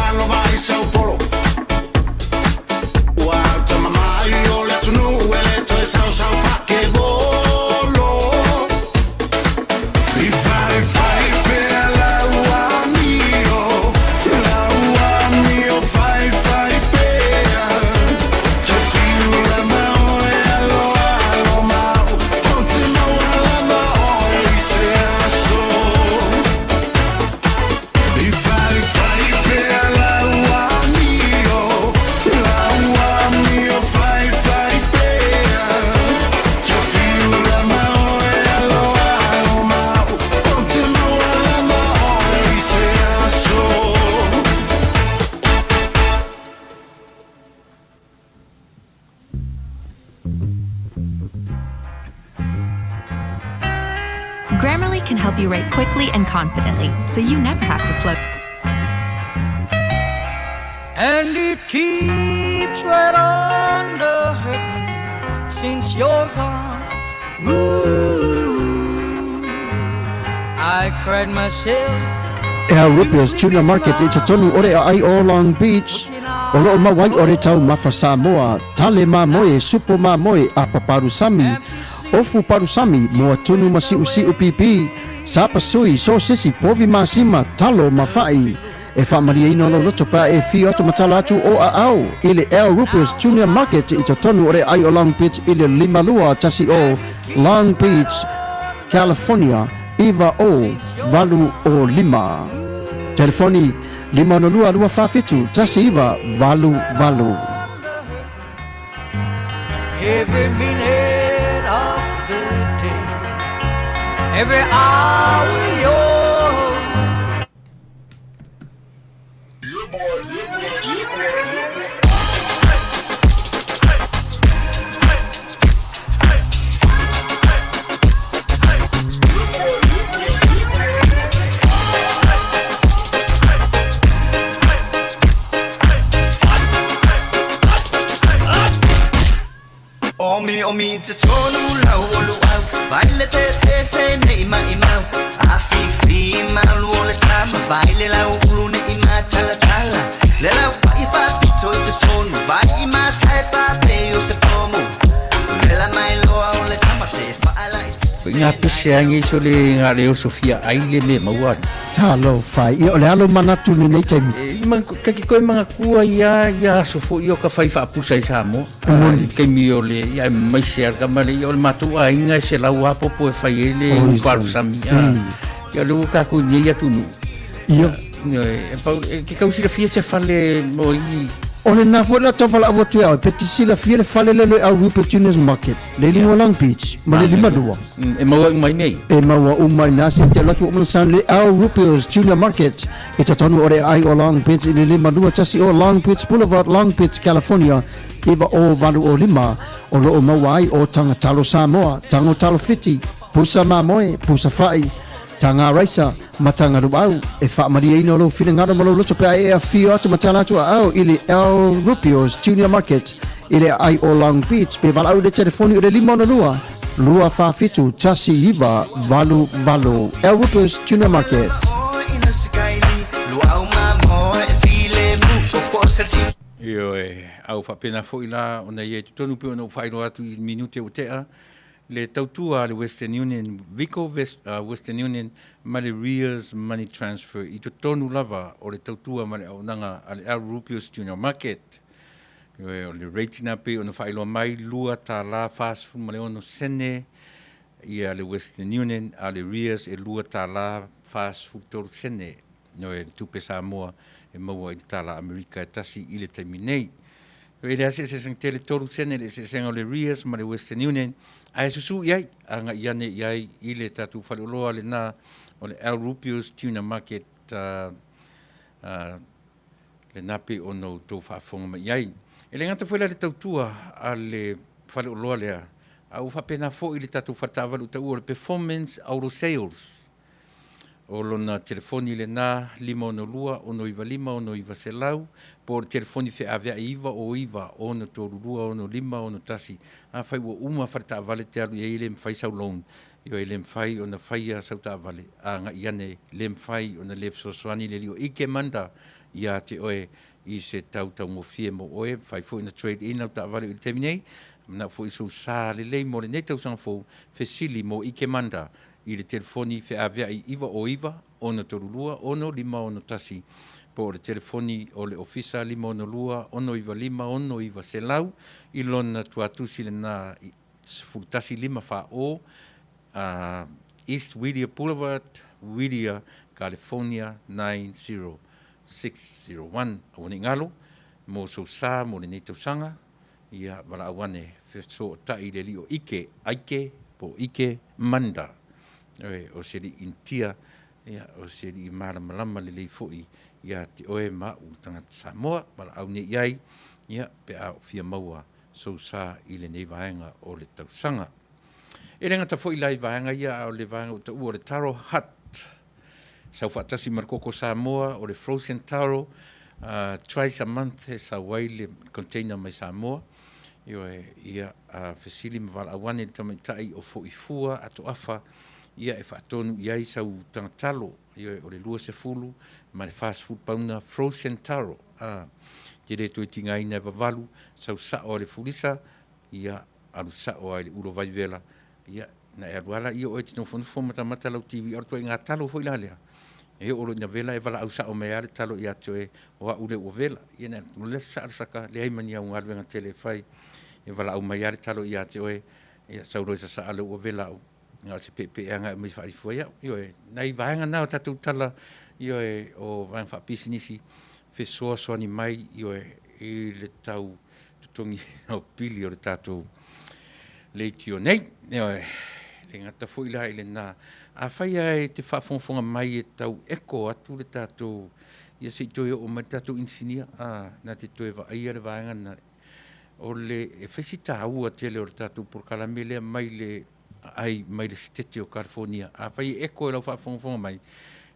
help you write quickly and confidently, so you never have to slow. And it keeps right on the hurting since you're gone. Ooh, I cried myself. El Rupios Junior Market i te tonu ore ai o Long Beach. O loo mawai ore tau ma Fasa moa, tale ma moe, supo ma moe a paparusami. Ofu parusami moa tunu ma siu pipi. Sapa sui, so sisi, povi ma sima, talo ma fai. E whamaria ino lo loto pa e fi atu matala atu o a au. Ile El Rupios Junior Market i te tonu ore ai o Long Beach ile limalua tasi o Long Beach, California. Iva o valu o lima. Telefoni 522 tasi iva valu. Every minute of the day, every hour yours. Omi te tonu lau olu au Vale te se ne ima imau Afi mau ole tama Vale lau ulu ne ima tala Le lau fa pito i te tonu Vai ima sai pa pe o se pomo Le la mai loa ole tama se fa ala i te Ngā pese angi so le ngā leo Sofia aile me maua. Talo fai, i ole alo manatu ni nei taimi. Kaki koe mga kua ia sofo i o ka whai whaapusa i Samoa. Kei mi o le, ia mai se arka male, i o le matua inga se lau apopo e whai e le uparu sami. Ia leo kako ni ia tunu. Ia. Ke kausi la fia se whale mo i. Ole na fola tofala avotu au petisi la fia le fale le au Rupios Junior Market. Le limo Long Beach, ma le lima dua. E maua umai nei. E maua umai nasi te latu o malasan le au Rupios Junior Market. I te tonu ore ai o Long Beach i le lima dua tasi o Long Beach Boulevard, Long Beach, California. Iwa o valu o lima. O lo o maua ai o tanga talo Samoa, tango talo fiti, pusa mamoe, pusa fai. Tanga raisa, matanga ruau, e whaamaria ino lo whiringara malo loto pia e a whio atu matala atu au ili El Rupios Junior Market, ili ai o Long Beach, pe walau le telefoni o le limona lua whawhitu, tasi iwa, valu. El Rupios Junior Market. Io au whapena fo ila o nei e tonu pe ono whairo atu i minute o tea. Le tautua le Western Union, Western Union, ma le Rears Money Transfer, i to tonu lava o le tautua ma le aunanga a le El Rupios Junior Market. O le reitina pe ono whailo mai lua ta la fast food ma le ono sene, i a le Western Union, a le Rears e lua ta la fast food tolu sene. No e tupe Samoa e maua i ta la Amerika e tasi i le taimi nei. E le ase se tele tolu sene le se senga o le Rears ma le Western Union, ai susu iai anga iane iai i le tatu whaloloa le nā o le El Rupios Tuna Market le nape o no tō whaafonga mai iai. E le ngata whaila le tautua a le whaloloa lea au whapena fo i le tatu whatawalo tau o le performance auto sales. O lona telefoni le nā 512 ono iwa 5 ono iwa selau po le telefoni fe avea iwa ono tōrurua ono 5 ono tasi a whai ua uma wharta vale te alu e le mwhai sau loan i o e le mwhai ona whai a sauta vale a nga iane le mwhai ona le fsoswani le lio ike manda i a te oe i se tau mo fie mo oe whai fo ina trade in au ta vale i te minei na fo iso sa le lei mo le netau sang fo fesili mo ike manda i le telefoni fe avea i iwa ono torulua, ono 5 ono tasi. Po le telefoni o le ofisa 512, ono iwa 5, ono iwa selau, i lona tuatusi le na fultasi 5 wha o East Whittier Boulevard, Whittier, California 90601. Awani ngalo, mo so sa, mo le neto sanga, ia wala awane, so tai le lio aike, po ike manda. O seri intia, o seri malama le leifoi, ia te oe ma u tangata Samoa, mala au ne iai, ia pe a fia maua, so sa i le nei vaenga o le tausanga. E renga ta fo ilai vaanga ia o le vaanga o Taunu'u o le taro hut. Sau whaatasi markoko Samoa o le frozen taro. Twice a month e sa wai le container mai Samoa. Ia fesili ma wala awane tamaitai o fo ifua ato afa. Ia e whaatonu iai sau tangatalo. O le lua se fulu. Ma le fast food pauna frozen taro. Te re tu tinga ina vavalu. Sau sa o le fulisa. Ia alu sa o ai le uro vai vela. Ia na e aluala ia o e tino fonofo mata lau TV. Arto e ngā talo fo ila lea. E oro ina vela e vala au sa o mea le talo ia to e oa ule o vela. Ia na le sa saka le aimani au ngalwe ngā tele fai. E vala au mea le talo ia to e ia sauro isa sa ale o vela au. Ngā se pepe e anga mai whaarifua ia. Io e nai vahenga nao tatou tala. Io e o vahenga wha pisinisi. Fe soa soani mai. Io e le tau tutongi o pili o le tatou. Le tio nei. Io e le ngata fuila ele na a faia e te whaafonga mai e tau eko atu le tātou ia se toe o mai tātou insinia na te toe wa aia le vaenga na o le e whaisita aua tele o le tātou por kalamele mai le stete o California a fai eko e lau whaafonga mai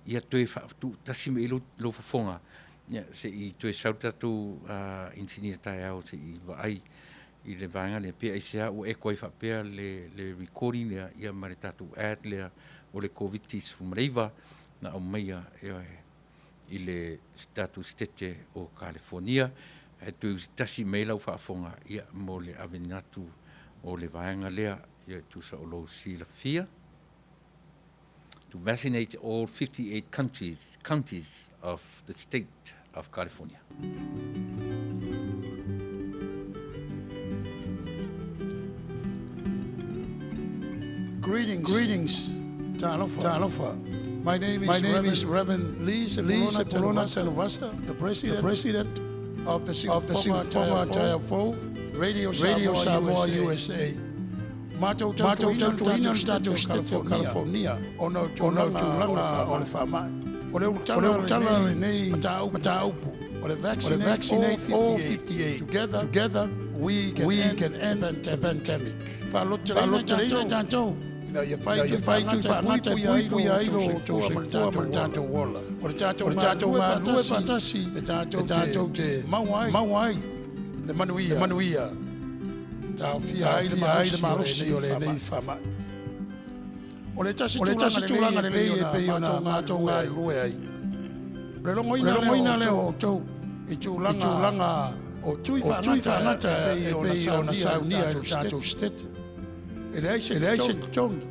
ia toe whaatu tasime i lo whafonga ia se i toe sau tātou insinia tae au se i wa ai i le vaenga le pia isia o eko i whapea le recording lea ia ma le tātou ad lea o le COVID-19 fumareiva na au meia i le tātou stete o California e tu tasi mei lau whaafonga ia mo le avenatu o le vaenga lea ia tu sa o lo sila fia to vaccinate all 58 counties of the state of California. Greetings. Talofa. My name is Reverend Lee Sepulona Tenovasa, the president of the former Taunu'u Radio Samoa USA. Mato Tuilaepa Statu California. Ono Tuilaepa o le whamai. O le utala nei mataupu. O le vaccinate all 58. Together we can end the pandemic. Palotele tanto. Ia fai tu whanata pui ai lo to se tua maltato wola. O le tato ngā lue fantasi. E tato te mawai. Le manuia. Tau fia ai le marosi o le nei whamai. O le tasi tūlanga le lei e pei o ngā tō ngā lue ai. Le longoina leo o tau. I tūlanga o tui whanata e pei o na saunia e tato stete. Ele aise tongi.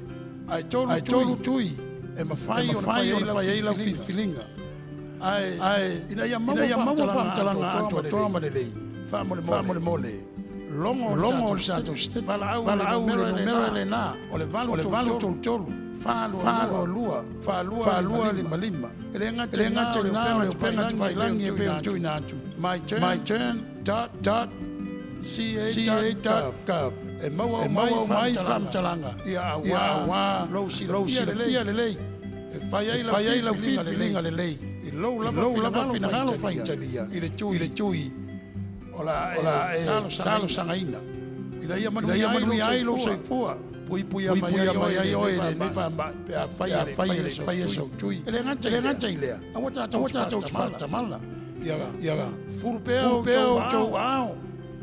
Ai tolu tui. E mawhai o na whai eila filinga. Ina ia maua whamtalanga atua toa malelei. Whamole mole. Longo o sato stete. Bala au mero ele nā. O le valu tolu. Whaalua lima. Ele ngate nā o le penga tu whailangi e peo tui nātu. My turn. CA.gov. E maua mai whamtalanga. Ia awa lo sila pia lelei. E whai ai lau filinga lelei. I lou lava finangalo whaitalia. I le tui. Ola talo sangaina. Ila ia manuia ai lo soifua. Pui mai ai oe le ne whamba. Pea whai e sau tui. Ele ngata i lea. Awa tātou tamala. Ia furu pea o tau ao.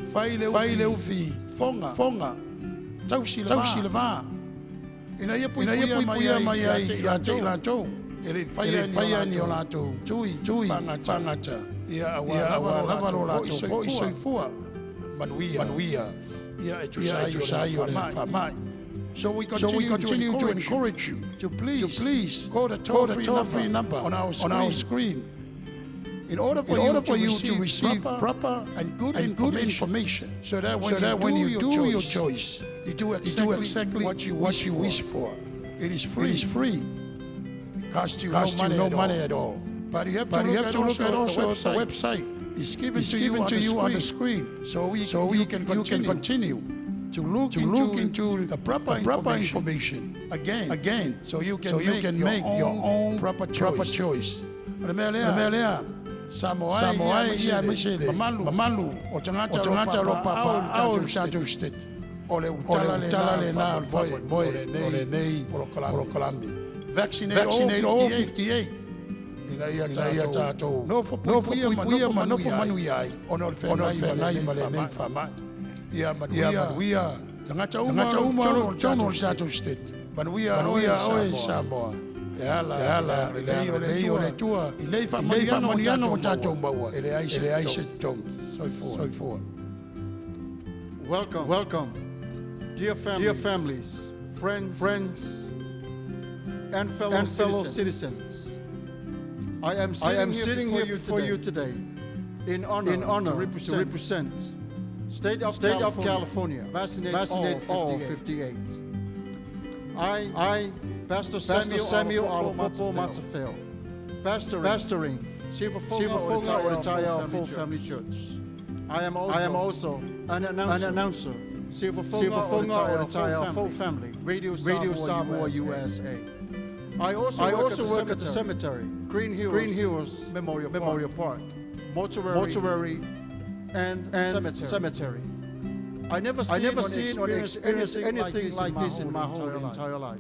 Fai le ufi fonga tausila va ina ia pui mai ai ia te lato ele fai ani o lato tui pangata ia awa lava lo lato fo soifua manuia ia tu sai o le famai. So we continue to encourage you to please call the toll-free number on our screen. In order for you to receive proper and good information, so that when you do your choice, you do exactly what you wish for. It is free. It costs you no money at all. But you have to look at also the website. It's given to you on the screen, so you can continue to look into the proper information again, so you can make your own proper choice. Samoa ia misele mamalu o tangata lo papa au tātou stete. o le utala le na moe le nei polokalami. Vaccinate all 58. Ila ia tātou. No for Manuia ai. Ono le whenai ma le nei whamai. Ia Manuia. Tangata uma tono tātou state. Manuia oe Samoa. E ala, le lei o le tua. I lei whamanianga o tātou maua. Ele aise tong. Soifua. Welcome, dear families, friends, and fellow citizens. I am sitting here before you today in honor to represent State of California, vaccinate all 58. I, Pastor Samuel Alopopo Matafeo, pastoring Sifafonga Oritaya Full Family Church. I am also an announcer. Sifafonga Oritaya Full Family, Radio Samoa, USA. I also work at the cemetery, Green Hills Memorial Park, mortuary, and cemetery. I never seen or experienced anything like this in my whole entire life.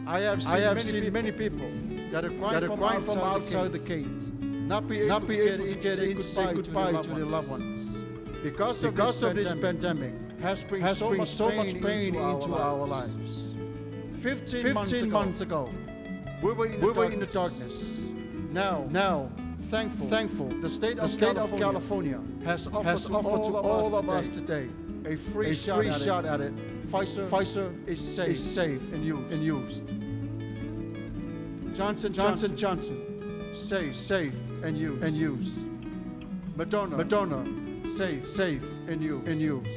I have seen many people that are crying from outside the gate, not be able to get in to say goodbye to their loved ones. Because of this pandemic has bring so much pain into our lives. 15 months ago, we were in the darkness. Now, thankful, the state of California has offered to all of us today a free shot at it. Pfizer is safe and used. Johnson, safe and used. Moderna, safe and used.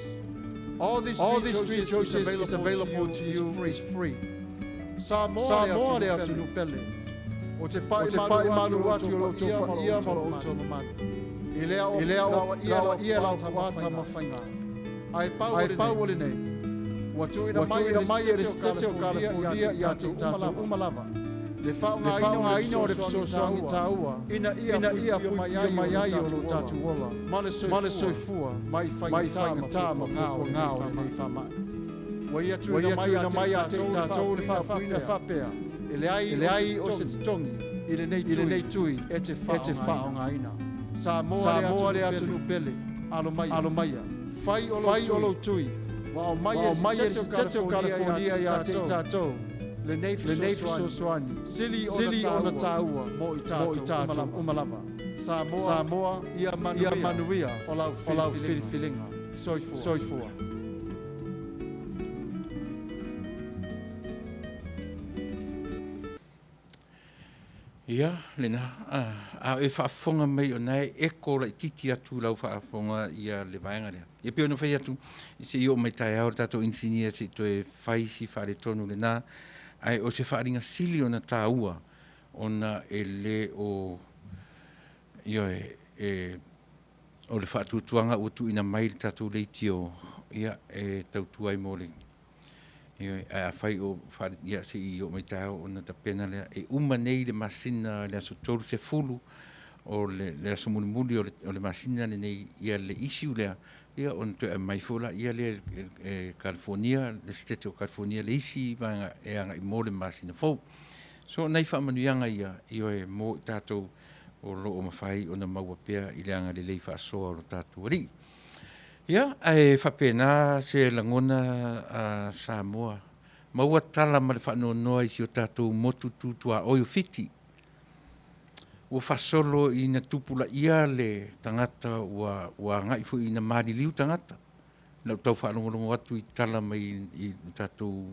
All these three choices is available to you is free. Samoa le atu pele. O te pai malu atu o ia palo o tō man. I lea o ia lau tawata mawhainga. Ai pau ole nei. Watu ina mai e restete o California i atu umalava. Le whaunga ina o re fisosoangi tāua. Ina ia pui mai ai o lo tatu ola. Mane soifua mai whainga tā ma ngāo nei whamai. Wai atu ina mai a te tātou le whapuina whapea. Ele ai o se tongi i le nei tui e te whaonga ina. Samoa le atu nupele alo maia. Fai o lo tui. Wa o mai e te o California i a te tātou. Le nei fisosoani. Sili o na tāua mo i tātou umalava. Samoa ia Manuia o lau whiriwhiringa. Soifua. Ia, lena, a e whaafonga mei o nei, e kola i titi atu lau whaafonga ia le vaenga rea. Ia pio no whai atu, i se i o mei tai au tato insinia se toe whai si whaare tonu le nā, ai o se whaaringa sili o na tāua, o na e le o, ia o le whaatutuanga o tu ina mai le tato leiti o, ia e tautuai mo le. A whai o whare ia se i o mei tau o na ta pena lea e uma nei le masina le aso tolu se fulu o le aso mulimuli o le masina le nei ia le isiu lea ia o na tu e mai fula ia le California le stete o California le isi vanga e anga i mo le masina fau so nei whaamanuianga ia i o e mo tātou o lo o mawhai o na maua pia i le anga le lei whaasoa o lo tātou ri. Ia, e whapena se langona a Samoa. Maua tala ma le whanonoa i si o tātou motu tūtua oio fiti. Ua whasolo i na tupula ia le tangata ua ngai fu i na mariliu tangata. Nau tau whanongorongo atu i tala mai i tātou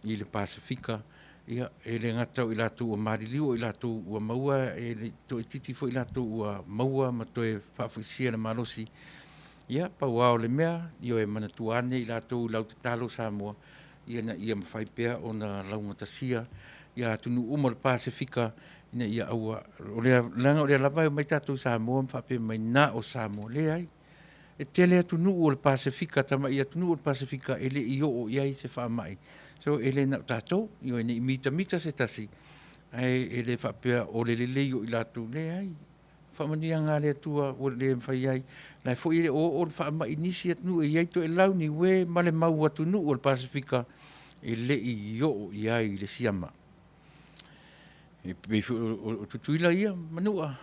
i le Pasifika. Ia, e le ngatau i lātou ua mariliu o i lātou ua maua e le to i titi fu i lātou ua maua ma toe whaafuisia na marosi. Ia, pauao le mea, io e manatuane i lātou lau te talo Samoa, ia na ia mawhai pea o na launga tasia, ia Taunu'u mo le Pasifika, ina ia aua, o lea langa o lea lawai o mai tātou Samoa, mwhape mai nā o Samoa, le ai. E te lea Taunu'u o le Pasifika, tama ia Taunu'u o le Pasifika, ele i o iai se whaamai. So, ele na tātou, io e ne mita se tasi, ai ele whapea o le leo i lātou, le ai. whamania ngā lea tua o le mwhai ai. Lai fo i o whaama inisi atunu e iei to e lau ni we male mau atunu o le Pasifika e le i o i ai le siama. E pei o tutuila ia manua.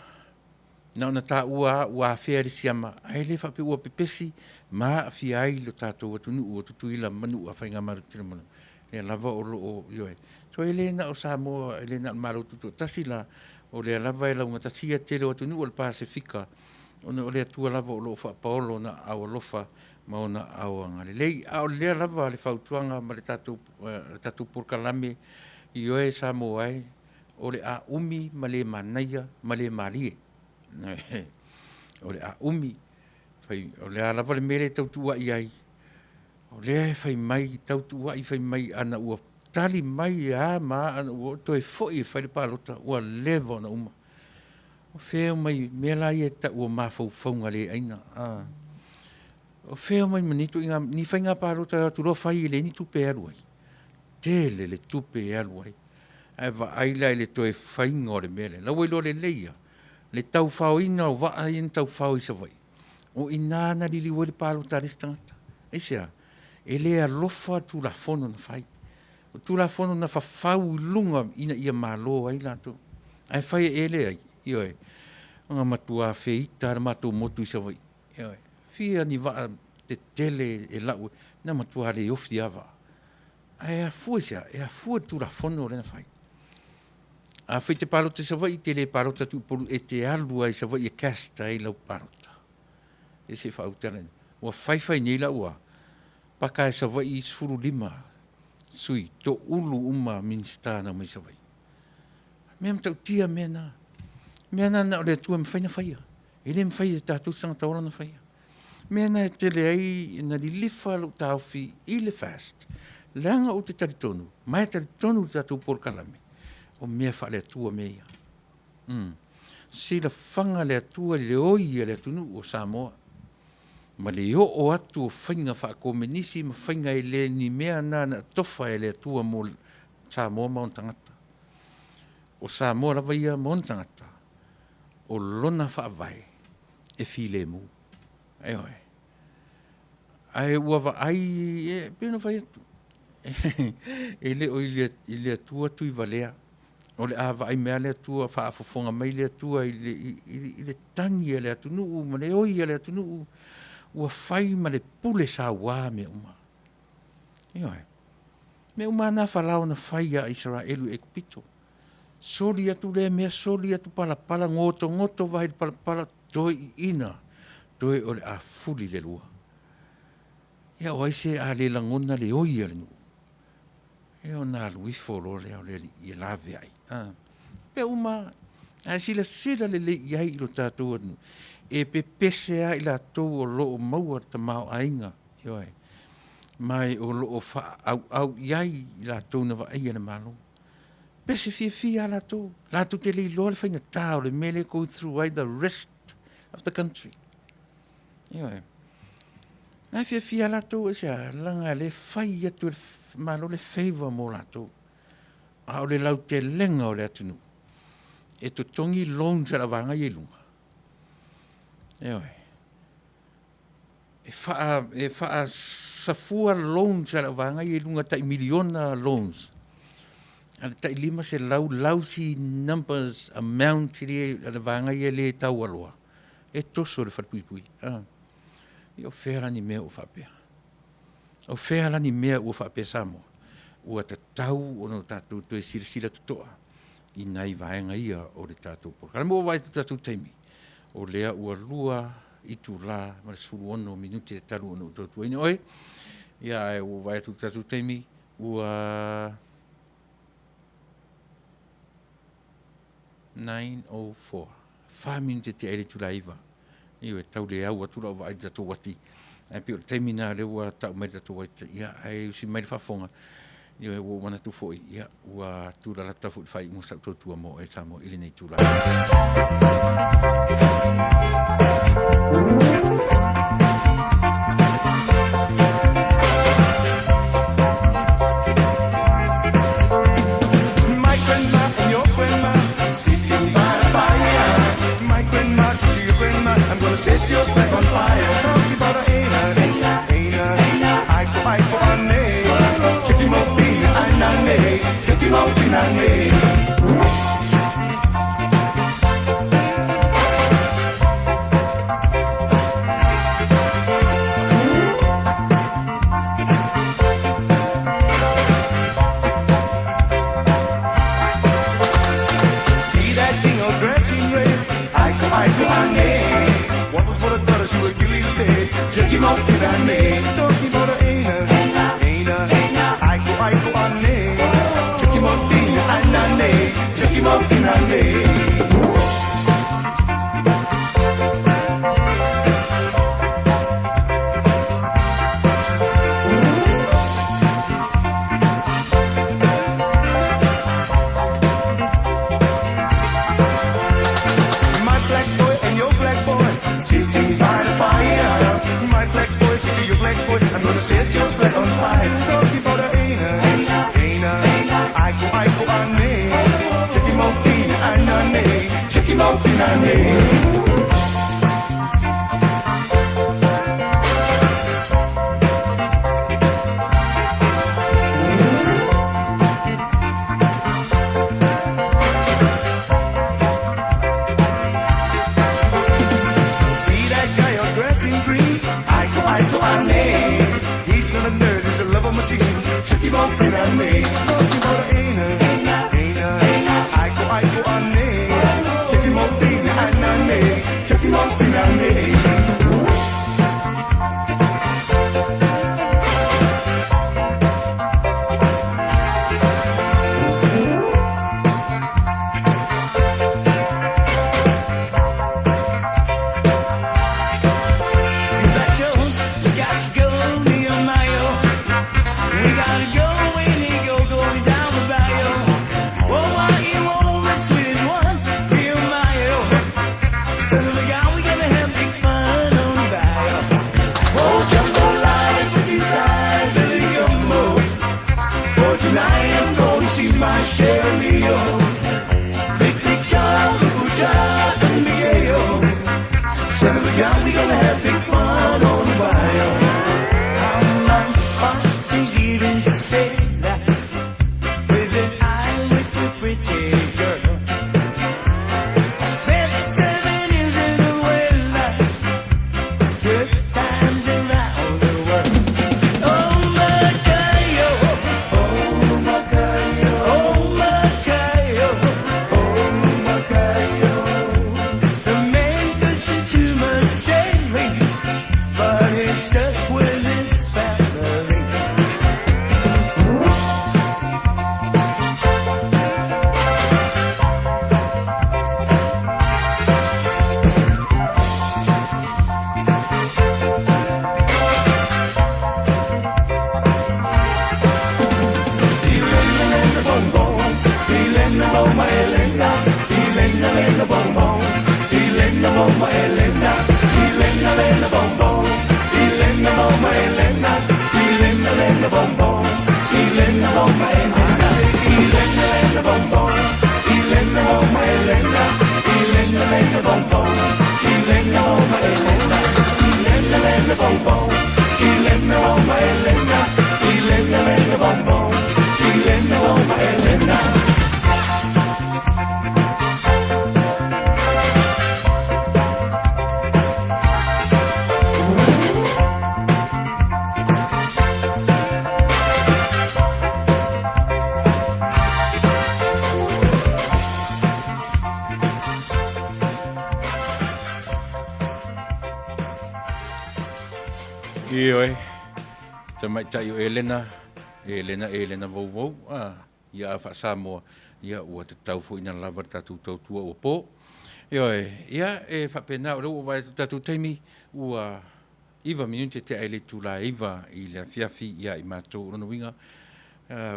Na ona tā ua whea le siama, ai le whape ua pepesi, ma fi ai lo tātou atunu o tutuila manua whainga marutira manu. Le lava o lo o ioe. So e le na o Samoa, e le na maro tutu tasi la, o le lava e launga tasia tele o atunu o le Pasifika, o le atua lava o lo wha paolo na au alofa, ma ona au anga. Le lei, au le lava le whautuanga ma le tātou porkalame, ioe Samoa ai, o le a umi ma le manaia, ma le malie. O le a umi, o le a lava le mele tautua i ai, o le fai mai, tautua i fai mai ana ua tali mai a ma ana ua toi foi fai le palota, ua levo na uma. O feo mai, mea lai e ta ua mawhauwhaunga le aina. O feo mai manito, ni fai ngā palota tu roa fai le ni tupe aluai. Tele le tupe aluai. Ai va aila le toi fai ngore mele, la wailo le leia. Le tau whao ina o waa in tau whao isa vai. O inana li liwa le palo taris tangata. Isia, e lea lofa tu la fono na whai. O tu la fono na whawhau lunga ina ia malo ai lato. Ai whai e lea ai, ioe. Nga matua whiita, matua motu isa vai. Ioe, fia ni waa te tele e lau, na matua le ofti awa. Ai a fua isia, e a fua tu la fono le na whai. A whai te parota sa wai, te le parota tu polu e te alua i sa wai e casta i lau parota. E se whautaren. Ua whai nei la ua. Paka e sa wai i suru lima. Sui, to ulu uma minstana mai sa wai. Mea mtau tia mea na. Mea na o le tua me whaina whaia. E le me whaia tātou sanga taura na whaia. Mea na te le ai na li lifa lo tauwhi i le fast. Langa o te taritonu. Mai taritonu tātou porkalame. O mea wha le atua mea. Si la whanga le atua le oi le atunu o Samoa. Ma le o atu o whainga wha komenisi ma whainga e le ni mea na tofa e le atua mo Samoa ma on tangata. O Samoa lawa ia ma on tangata. O lona wha vai e fi le mu. Ai oi. Ai ua wa ai e pena whai atu. E le o i le atua tui valea. O le awa ai mea le atua, whaafofonga mai le atua, i le tangi le atunuu, ma le oi le atunuu, ua whai ma le pule sa wā me uma. Ioi. Me uma na whalao na whai a Israelu e kupito. Soli atu le mea, soli atu pala ngoto vai pala toi ina, toi o le a fuli le lua. Ia o aise a le langona le oi le nuu. E o nā lui folo le au le i lawe ai. Pe uma, a sila le iai ilo tātou anu. E pe pese a ila tau o loo maua ta mao ainga. Ioi. Mai o loo wha au iai ila tau na wa aia na malo. Pese fia la tau. La tau te le ilo le whainga tau le mele go through ai the rest of the country. Ioi. Nai fia la tau e sea langa le whai atu malo le favor mo lato. A o le lau te lenga o le atunu. E to tongi long sa la vanga i lunga. Eoi. E faa safua long sa la vanga i lunga tai miliona loans. Ale tai lima se lousy numbers amount i la vanga i le tau aloa. E toso le fatpuipui. I o fera ni mea o whapea. O whea ni mea ua whapea Samoa. Ua ta tau o no tātou toi sila tutoa. I nai vaenga ia o le tātou por. Kala mua vai tātou taimi. O lea ua lua i tu la ma le suru ono minuti e talu ono tātou ina oe. Ia e ua vai tātou taimi. Ua 9:04. 5 minuti te ere Tuilaepa. Iwe tau le au atura o vai tātou wati. Ai pio taimina le ua tau mai tātou waita. Ia ai usi mai le whafonga. Ia ua wana tu foi. Ia ua tūra rata fui whai musa tōtua mo e Samoa ili nei tūra. My grandma and your grandma sitting by the fire. My grandma to your grandma, I'm gonna set your flag on fire. Talking about a aiko ane. Cheki mo fina anane, cheki mo fina ane. Wasn't for the daughter, she would kill you dead. Check him out, finane. Talking about the aina. Aiko, ane. Check him out, finane. Check him out, finane. I'm gonna set your flag on fire. Talking about the aina. Aiko, ane. Check him out, finane. Check him out, finane. Machine, check him out, finane. Talking about the aina. Aiko, ane. Check him out, finane. Check him out, finane. Ioe, te mai tai o Elena vau, ia Fasa moa, ia ua te tau fo ina lava tatu tau tua o po. Ioe, ia whapena o rau o vai tatu teimi, ua iwa minute te aile Tuilaepa I le fiafi ia I mātou rono winga.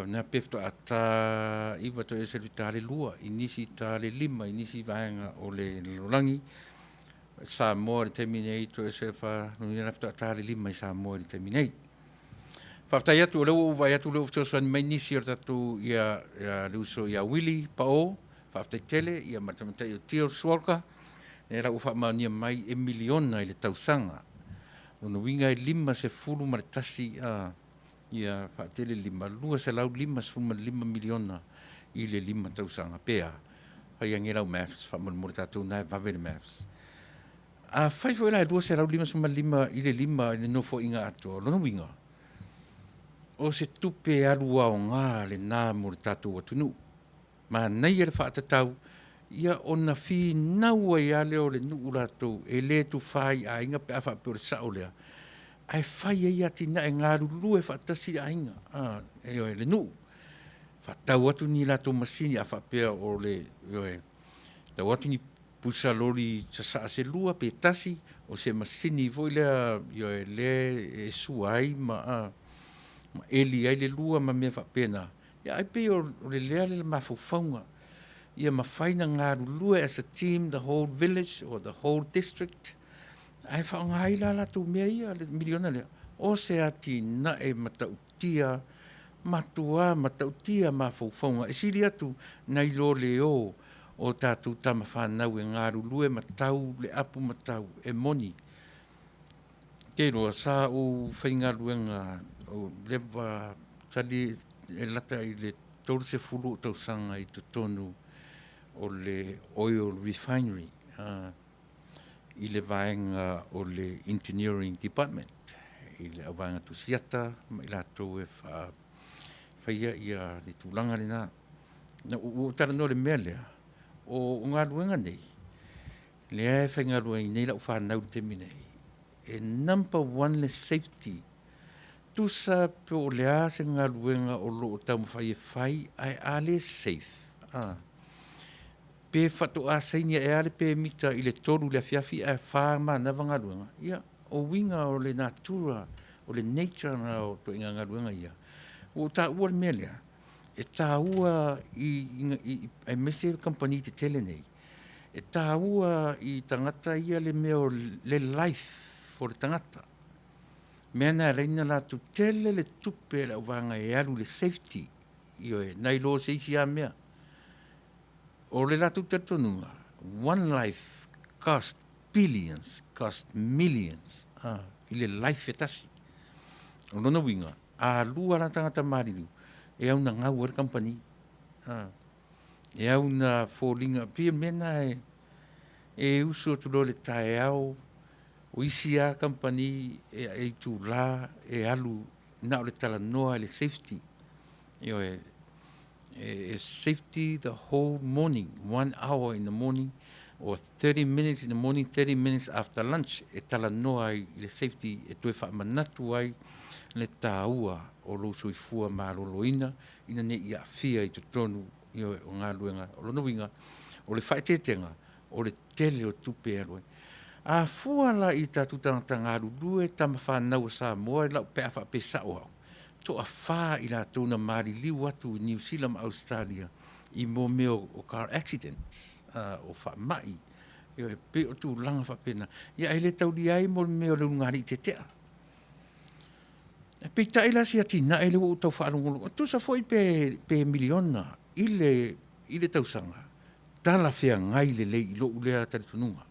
Na pefto ata iwa to e seru tāle lua, inisi tāle lima, inisi vaenga o le lorangi. Samoa le terminei to se fa no ia nafta tali lima Samoa le terminei fa ta ia tu lo vai atu lo so so mai nisi o tatu ia luso ia Willy pao fa ta tele ia matamata o tio swarka E la ufa maunia mai e miliona i le tausanga. Ona winga i 5 maritasi ia whaatele 5 miliona i le 5 tausanga pea. Pai angera o maths, whamon tātou nai vave le maths. A whaifo ela e 2,5 i le 5 i le nofo inga ato, lono winga. O se tupe alu au ngā le nā mo le tātou atunu. Ma nei e le whaatatau, ia ona fi naua i ale o le nuu rātou, e le tu whai a inga pe a whape o le sao lea. Ai whai e ati na e ngā rulu e whaatasi a inga, e o le nuu. Whatau atu ni rātou masini a whapea o le, tau atu ni pusa lori sa se lua pe tasi, o se masini voi lea, le e suai ma eli ai le lua ma mea whapena. Ia ai pe o le lea le mawhauwhaunga. Ia mawhaina ngā rulua as a team, the whole village or the whole district. Ai whaongai la tu mea ia le miliona lea. O se ati na e matautia, matua matautia mawhauwhaunga. E siri atu nei lo leo o tātou tama whanau e ngā rulua matau, le apu matau, e moni. Kei roa, sa o whainga ruenga o lewa tali e lata i le tolu se fulu o tausanga i te tonu o le oil refinery i le vaenga o le engineering department i le awanga tusiata ma i latou e whaia ia le tūlanga le nā. Na o tara no le mea lea o ngā ruenga nei lea e whainga ruenga nei lau whanau te minei e number 1 le safety tusa pe o lea se ngā ruenga o lo o tau mawhai e whai ai ale safe. Pe whatu a sainia e ale pe mita i le toru le fiafi e wha ma na ngā ruenga. Ia, o winga o le natura, o le nature na o to inga ngā ruenga ia. O ta ua le mea lea, e ta ua i mese company te tele nei. E ta ua i tangata ia le meo le life for le tangata. Mea na reina la tu tele le tupe la wanga e alu le safety. Io e nai lo se isi a mea. O le la tu te tonunga. One life cost billions, cost millions. I le life e tasi. O lona winga. A lua la tangata mariru. E au na ngau ar company. E au na fōlinga. Pia mena e usu atu lo le tae au. O isi a company e tu la e alu na o le tala noa le safety. Io safety the whole morning, 1 hour in the morning, or 30 minutes in the morning, 30 minutes after lunch. E tala noa i le safety e tue wha manatu ai le tāua o lo soifua ma loloina ina ne ia fia i te tonu io o ngā luenga o lono winga o le whaetetenga o le tele o tupe aroi. A fuala i tātu tanga rulue tama whanau sa moa i lau pea wha pesa o hau. To a wha i la tōna maari liu atu i New Zealand, Australia, i mō meo o car accidents, o wha mai. Io e pe o tū langa wha pena. Ia e le tau li ai mō meo le ngari te tea. E pe taila si ati na e le o tau wha alongolo. Tu sa foi pe miliona i le tausanga. Tala whea ngai le lei i lo ulea tari tununga.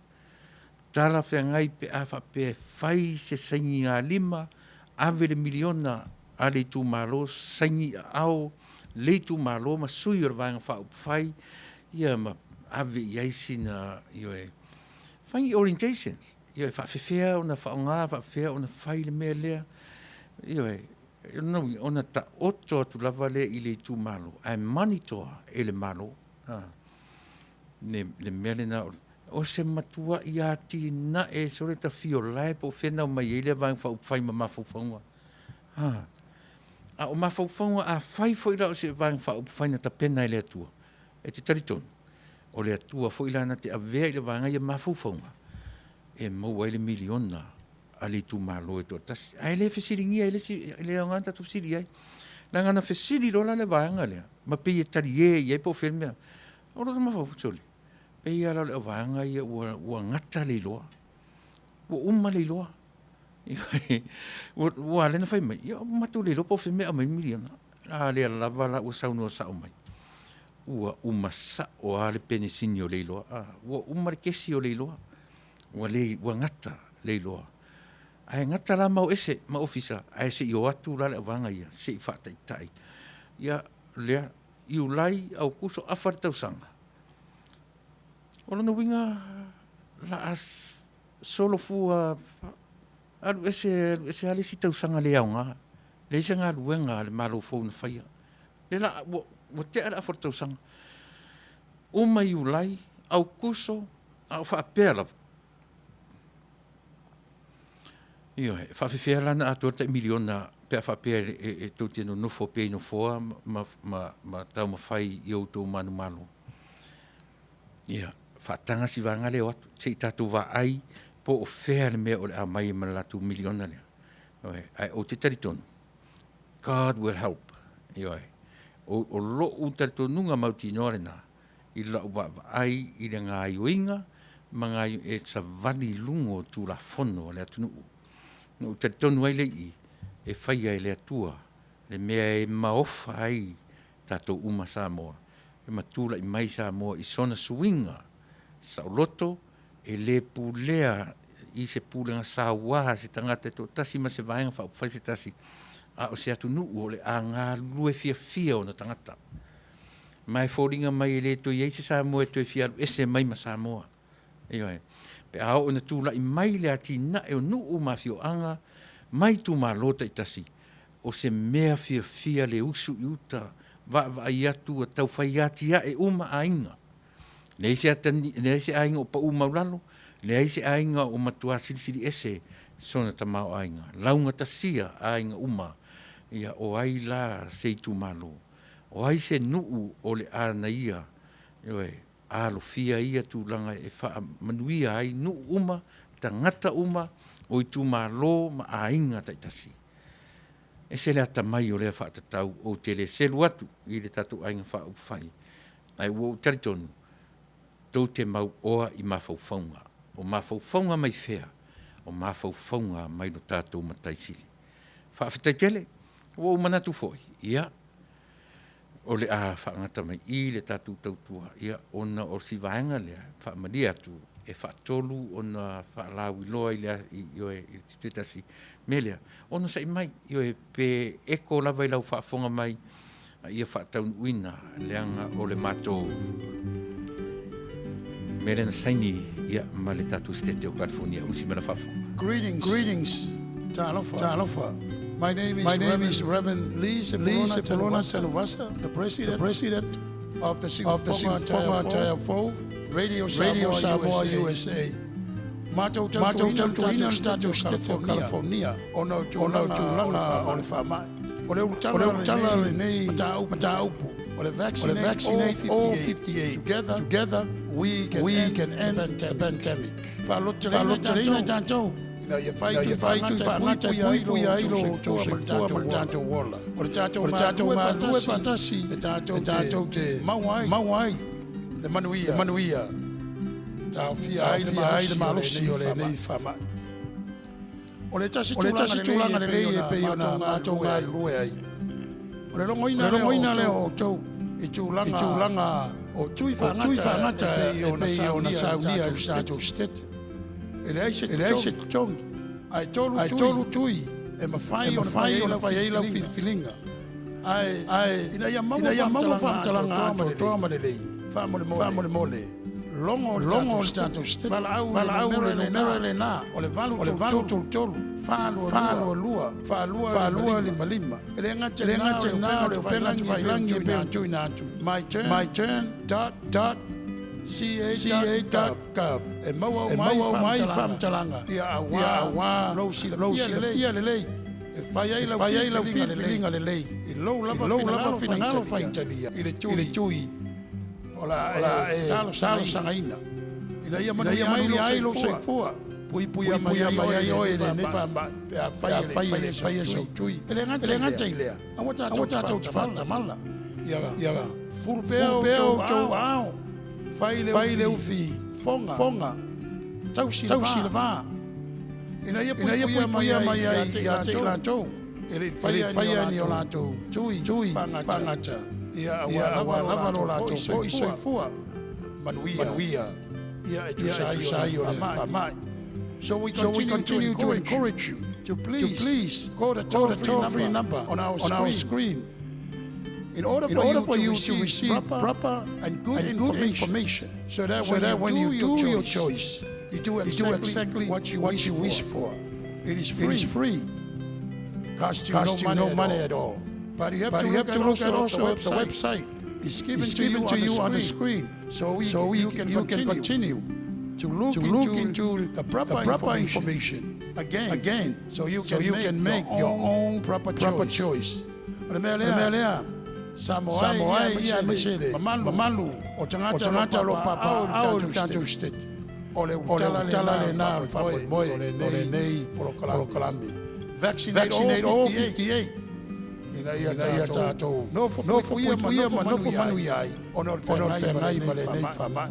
Tala whea ngai pe a wha pe whai se saingi a 5, ave le miliona a le tu malo saingi au le tu malo ma sui o vanga fa fai ia ma ave iaisi na io e fai orientations io e fa fea ona fa nga fa fea ona fai le mele io e no ona ta otto tu lavale i le tu malo ai monitor ele malo le mele na o se matua ia ti na e sore ta fio lai po fena mai ele vanga fa fai ma fa a o mawhauwhaunga a whai foi rao se vang wha upuwhaina ta pena i le atua. E te taritonu. O le atua foi lana te avea i le vanga i a mawhauwhaunga. E maua i le miliona a le tu malo e to tasi. A ele whesiringi a ele o nganta tu whesiri ai. La ngana whesiri rola le vanga lea. Ma pei e tari e i e po whenmea. O roto mawhauwhautole. Pei ala le vanga i a ua ngata le loa. Ua umma le loa. Wa le na fai mai. Ia matu le lopo fe mea mai miliona. A le lava la o sauno sa o mai. ua umasa o ale penisini o leiloa ua umare kesi o leiloa ua ngata leiloa ai ngata la mau ese ma ofisa ai se yo atu la vanga ia se fata tai ia lea iulai au kuso afar tau sanga o no winga la as solo fua alu ese ale si tau sanga leaunga le sanga luenga le malo fo na faia le la o te ara afar tau sanga o mai iulai au kuso au fa pela io fa fefela na ato te miliona pe fa pe e to tino no fo pe no fo ma tau ma fai io to manu malo ia fa tanga si vanga le atu se tatu va ai po o fea me o a mai ma la tu miliona le ai o te tariton God will help io o lo u tariton nga mauti norena i la va ai i le nga ioinga manga e sa vani lungo tu la fono le Taunu'u no te tonu ai lei e whaia e lea tua le mea e maofa ai tatou uma Samoa e matula i mai Samoa i sona suinga sauloto e le pulea i se pulenga sawa se tangata to tasi ma se vaenga whai se tasi a o se Taunu'u o le a ngā lue fia o na tangata mai fōringa mai e le to i eise Samoa e to e fia ese mai ma Samoa e oi pe a o na tula i mai le ati na e o nuu mafio anga mai tu malota i tasi o se mea fia le usu i uta va i atu a tau whai ati a e uma ainga le ise ainga o pa umaulalo le ise ainga o matua siri ese sona tamau ainga launga tasia ainga uma ia o ai la se tu malo o ai se nuu o le ana ia alo fia ia tu langa e fa Manuia ai nu uma tangata uma o i tu malo ma ainga taitasi e se le ata mai o le fa tatau o tele selu atu i le tatu ainga fa ufai ai wo taritonu tau te mau oa i mafaufaunga o mafaufaunga mai fea o mafaufaunga mai no tatou mataisili fa afetaitele wo manatu foi ia o le a whaangata mai i le tatu tautua ia ona o si vaenga lea whaamania atu e whaatolu ona whaalau i loa i lea i titasi me lea ona sa i mai i pe eko lava i lau whaafonga mai ia whaataunuina leanga o le matou me le na saini ia ma le tatu stete o California usi mena whaafonga Greetings, Talofa. My name is Reverend Lee Sepulona Vasa, the president of the Singafonga Tayafo Radio Samoa USA. Matou tautuina statu stete California, ona tulanga o le whamai. O le utanga le nei mataupu, o le vaccinate all 58. Together we can end the pandemic. Paloterina tantou. Ina ia fai tu whaangata pui ai lo to se tua ma tātou wola. O le tātou mā lue patasi, te tātou te mawai, le Manuia. Tāu fia ai le malosi o le nei whamai. O le tasi tūlanga le lei e pei o nā mātou ngā lue ai. O le longoina leo o tau, i tūlanga o tui whaangata e pei o na saunia i tātou stete. Ele aise tongi ai tolu tui e mafai o na fai lau filinga ai ina ia mau whamtalanga ato toa ma le lei whamole mole longo status bala au le mera le na o le valu tolu whalua lima ele ngate na o le whailangi e pēr tui nātu my turn ca.gov e mau mai whamtalanga ia awa lau sila ia le lei e whai ai lau filinga le lei i lou lava finangalo whaitalia i le tui o la e talo sangaina ina ia mai ai lau seifua pui mai ai oe le ne whamba pe a whai e sau tui ele ngata i lea awa tātou te whantamala ia furu peo tau ao Fai le ufi fonga tau silava ina ia pui mai ai ia te latou ele fai ani o latou tui pangata Ia lava lo lato soifua. Manuia. Ia sai o le whamai. So we continue to encourage you to please call the toll-free number on our screen. In order for you to receive proper and good information, so that when you do your choice, you do exactly what you wish for. It is free. Costs you no money at all. But you have to look at also the website. It's given to you on the screen, so you can continue to look into the proper information again, so you can make your own proper choice. Samoa ia mesele mamalu o tangata lo papa au tanto state ole tala le na boy ole nei polo kalambi vaccinate all 58 ina tato no for Manuia ono nai male nei fama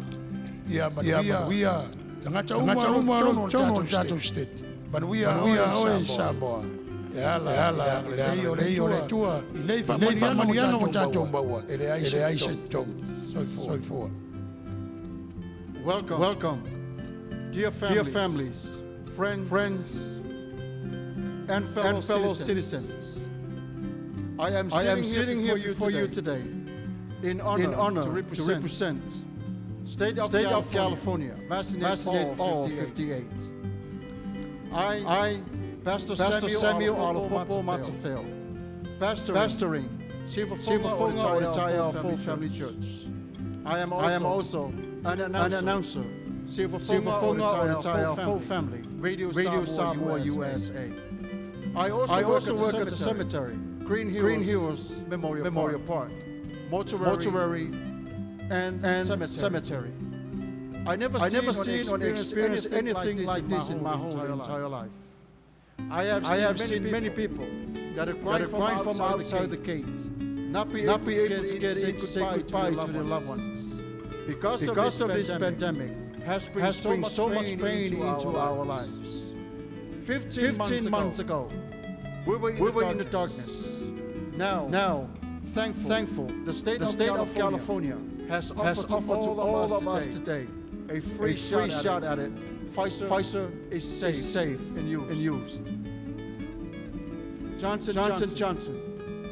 ia Manuia tangata uma tanto state Manuia o Samoa Hala, le tua, nei famanianga mo tatou maua, ele ai se tau, soi fua. Welcome, dear families, friends, and fellow citizens. I am sitting here before you today in honor to represent State of California, vaccinate all 58. I Pastor Samuel Alopopo Matafeo, pastoring Sifafonga Oritaya Full Family Church. I am also an announcer, Sifafonga Oritaya Full Family, Radio Samoa USA. I also work at the cemetery, Green Hills Memorial Park, mortuary, and cemetery. I never seen or experienced anything like this in my whole entire life. I have seen many people that are crying from outside the gate, not be able to get in to say goodbye to their loved ones. Because of this pandemic has bring so much pain into our lives. 15 months ago, we were in the darkness. Now, thankful, the state of California has offered to all of us today a free shot at it. Fasa is safe and used. Johnson,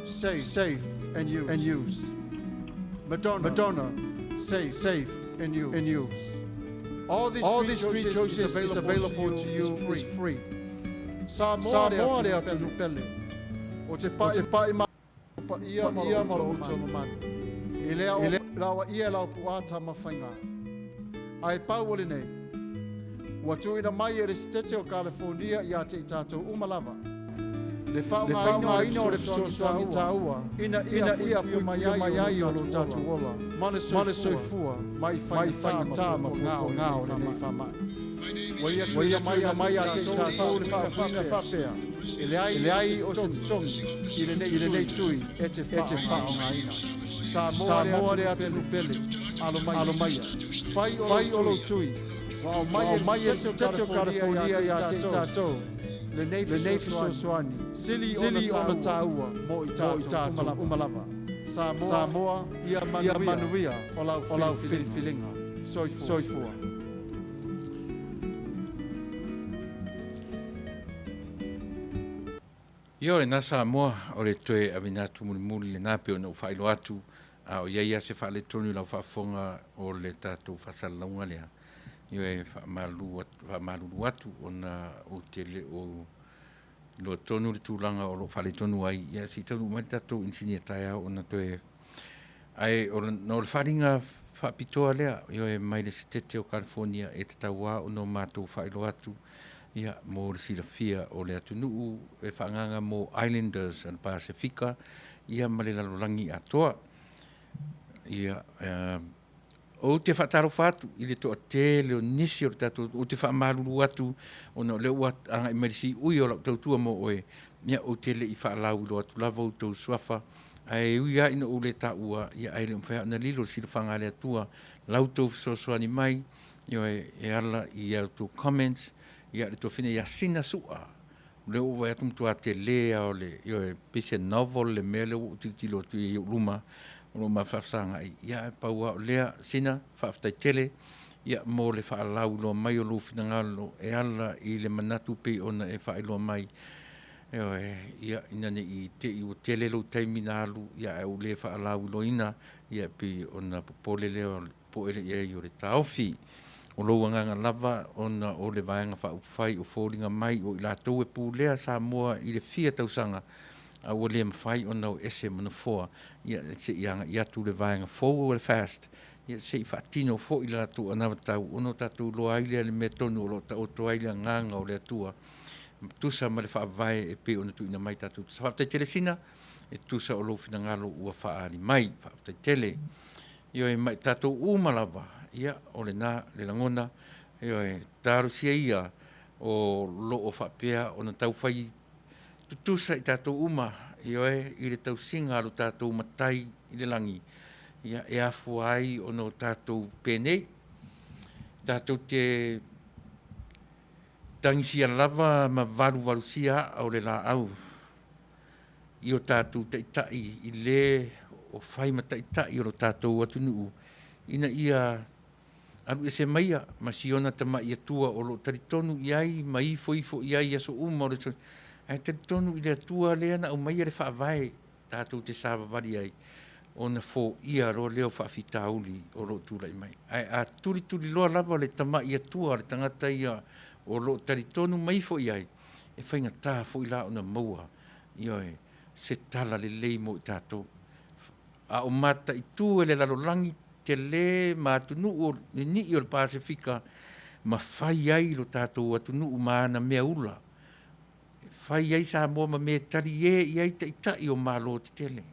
safe and used. Madonna, safe and used. All these three choices is available to you is free. Samoa rea tunu pele. O te pai ma ia malo tonu man. Ilea lawa ia lau puata mawhainga. Ai pauole nei. Watu ina mai e resitete o California ia te tātou umalava. Le whaunga ina o le fisotangi tāua, ina ia pumaiai o lo tātou ola. Mane soifua, mai whainga ma ngao le nei whamai. Waia mai a te tātou le whapea. Ele ai o se tongi, ile nei tui, e te whaunga ina. Samoa rea te lupele, alo maia. Whai o lo tui, Wow, mai e te o California ia te tātou. Le nei fisosoani. Sili o na tāua mo i tātou umalava. Samoa ia Manuia o lau whiriwhiringa. Soifua. Ia o le nā Samoa o le toe avinatu mulimuli le nā peo na uwhailo atu. O ia se whaale tonu lau whaafonga o le tātou whasalaunga lea. Io e whamalulu atu o na o tele o lo tonu le tūlanga o lo whale tonu ai. Ia si tonu mai tatou insinia tai au o na toe. Ai o no le wharinga whapitoa lea. Io e mai le sitete o California e te taua o no mātou whaelo atu. Ia mo le silafia o le Taunu'u e whaanganga mo Islanders and Pasifika. Ia ma le lalolangi atoa. Ia o te whaataro whatu, i le toa te leo nisi o le tātou, o te whaamaruru atu, o na leo anga i marisi ui o lau tautua mo oe, mea o te le i whaalau lo atu lava o tau swafa, ai ui a ina o le tāua, ia ai le mwhea na lilo si le whanga le atua, lau tau fisosoani mai, io e ala i au tau comments, ia le tō whine ia sina sua, leo o vai atum tua te lea o le, io e pese novel le mea leo o titilo tu i luma, o lo mafafsanga ai ia paua o lea sina faftai tele ia mo le faalau lo mai o lo finangalo e ala I le manatu pe ona e failo mai ia inane I te I o tele lo taimina alu ia e o le faalau lo ina ia pe ona popole leo po ele ia I o le taofi o lo wanganga lava ona o le vaenga faufai o fōringa mai o I lātou e pūlea Samoa I le fia tausanga a o le mawhai ona o ese manafoa ia se ianga ia tu le vaenga fōu o le fast ia se I whaatino fō I lātou anawa tau ono tātou lo aile le me tonu o lo ta oto aile nganga o le atua tusa ma le whaavai e pe ona tu ina mai tātou sa whaatai tele sina e tusa o lo finangalo ua whaari mai whaatai tele io e mai tātou umalawa ia o le nā le langona io e tāru sia ia o lo o whapea o na tau whai tutusa I tātou uma io e I le tau singa alo tātou matai I le langi ia e afu ai o no tātou penei tātou te tangisia lava ma valu sia o le la au io tātou te itai I le o whai ma te itai o lo tātou Taunu'u ina ia alu e se maia ma siona ta ma ia tua o lo taritonu iai ma ifo iai aso uma o le tonu ai taritonu I le tua lea na o maia le whaavai tātou te sāwa wari ai o na fō ia ro leo whaafitauli o lo tūlai mai ai a turi loa lava le tama ia tua le tangata ia o lo taritonu ma ifo iai e whainga tā fo I la o na maua ioi se tala le lei mo I tātou a o mata I tū e le lalolangi te le ma Taunu'u ni o le Pasifika ma whai ai lo tātou Taunu'u ma ana mea ula. Whai ai Samoa ma mea tari e iai ta itai o malo te tele.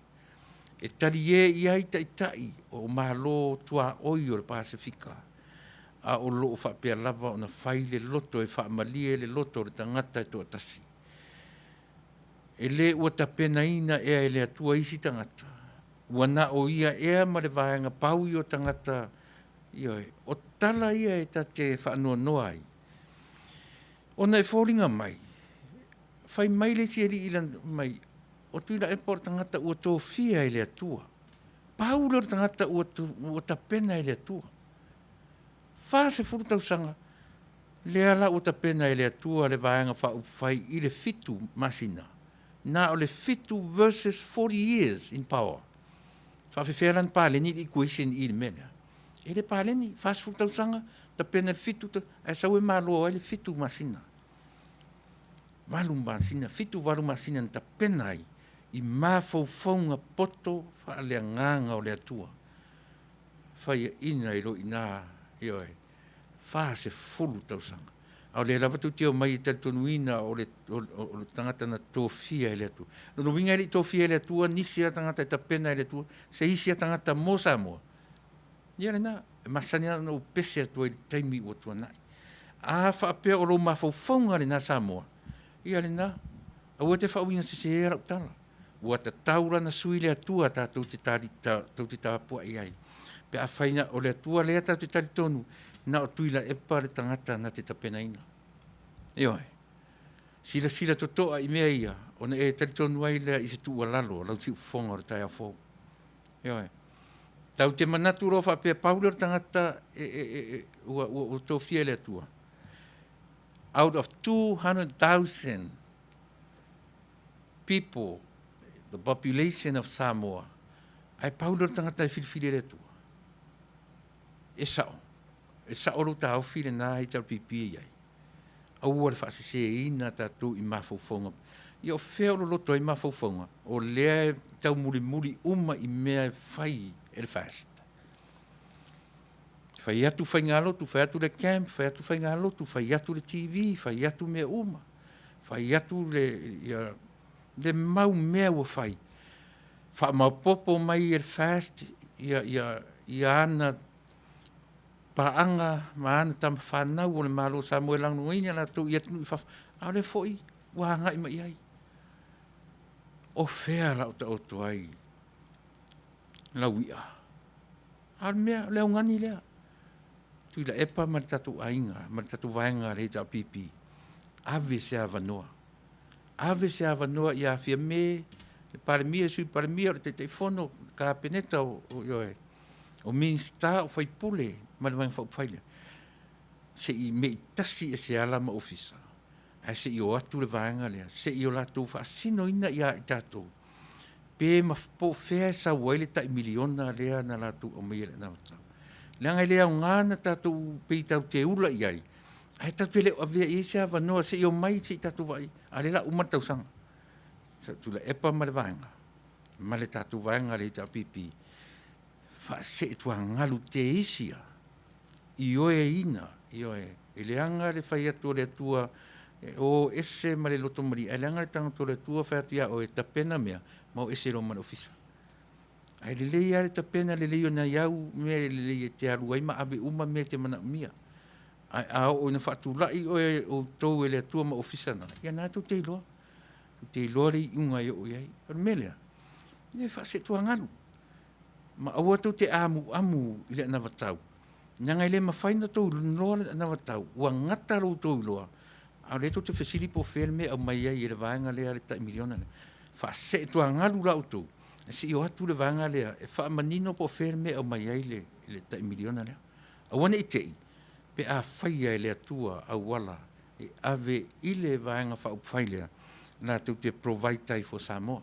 E tari e iai ta itai o malo tua oi o le Pasifika. A o loo whapea lava o na whai le loto e whaamalie le loto le tangata e toa tasi. E le ua tapena ina ea e le atua isi tangata. Wana o ia ea ma le vaenga pau I o tangata ioi. O tala ia e ta te whaanua noa ai. Ona e fōringa mai. Whai mai le tieri ilan mai. O Tuilaepa o tangata ua tō fia e le atua. Pau le o tangata ua tapena e le atua. Fasa furu tausanga. Le ala ua tapena e le atua le vaenga whai I le fitu masina. Na o le fitu versus 40 years in power. Whawhiwheran pāleni I kuisen I le mena. E le pāleni, fast food tausanga, ta pena le fitu, e sau e malo ai le fitu masina. Walu masina, fitu walu masina ta pena ai, I mawhauwhaunga poto whaalea nganga o le atua. Whaia ina I lo ina, ioi, whaase fulu tausanga. Au le ravatu teo mai I tatunuina o le tangata na tōwhia e le atua. Lono winga I tōwhia e le atua, nisi a tangata ta pena e le atua, se isi a tangata mō Samoa. Ia le nā, masani ana o pese atua I taimi o tua nai. A whaapea o lo mawhauwhaunga le nā Samoa. Ia le nā, au te whauinga se se era utala. Ua ta taura na sui le atua tātou te tāpua I ai. Pe a whaina o le atua lea tātou te taritonu, na o Tuilaepa le tangata na te tapenaina. Ioi. Sila totoa I mea ia, o na e taritonu ai lea I se tua lalo, lau si ufonga o le tai a fōu. Ioi. Tau te manatu ro whapea paule o tangata o tō fia le atua. Out of 200,000 people, the population of Samoa, ai paule o tangata I whilwhile le atua. E sao. E saoro ta au file na I tau pipi ai. Au le whaasese ina tātou I mawhauwhaunga. I o whea o loto I mawhauwhaunga. O lea tau muri uma I mea whai e le fast. Whai atu whai ngā lotu, whai atu le camp, whai atu whai ngā lotu, whai atu le TV, whai atu mea uma. Whai atu le mau mea ua whai. Wha maupopo mai e le fast, ia ana paanga maana tam whanau o le malo Samoa lang nuinga la tau ia tunu I whaf. Au le foi, ua ngai mai ai. O whea lau ta oto ai. Lau ia. Au mea, leo ngani lea. Tuilaepa ma tatu ainga, ma tatu vaenga le tau pipi. Ave se avanoa. Ave se avanoa ia fia me, le palemia sui palemia, le te fono, ka peneta o o minsta o fai pule ma le vai fa faile se I me tasi e se ala ma ofisa ai se I o atu le vaenga lea se I o latu fa sino ina ia I tatou pe ma po fea sa waile ta miliona lea na latu o me le na tau leanga lea o ngana tatou pe tau te ula iai ai tatou le o avea I se ava noa se I o mai se tatou vai ale la umatau sanga sa Tuilaepa ma le vaenga ma le tatou vaenga le ta pipi fa se tua ngalu te isia I oe ina I oe e leanga le fai atu le tua o ese ma le loto mari e leanga le tangato le tua fai atu ia o e tapena mea ma o ese roma le ofisa ai le leia le tapena le leio na iau mea le leia te aru ai ma abe uma mea te mana mia ai a o ina whaatulai o tau e le tua ma ofisa na ia nā tu te iloa te iloa le iunga i o iai par melea e fa se tua ngalu ma aua tau te amu I le anavatau Nanga ile mawhaina tau loa na watau. Ua ngata rau tau loa. A le tau te whesiri po whelme au mai ai le vaenga lea le tai miliona. Wha se tua ngalu rau tau. Si o atu le vaenga lea. E wha manino po whelme au mai ai le tai miliona lea. A wane I tei. Pe a whaia le atua au wala. E ave I le vaenga wha upwhai lea. Nā tau te provide tai for Samoa.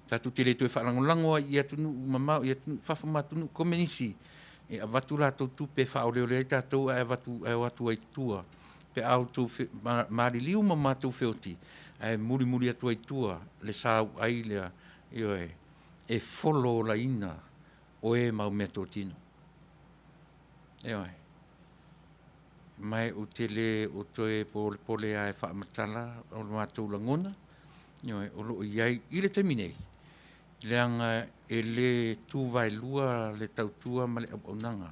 Tatu te le tue wharangolangoa I atunu mamau, I atunu whafamatunu komenisi. E a watu la tau tupe whaoleolea I tātou e watu ai tua. Pe au tau maari liu ma mātou whioti. E muri atu ai tua le sāu ai lea e wholo la ina o e mau mea tō tino. Mai o te le o toe pole ai whaamatala o mātou langona. O loo iai I le taminei. Leanga e le tu vai lua le tautua ma le aunanga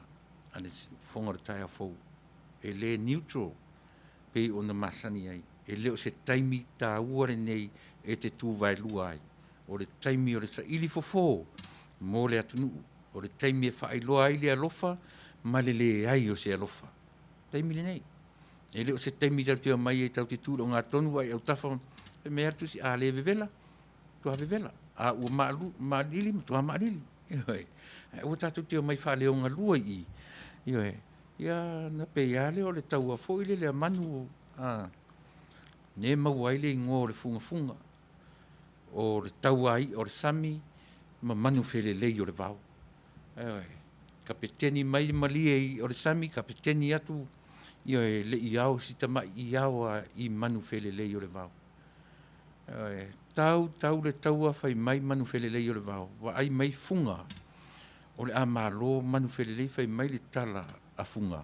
ane fonga tai a fou e le neutral pe o na masani ai e le o se taimi ta uare nei e te tu vai lua ai o le taimi o le sa ili fofo mo le Taunu'u o le taimi e whaailoa ai le alofa ma le ai o se alofa taimi le nei e le o se taimi tau te mai e tau te tūro ngā tonu ai au tafa e mea tu si a le vevela tu a vevela a ua maalili ma tua maalili ua tātou te o mai whaaleonga lua I ia na pe ia le o le tau a fo le manu ne mau ai le ingoa o le funga o le tau ai o le sami ma manu fele lei o le vau kapeteni mai malie o le sami kapeteni atu le iau si tama iau I manu fele lei o le vau tau le taua fai mai manu felelei o le vau. Wa ai mai funga. O le a malo manu felelei fai mai le tala a funga.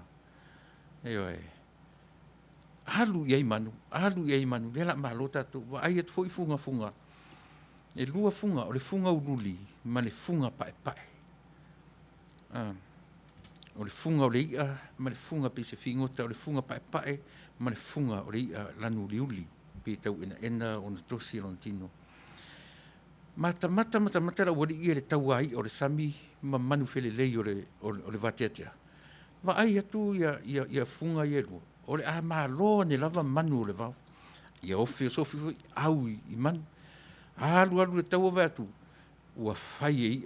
Alu iai manu. Le la malo tatu. Wa ai atu foi funga. E lua funga. O le funga uruli. Ma le funga pae. O le funga o le ia. Ma le funga pise fingota. O le funga pae. Ma le funga o le ia lanu liuli. Pe tau ena o na tosi lon tino. Mata la wari I le tau ai o le sami ma manu felelei o le vateatea. Wa ai atu ia funga I elu. O le a malo ne lava manu o le vau. Ia ofi o sofi au I manu. Alu le tau o atu. Ua fai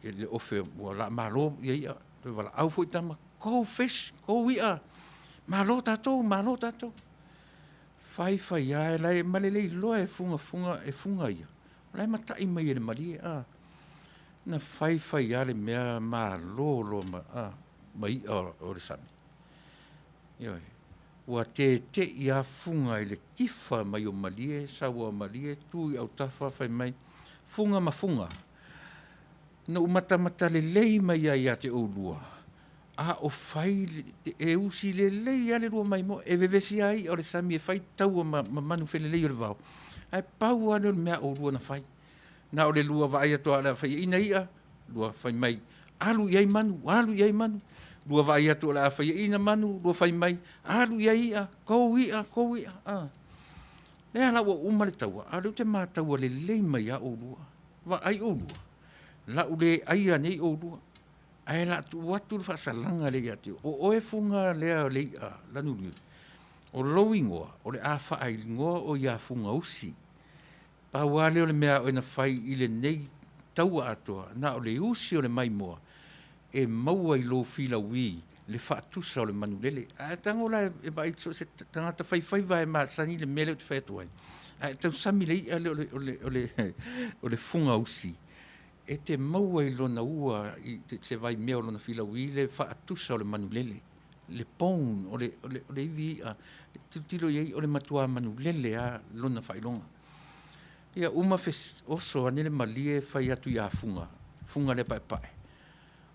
le ofi ua la malo ia. Wala au fo itama. Ko fish, ko ia. Malo tato. Fai ia e lai malelei loa e funga ia. Lai matai mai e le mali na fai ia le mea malo mai o le sami. Ua te ia funga I le kifa mai o malie, sawa malie, tu I au tafa fai mai. Funga ma funga. Na umata le lei mai ia te oulua. O fai e usi le lei ale rua mai mo e vevesi ai o le sami e fai tau ma manu felelei o le vau. Ai pau ane o le mea o rua na fai. Na o le lua vai atoa la fai ina ia, lua fai mai. Alu iai manu. Lua vai atoa la fai ina manu, lua fai mai. Alu iai ia, kou ia. Lea la ua uma le taua, a leu te maa taua le lei mai a o rua. Va ai o rua. La u le ai anei o rua. Ai la tu watu le whasalanga le ati. O oe funga lea le lanu liu. O lou ingoa, o le a wha ingoa o ia funga usi. Pa wale o le mea o ina whai I le nei taua atoa, na o le usi o le mai moa, e maua I lo fila ui, le whaatusa o le manulele. A tango la e mai so se tangata whai vai ma sani le mele o te whaetua. A tau sami le ia o le funga usi. E te maua I lona ua, se vai mea o lona fila ui, le whaatusa o le manulele. Le pong, o le iwi a, tilo iei o le matua manulele a lona whailonga. Ia uma fes oso anele malie whai atu ia funga le pai pai.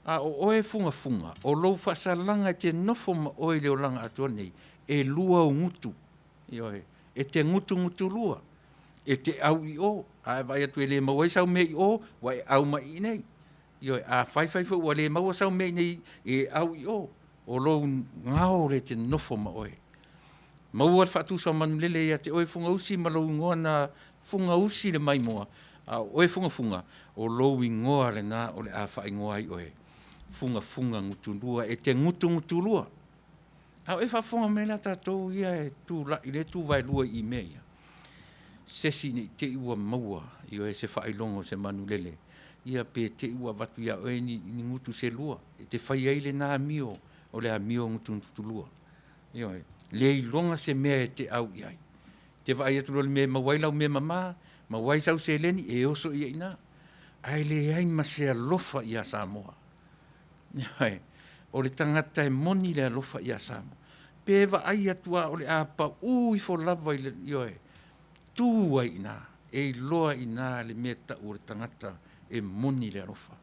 A o oe funga, o lou whaasalanga te nofo ma oe leo langa atua nei, e lua o ngutu. E te ngutu lua. E te au I o, a vai atu e le maua sau mei o, wai au mai nei. A whai fu wa le maua sau mei nei, e au I o lou ngao le te nofo ma oe. Maua whatu sa manu lele ia te oe funga usi ma lou ngoa na funga usi le mai moa. A oe funga, o lou I ngoa le na o le a whai ngoa I oe. Funga ngutulua, e te ngutulua. Au e whafunga me la tātou ia e tū la, I le tū vai lua I mea. Sesi ni te iwa maua, I oe se whailongo se manu lele. Ia pe te iwa watu ia oe ni ngutu se lua. E te whai eile nā mio, o le a mio ngutulua. Ia oe, le ilonga se mea e te au iai. Te vai atu le mea mawailau mea mama, mawai sau se leni, e oso ia ina. Ai le ai ma se alofa ia Samoa. Hai, o le tangata e moni le alofa ia Samoa. Peva ai atua o le apa ui fo lava I le ioe. Tua ina, e loa ina le meta o le tangata e moni le alofa.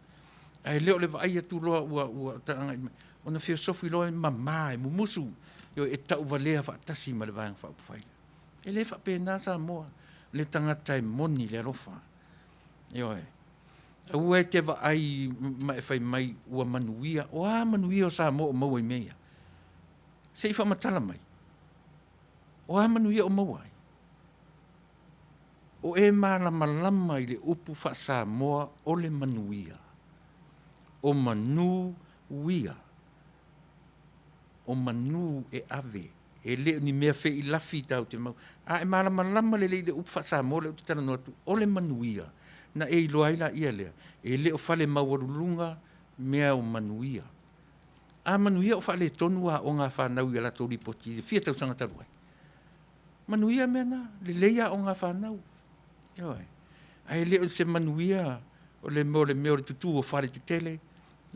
Ai leo le vai atu loa ua tanga. Ona filosofi loa e mama e mumusu. Io e tau valea whaatasi ma le vāng whaupawhaila. E le whapena Samoa, le tangata e moni le alofa. Ioe. Ua e te wa ai mai whai mai ua manuia. O a manuia o Samoa o maua I mea. Se I whamatala mai. O a manuia o maua ai. O e malama I le upu wha Samoa o le manuia. O manu uia. O manu e ave. E leo ni mea whai I lafi tau te mau. A e malama le upu wha Samoa le upu tala noatu. O le manuia. Na e iloaila ia lea. E leo whale mawarulunga mea o manuia. A manuia o whale tonua o ngā whanau ia la tō ripoti. Fia tau sanga taruai. Manuia mea na. Le leia o ngā whanau. Ioi. A e leo se manuia o le meo le tutu o whare te tele.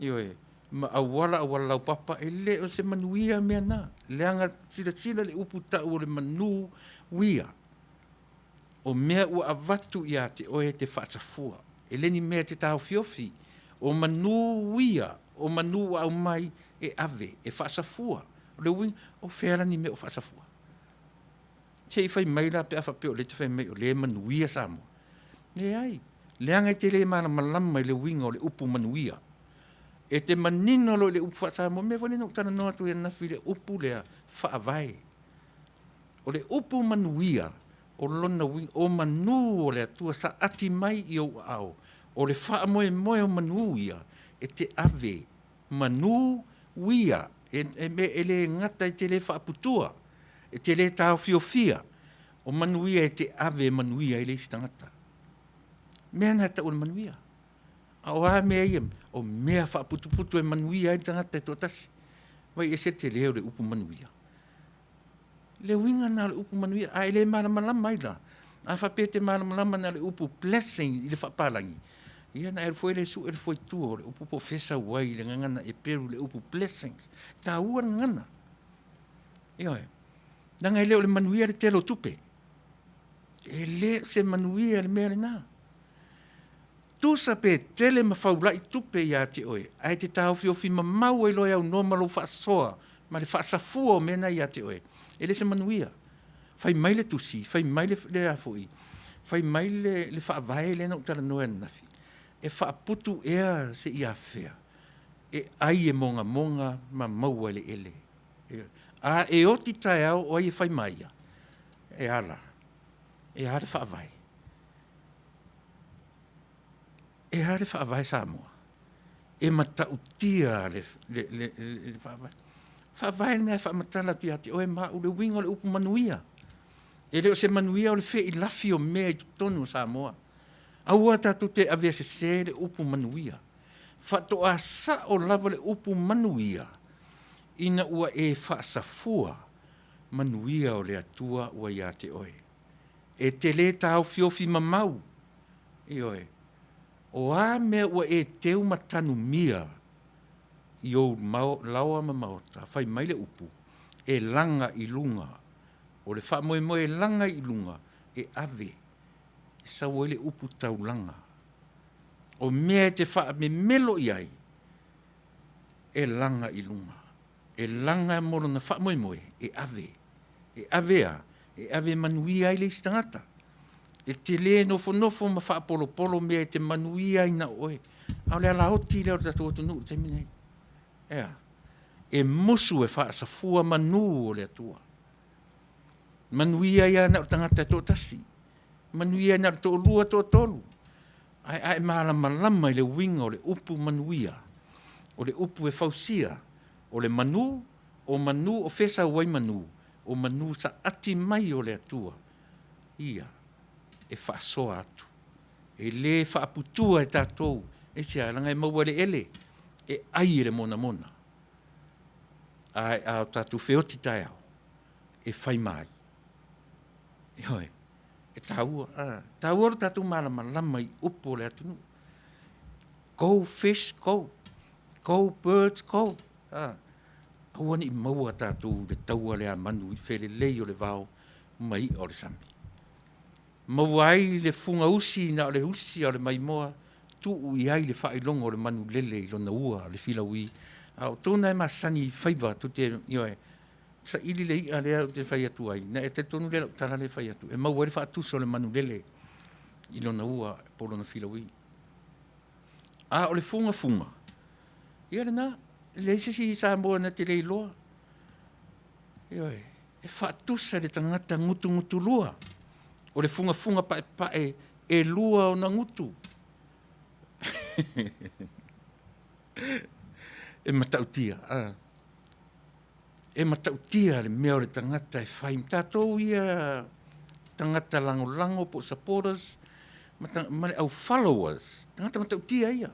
Ioi. Ma awala lau papa. E leo se manuia mea na. Leanga sila le upu tau o le manu wia. O mea ua avatu ia te oe te whaatafua. E leni mea te tau fiofi. O manu wia, o manu au mai e ave, e whaasafua. O le wing, o whera ni mea o whaasafua. Te I whai maila pe awha peo le te whai mea o le manuia Samoa. Ne ai, leanga te le mana malama I le wing o le upu manuia. E te manino lo le upu whaasamoa, mea wale no tana noa tu e nafi le upu lea whaavai. O le upu manuia, o lona wing o manu o le atua sa ati mai I o au. O le wha moe o manu ia. E te ave. Manu wia. E le ngata I te le wha putua. E te le tau fiofia. O manu ia e te ave manu ia I le isi tangata. Mea nata o le manu ia. A o a mea ia. O mea wha putu e manu ia I tangata e tōtasi. Wai e se te leo le upu manu ia. Le winga na le upu manuia, a ele malama mai la. A whape te malama na le upu blessing I le whapalangi. Ia na foi le su foi tu le upu profesa wai le ngana e peru le upu blessings. Ta ua ngana. Ia e. Nanga ele o le manuia le telo tupe. Ele se manuia le mea le na. Tu sa pe tele ma faulai tupe ia te oe. Ai te tau fiofi mamau e loe au noma lo whaasoa. Ma le whaasafua o mena ia te oe. Ele se manuia. Fai mai le tusi, fai mai le afoi. Fai mai le whaavae le na utara noa nafi. E whaaputu ea se ia fea. E ai e monga ma maua le ele. A e oti tae au o ai e fai mai ia. E ala. E ala whaavae. E ala whaavae Samoa. E matautia le whaavae. Whaavae nea whaamatala tu ati oe maa ule winga le upu manuia. E leo se manuia o le whee I lafi o mea I tonu Samoa. Aua tātou te ave se le upu manuia. Whatoa sa o lava le upu manuia. Ina ua e whaasafua manuia o le atua ua ia te oe. E te le tau fiofi mamau. I oe. O a mea ua e teu matanu mia i o laua mamaota. Whai mai le upu. E langa i lunga. O le wha moe moe langa i lunga. E ave. E sau le upu tau langa. O mea te wha me melo i ai. E langa i lunga. E langa moro na wha moe moe. E ave. E avea. E ave manuia i le istangata. E te le nofo ma wha polo polo mea e te manuia i na oe. Au le ala hoti leo tato Taunu'u te minei. Ea. E musu e wha sa fua manu o le atua. Manuia ia na tangata to tasi. Manuia na to lua to tolu. Ai malama i le winga o le upu manuia. O le upu e fausia. O le manu o fesa wai manu. O manu sa ati mai o le atua. Ia. E whaasoa atu. E le whaaputua e tātou. E se alanga e maua le ele. E ai le mona mona. Ai au tātou whioti tai au. E whai mai. E hoi. E tāua. Tāua ro tātou malama lama i upo le atunu. Go fish, go. Go birds, go. Awane i maua tātou le taua le a manu i whele lei o le vau mai o le sami. Maua ai le funga usi na o le usi o le mai moa tuu i ai le whailonga o le manu lele i lona ua le filaui. Au tōna e masani whaiva tu te ioe. Sa ili le ia lea o te whai atu ai. Na e te tonu lea tala le whai atu. E maua e le whaatusa o le manu lele i lona ua po lona filaui. O le funga. Ia le nā. Le sisi sa moa na te lei loa. Ioe. E whaatusa le tangata ngutu lua. O le funga pae e lua o na ngutu. E matautia. E matautia le mea o le tangata e whaim. Tātou ia tangata lango po supporters, ma au followers. Tangata matautia ia.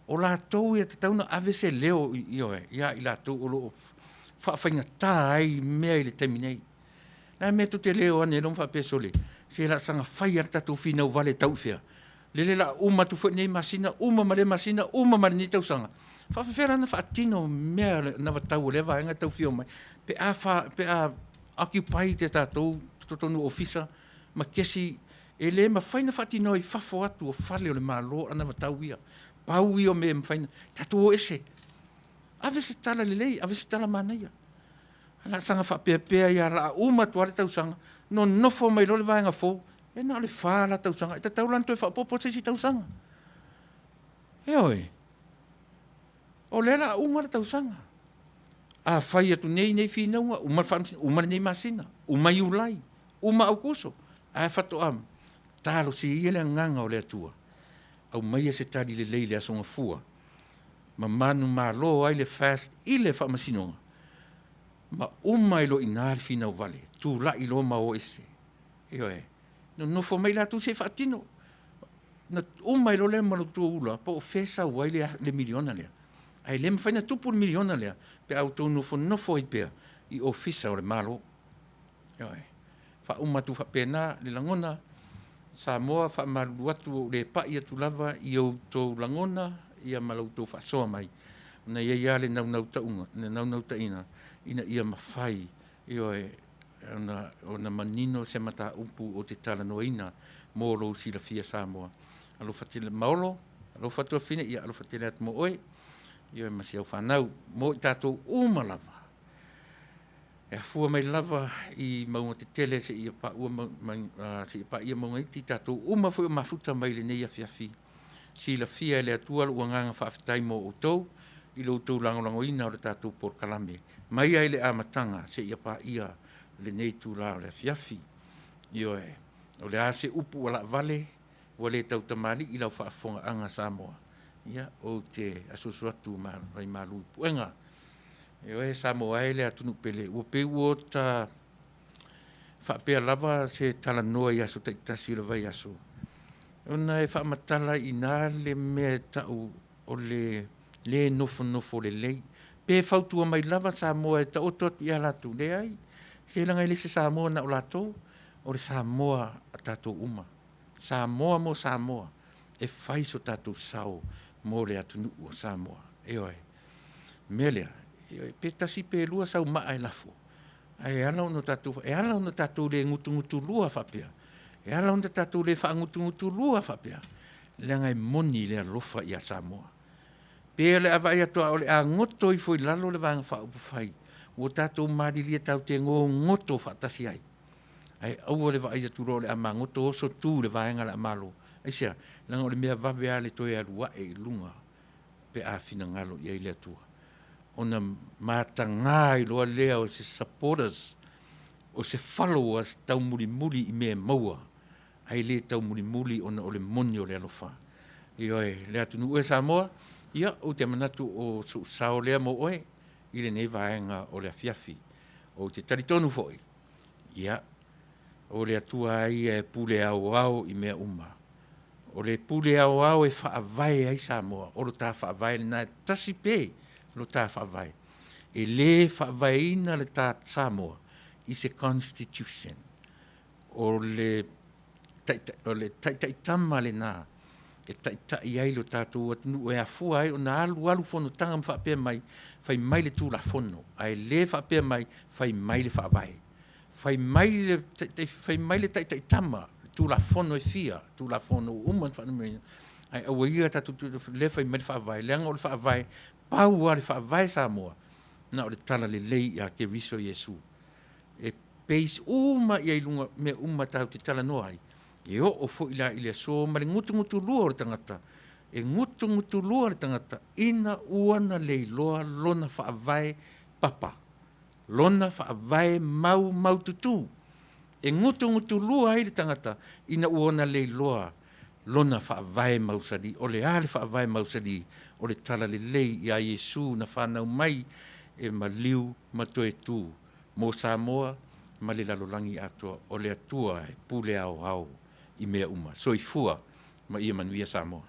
O lātou ia te tauna ave se leo ioe. Ia i lātou o loo whaafainga tā ai mea i le teminei. Nā mea tu te leo ane lom whaapesole. Se la sanga whai ar tātou whinau Vale tauwhea. Lele la uma tu fwet nei masina, uma mare masina, uma mare ni tausanga. Whawhawhera na whaatino mea na watau lewa enga tau whio mai. Pe a occupy te tātou, tonu ofisa, ma kesi, e le ma whaina whaatino i whafo atu o whale o le malo ana watau ia. Pau i o me mwhaina, tātou o ese. Ave se tala lelei, ave se tala manaia. La sanga whapea ia la uma tuare tausanga, no nofo mai lo le vaenga fo, e na le whala tausanga, e ta taulanto e whapopo te si tausanga. E oi. O le la uma le tausanga. A whai atu nei whinaunga, umar nei masina, umai ulai, uma au kuso. A whato am, talo si ia le nganga o le atua. Au mai se tali le leile a songa fua. Ma manu ma lo ai le fast i le whamasinonga. Ma umai lo inari fina o Vale, tu la ilo ma o ese. E oe, no fo mai la tu se whaatino. Na umai lo le malo tu ula, pa o fesa wai le miliona lea. Ai le mwhaina tupu miliona lea, pe au tau nofo i pea, i ofisa o le malo. E oe, wha umatu wha pena le langona, sa moa wha malu atu o le pai atu lava i au tau langona, i a malau tau wha soa mai. Na ia le nau taunga, nau taina. Ina ia mawhai, i oe, ona manino se mata upu o te tala noina, mōro sila fia Samoa. Alo whatile maolo, alo whatua whine, ia alo whatile atu mo oe, i oe masi au whanau, mo i tātou uma lava. E fua mai lava i maunga te tele se ia pa ia maunga iti tātou uma fui o mafuta mai le nei a fiafi. Sila fia le atua lua nganga whaafitai mo o tau, i lo tau langolango ina o le tātou por kalame. Mai ai le amatanga se ia pa ia le nei tū la o le fiafi. I oe, o le ase upu wala Vale, wa le tau tamali i lau whaafonga anga Samoa. Ia, o te asusuatu mai malu puenga. E oe Samoa e le atunu pele. Ua pe ua ta whaapea lava se tala noa i aso taitasi le vai aso. Ona e whaamatala i nā le mea tau o le nofo le lei. Pe whautua mai lava Samoa e ta otot i alatu le ai. He langa i lese Samoa na o lato, o le Samoa a tatou uma. Samoa mo Samoa, e whaiso tatou sau mo le Taunu'u o Samoa. E oi, melea, pe tasi pe lua sau maa e lafo. E ala ono tatou le ngutu lua whapea. E ala ono tatou le wha ngutu lua whapea. Langa i moni le alofa i a Samoa. Pe le awai atoa o le a ngoto i foi lalo le vanga wha upu whai. O tatou marilia tau te ngō ngoto whatasi ai. Ai au le vai atu ro le ama ngoto oso tu le vaenga la malo. Ai sia, langa o le mea vave ale toi alua e lunga pe a fina ngalo i le atua. Ona matanga i loa lea o se supporters, o se followers tau muri i mea maua. Ai le tau muri ona o le moni o le alofa. I oe, le Taunu'u e Samoa, ia o te manatu o sao lea mo oe, i le nei vaenga o le afiafi, o te taritonu foi. Ia, o le atua ai e pule au i mea uma. O le pule au e whaavai ai Samoa, o lo tā whaavai na tasi pe lo tā whaavai. E le whaavai ina le tā Samoa i se constitution. O le taitama le nā, e taitai ai lo tātou Taunu'u e afua ai o na alu fono tanga mwhapea mai, whai mai le tūla fono. Ai le whapea mai, whai mai le whaavai. Fai mai le taitama, tūla fono e fia, tūla fono uman whanumina. Ai aua ia tatu le fai mai le whaavai, leanga o le whaavai, pau a le whaavai Samoa. Na o le tala le lei a ke viso Yesu. E peis uma i lunga me uma tau te tala noa ai. E o fo ila ile so, ma le ngutu lua o le tangata. E ngutu lua o le tangata, ina uana le loa lona whaavai papa. Lona whaavai mau tutu. E ngutu lua ai le tangata, ina uona le loa lona whaavai mausadi, o le ale whaavai mausadi, o le tala le lei i a Yesu na whanau mai e maliu matoe tū. Mo Samoa, ma le lalolangi atua, o le atua e pule au i mea uma. So i fua, ma ia Manuia Samoa.